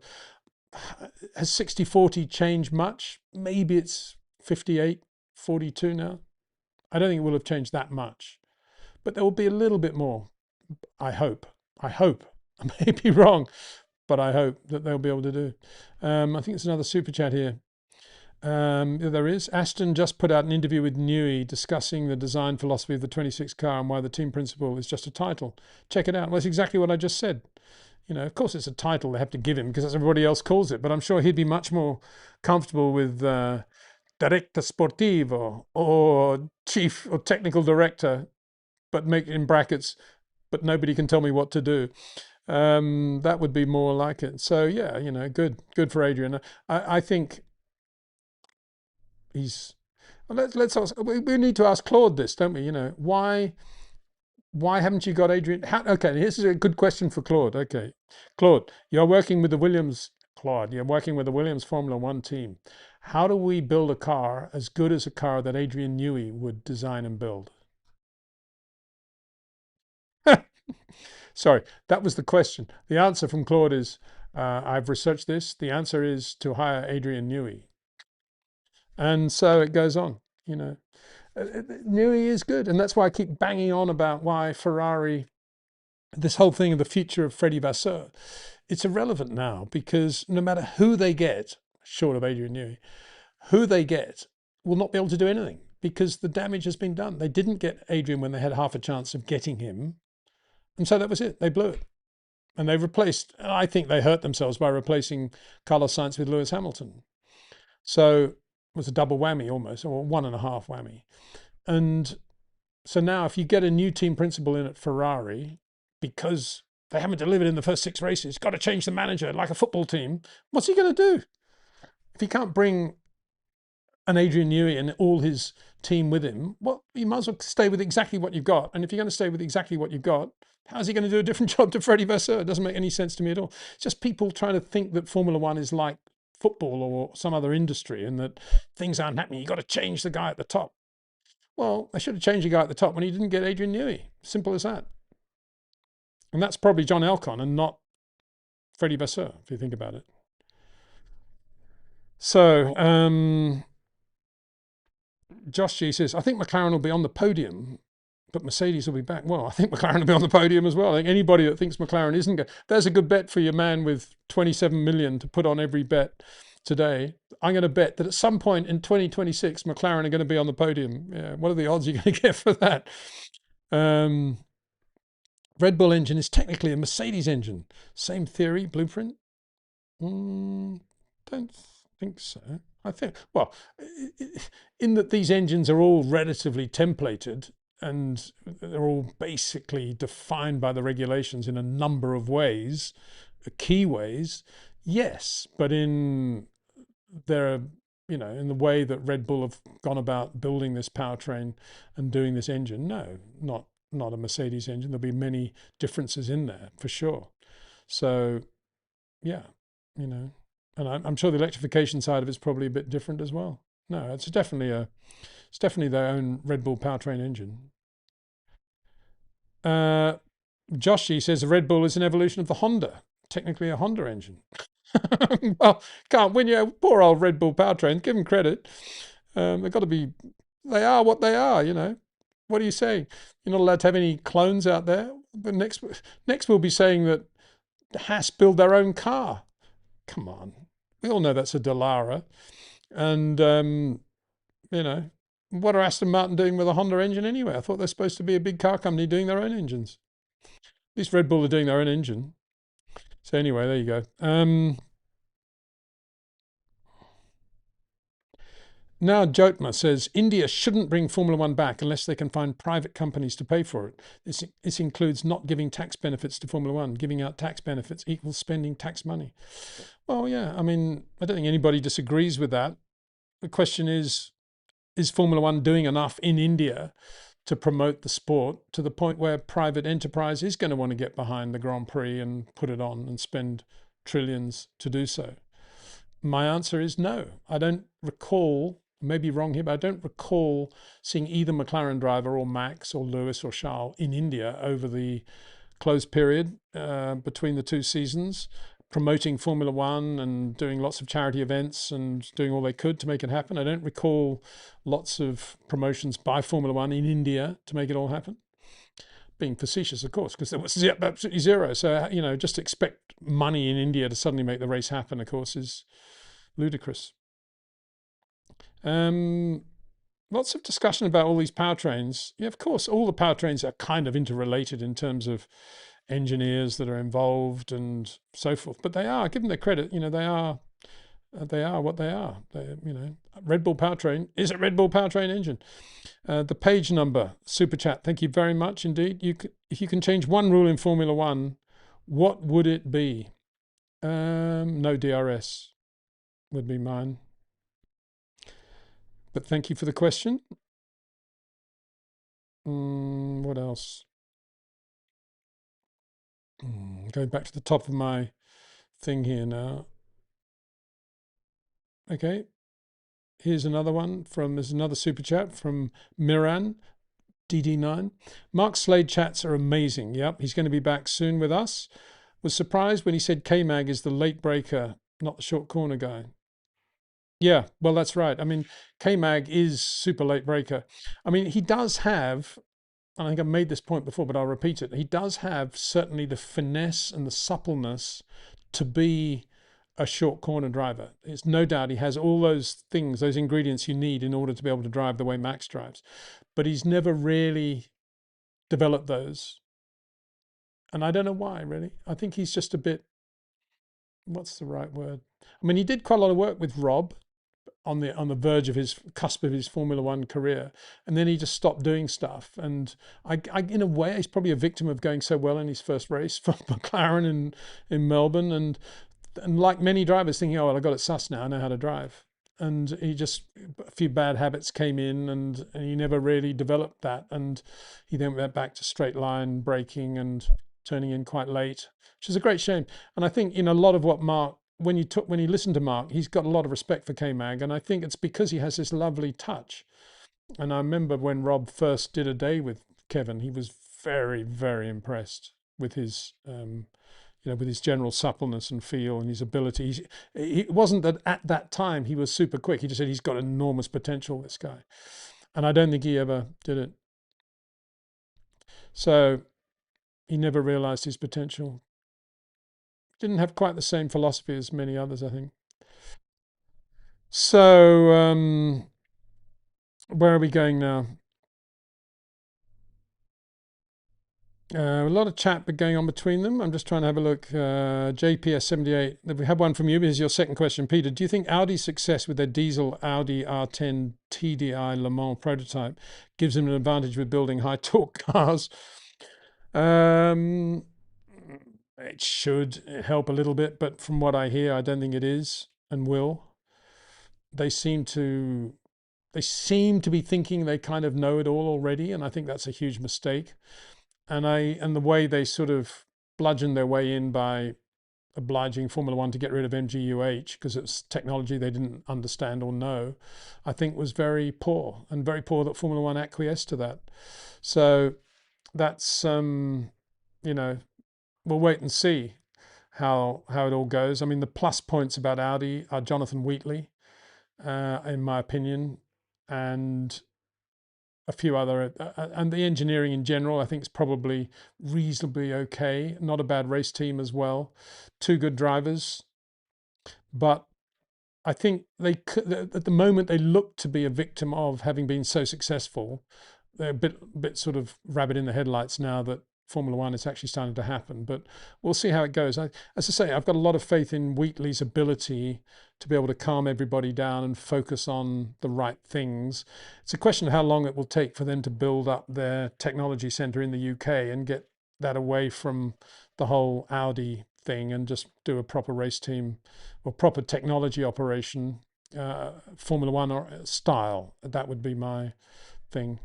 Has 60-40 changed much? Maybe it's 58-42 now. I don't think it will have changed that much, but there will be a little bit more. I hope. I may be wrong, but I hope that they'll be able to do. I think there's another super chat here. Yeah, there is. Aston just put out an interview with Newey discussing the design philosophy of the 26 car and why the team principal is just a title. Check it out. Well, that's exactly what I just said. You know, of course, it's a title they have to give him because that's what everybody else calls it. But I'm sure he'd be much more comfortable with director sportivo or chief or technical director, but make in brackets, but nobody can tell me what to do. That would be more like it. So yeah, you know, good for Adrian. I think he's. Let's ask. We need to ask Claude this, don't we? You know, why haven't you got Adrian? Okay, here's a good question for Claude. Okay, Claude, you're working with the Williams. Claude, you're working with the Williams Formula One team. How do we build a car as good as a car that Adrian Newey would design and build? Sorry, that was the question. The answer from Claude is, I've researched this. The answer is to hire Adrian Newey. And so it goes on, you know. Newey is good. And that's why I keep banging on about why Ferrari, this whole thing of the future of Freddie Vasseur, it's irrelevant now because no matter who they get, short of Adrian Newey, who they get will not be able to do anything because the damage has been done. They didn't get Adrian when they had half a chance of getting him. And so that was it. They blew it. And they replaced, I think they hurt themselves by replacing Carlos Sainz with Lewis Hamilton. So it was a double whammy almost, or one and a half whammy. And so now if you get a new team principal in at Ferrari, because they haven't delivered in the first 6 races, got to change the manager like a football team, what's he going to do? If he can't bring an Adrian Newey and all his team with him, well, you might as well stay with exactly what you've got. And if you're going to stay with exactly what you've got, how's he going to do a different job to Freddie Vasseur? It doesn't make any sense to me at all. It's just people trying to think that Formula One is like football or some other industry and that things aren't happening. You've got to change the guy at the top. Well, they should have changed the guy at the top when he didn't get Adrian Newey. Simple as that. And that's probably John Elkann and not Freddie Vasseur, if you think about it. So, Josh G says, I think McLaren will be on the podium, but Mercedes will be back. Well, I think McLaren will be on the podium as well. I think anybody that thinks McLaren isn't going, there's a good bet for your man with 27 million to put on every bet today. I'm going to bet that at some point in 2026, McLaren are going to be on the podium. Yeah, what are the odds you're going to get for that? Red Bull engine is technically a Mercedes engine. Same theory, blueprint? Don't think so. I think, well, in that these engines are all relatively templated and they're all basically defined by the regulations in a number of ways, key ways, yes, but in there are, you know, in the way that Red Bull have gone about building this powertrain and doing this engine, no, not a Mercedes engine. There'll be many differences in there for sure. So, yeah, you know, and I'm sure the electrification side of it's probably a bit different as well. No, it's definitely their own Red Bull powertrain engine. Joshi says the Red Bull is an evolution of the Honda, technically a Honda engine. Well, can't win you. Poor old Red Bull powertrain. Give them credit. They've got to be. They are what they are. You know. What are you saying? You're not allowed to have any clones out there. But next we'll be saying that Haas build their own car. Come on. We all know that's a Dallara. And, you know, what are Aston Martin doing with a Honda engine anyway? I thought they're supposed to be a big car company doing their own engines. At least Red Bull are doing their own engine. So anyway, there you go. Now Jotma says India shouldn't bring Formula One back unless they can find private companies to pay for it. This includes not giving tax benefits to Formula One. Giving out tax benefits equals spending tax money. Well, yeah, I mean, I don't think anybody disagrees with that. The question is Formula One doing enough in India to promote the sport to the point where private enterprise is going to want to get behind the Grand Prix and put it on and spend trillions to do so? My answer is no. I don't recall, I may be wrong here, but I don't recall seeing either McLaren driver or Max or Lewis or Charles in India over the closed period between the 2 seasons, promoting Formula One and doing lots of charity events and doing all they could to make it happen. I don't recall lots of promotions by Formula One in India to make it all happen. Being facetious, of course, because there was absolutely zero. So, you know, just expect money in India to suddenly make the race happen, of course, is ludicrous. Um, Lots of discussion about all these powertrains. Yeah, of course, all the powertrains are kind of interrelated in terms of engineers that are involved and so forth. But they are, given their credit, they are what they are. Red Bull powertrain is a Red Bull powertrain engine. The page number, super chat. Thank you very much indeed. If you can change one rule in Formula One, what would it be? No DRS would be mine. But thank you for the question. What else? Going back to the top of my thing here now. Okay, here's another one there's another super chat from Miran DD9. Mark Slade chats are amazing. Yep, he's going to be back soon with us. Was surprised when he said K-Mag is the late breaker, not the short corner guy. Yeah, well, that's right. I mean, K-Mag is super late breaker. I mean, he does have, and I think I've made this point before, but I'll repeat it. He does have certainly the finesse and the suppleness to be a short corner driver. It's no doubt he has all those things, those ingredients you need in order to be able to drive the way Max drives. But he's never really developed those. And I don't know why, really. I think he's just a bit, what's the right word? I mean, he did quite a lot of work with Rob on the verge of his cusp of his Formula One career, and then he just stopped doing stuff. And in a way, he's probably a victim of going so well in his first race for McLaren in Melbourne, and like many drivers, thinking, "Oh, well, I got it sus now. I know how to drive." And a few bad habits came in, and he never really developed that. And he then went back to straight line braking and turning in quite late, which is a great shame. And I think a lot of what Mark, when you listen to Mark, he's got a lot of respect for K-Mag, and I think it's because he has this lovely touch. And I remember when Rob first did a day with Kevin, he was very, very impressed with his with his general suppleness and feel and his ability. It wasn't that at that time he was super quick. He just said he's got enormous potential, this guy. And I don't think he ever did it. So he never realized his potential. Didn't have quite the same philosophy as many others, I think. So where are we going now? A lot of chat going on between them. I'm just trying to have a look. JPS78, we have one from you. Here's your second question, Peter. Do you think Audi's success with their diesel Audi R10 TDI Le Mans prototype gives them an advantage with building high torque cars? It should help a little bit, but from what I hear, I don't think it is and will. They seem to be thinking they kind of know it all already, and I think that's a huge mistake. And the way they sort of bludgeoned their way in by obliging Formula One to get rid of MGUH because it's technology they didn't understand or know, I think was very poor, and very poor that Formula One acquiesced to that. So that's we'll wait and see how it all goes. I mean, the plus points about Audi are Jonathan Wheatley, in my opinion, and a few other, and the engineering in general, I think is probably reasonably okay. Not a bad race team as well. Two good drivers, but I think they could, at the moment they look to be a victim of having been so successful. They're a bit sort of rabbit in the headlights now that Formula One is actually starting to happen, but we'll see how it goes. As I say, I've got a lot of faith in Wheatley's ability to be able to calm everybody down and focus on the right things. It's a question of how long it will take for them to build up their technology center in the UK and get that away from the whole Audi thing and just do a proper race team or proper technology operation, Formula One or style. That would be my thing.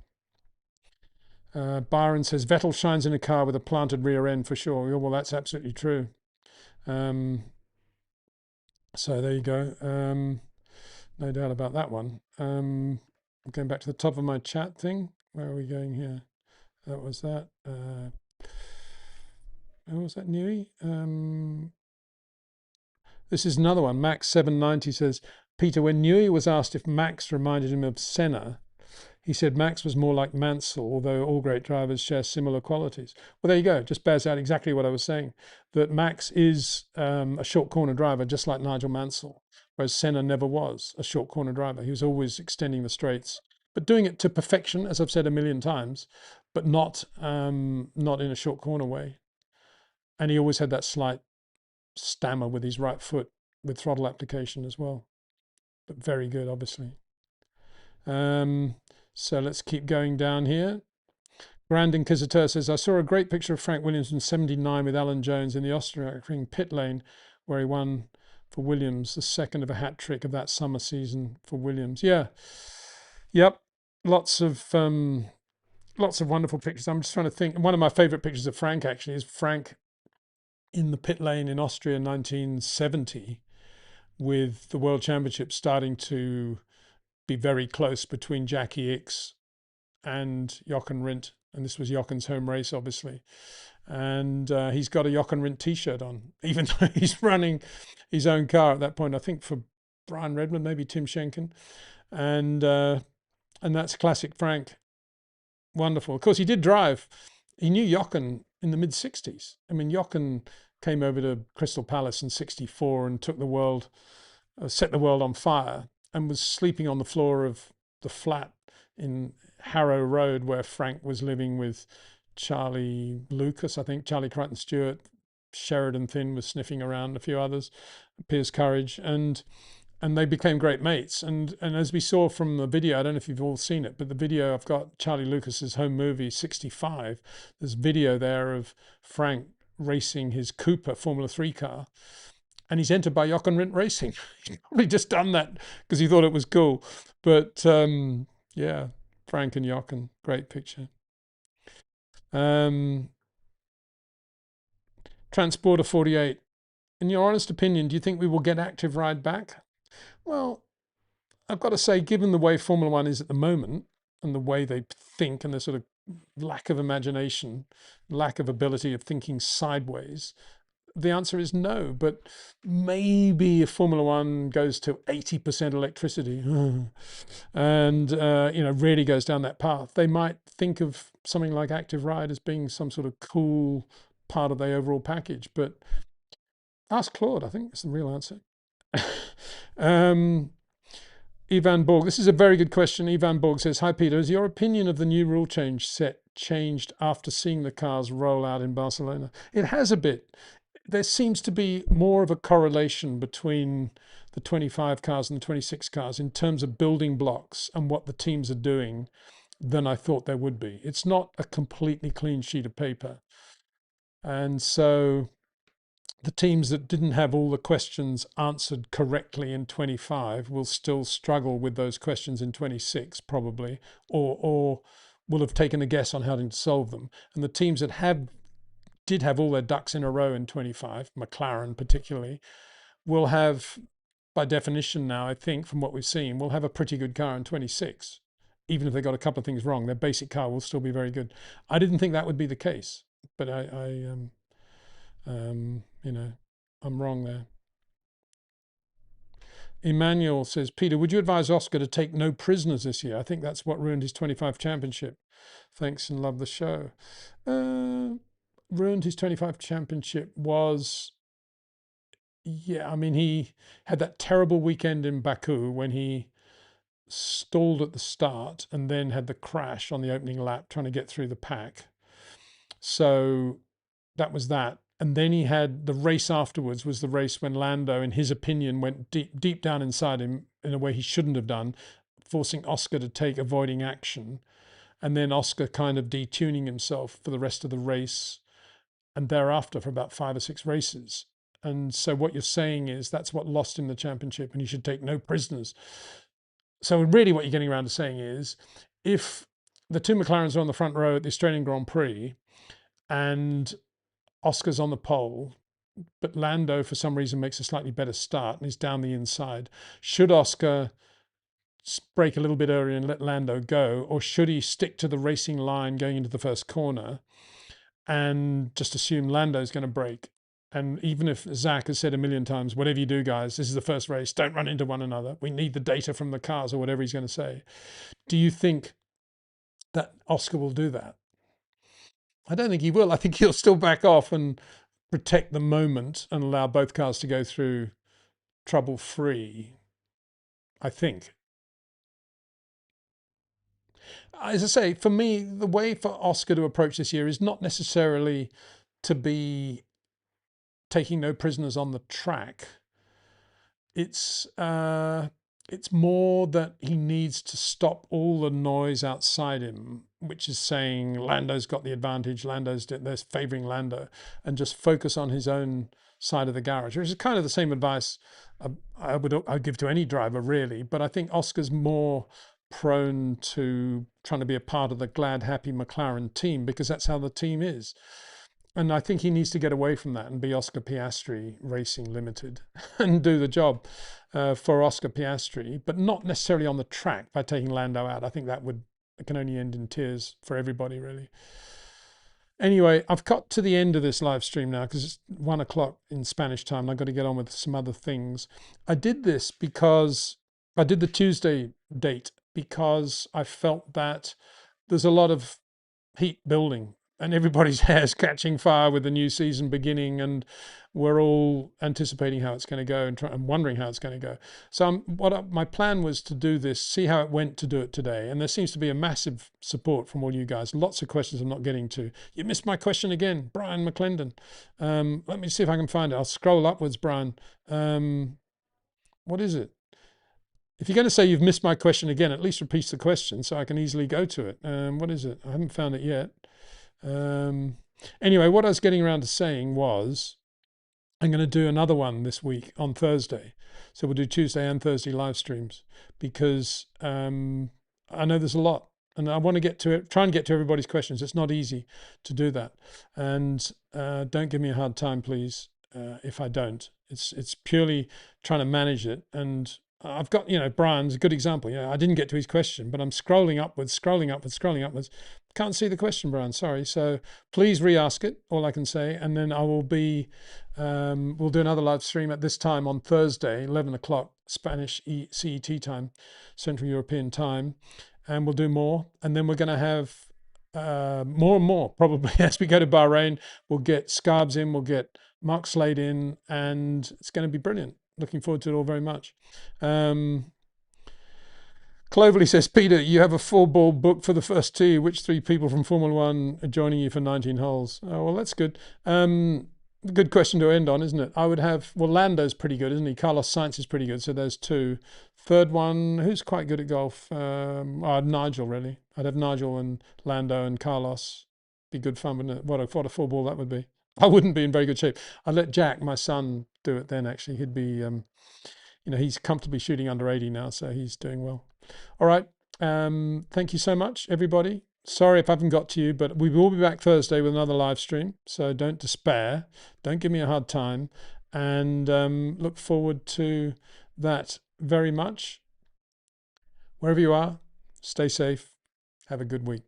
Byron says Vettel shines in a car with a planted rear end for sure. Well, that's absolutely true. So there you go. No doubt about that one. I'm going back to the top of my chat thing. Where are we going here? That was that. Was that Newey? This is another one. Max790 says, Peter, when Newey was asked if Max reminded him of Senna, He said Max was more like Mansell, although all great drivers share similar qualities. Well, there you go. Just bears out exactly what I was saying, that Max is a short corner driver, just like Nigel Mansell, whereas Senna never was a short corner driver. He was always extending the straights, but doing it to perfection, as I've said a million times, but not in a short corner way. And he always had that slight stammer with his right foot with throttle application as well. But very good, obviously. So let's keep going down here. Grand Inquisitor says, I saw a great picture of Frank Williams in 79 with Alan Jones in the Austrian pit lane, where he won for Williams, the second of a hat trick of that summer season for Williams. Yeah. Yep. Lots of wonderful pictures. I'm just trying to think. One of my favorite pictures of Frank actually is Frank in the pit lane in Austria in 1970, with the World Championship starting to be very close between Jackie Ickx and Jochen Rindt. And this was Jochen's home race, obviously. And he's got a Jochen Rindt t-shirt on, even though he's running his own car at that point, I think for Brian Redmond, maybe Tim Schenken. And that's classic Frank. Wonderful. Of course, he did drive. He knew Jochen in the mid-60s. I mean, Jochen came over to Crystal Palace in 64 and took the world, set the world on fire, and was sleeping on the floor of the flat in Harrow Road where Frank was living with Charlie Lucas, I think, Charlie Crichton Stewart, Sheridan Thin was sniffing around, a few others, Piers Courage, and they became great mates. And as we saw from the video, I don't know if you've all seen it, but the video, I've got Charlie Lucas's home movie, 65. There's video there of Frank racing his Cooper Formula 3 car. And he's entered by Jochen Rindt Racing. He's probably just done that because he thought it was cool. But yeah, Frank and Jochen, great picture. Transporter 48. In your honest opinion, do you think we will get Active Ride back? Well, I've got to say, given the way Formula One is at the moment and the way they think and the sort of lack of imagination, lack of ability of thinking sideways, the answer is no. But maybe if Formula One goes to 80% electricity and really goes down that path, they might think of something like Active Ride as being some sort of cool part of the overall package. But ask Claude, I think it's the real answer. Ivan Borg, this is a very good question. Ivan Borg says, hi Peter, has your opinion of the new rule change set changed after seeing the cars roll out in Barcelona? It has a bit. There seems to be more of a correlation between the 25 cars and the 26 cars in terms of building blocks and what the teams are doing than I thought there would be. It's not a completely clean sheet of paper. And so the teams that didn't have all the questions answered correctly in 25 will still struggle with those questions in 26 probably, or will have taken a guess on how to solve them. And the teams that did have all their ducks in a row in 25, McLaren particularly, will have, by definition now, I think from what we've seen, will have a pretty good car in 26. Even if they got a couple of things wrong, their basic car will still be very good. I didn't think that would be the case, but I'm wrong there. Emmanuel says, Peter, would you advise Oscar to take no prisoners this year? I think that's what ruined his 25 championship. Thanks and love the show. Ruined his 25 championship was, yeah, I mean, he had that terrible weekend in Baku when he stalled at the start and then had the crash on the opening lap trying to get through the pack. So that was that. And then he had the race afterwards, was the race when Lando, in his opinion, went deep down inside him in a way he shouldn't have done, forcing Oscar to take avoiding action. And then Oscar kind of detuning himself for the rest of the race and thereafter for about 5 or 6 races. And so what you're saying is that's what lost him the championship and he should take no prisoners. So really what you're getting around to saying is if the two McLarens are on the front row at the Australian Grand Prix and Oscar's on the pole, but Lando for some reason makes a slightly better start and is down the inside, should Oscar brake a little bit earlier and let Lando go, or should he stick to the racing line going into the first corner and just assume Lando's going to brake? And even if Zach has said a million times, whatever you do, guys, this is the first race, don't run into one another. We need the data from the cars or whatever he's going to say. Do you think that Oscar will do that. I don't think he will. I think he'll still back off and protect the moment and allow both cars to go through trouble free, I think. As I say, for me, the way for Oscar to approach this year is not necessarily to be taking no prisoners on the track. It's more that he needs to stop all the noise outside him, which is saying Lando's got the advantage, they're favouring Lando, and just focus on his own side of the garage, which is kind of the same advice I'd give to any driver, really. But I think Oscar's more prone to trying to be a part of the glad, happy McLaren team because that's how the team is. And I think he needs to get away from that and be Oscar Piastri Racing Limited and do the job for Oscar Piastri, but not necessarily on the track by taking Lando out. I think it can only end in tears for everybody, really. Anyway, I've got to the end of this live stream now because it's 1 o'clock in Spanish time and I've got to get on with some other things. I did this because I did the Tuesday date because I felt that there's a lot of heat building and everybody's hair's catching fire with the new season beginning, and we're all anticipating how it's going to go and wondering how it's going to go. So my plan was to do this, see how it went to do it today. And there seems to be a massive support from all you guys. Lots of questions I'm not getting to. You missed my question again, Brian McClendon. Let me see if I can find it. I'll scroll upwards, Brian. What is it? If you're going to say you've missed my question again, at least repeat the question so I can easily go to it. What is it? I haven't found it yet. Anyway, what I was getting around to saying was I'm going to do another one this week on Thursday. So we'll do Tuesday and Thursday live streams because I know there's a lot and I want to get to it, try and get to everybody's questions. It's not easy to do that. And don't give me a hard time, please, if I don't. It's purely trying to manage it. And I've got, Brian's a good example. I didn't get to his question, but I'm scrolling upwards. Can't see the question, Brian. Sorry. So please re-ask it. All I can say, and then I will be. We'll do another live stream at this time on Thursday, 11 o'clock Spanish CET time, Central European time, and we'll do more. And then we're going to have more and more probably as we go to Bahrain. We'll get Scarbs in. We'll get Mark Slade in, and it's going to be brilliant. Looking forward to it all very much. Cloverly says, Peter, you have a 4-ball book for the first tee. Which 3 people from Formula One are joining you for 19 holes? Oh, well, that's good. Good question to end on, isn't it? I would have, Lando's pretty good, isn't he? Carlos Sainz is pretty good, so there's 2. Third one, who's quite good at golf? Nigel, really. I'd have Nigel and Lando and Carlos. Be good fun, wouldn't it? What a 4-ball that would be. I wouldn't be in very good shape. I'd let Jack, my son, do it then, actually. He'd be, he's comfortably shooting under 80 now, so he's doing well. All right. Thank you so much, everybody. Sorry if I haven't got to you, but we will be back Thursday with another live stream. So don't despair. Don't give me a hard time. And look forward to that very much. Wherever you are, stay safe. Have a good week.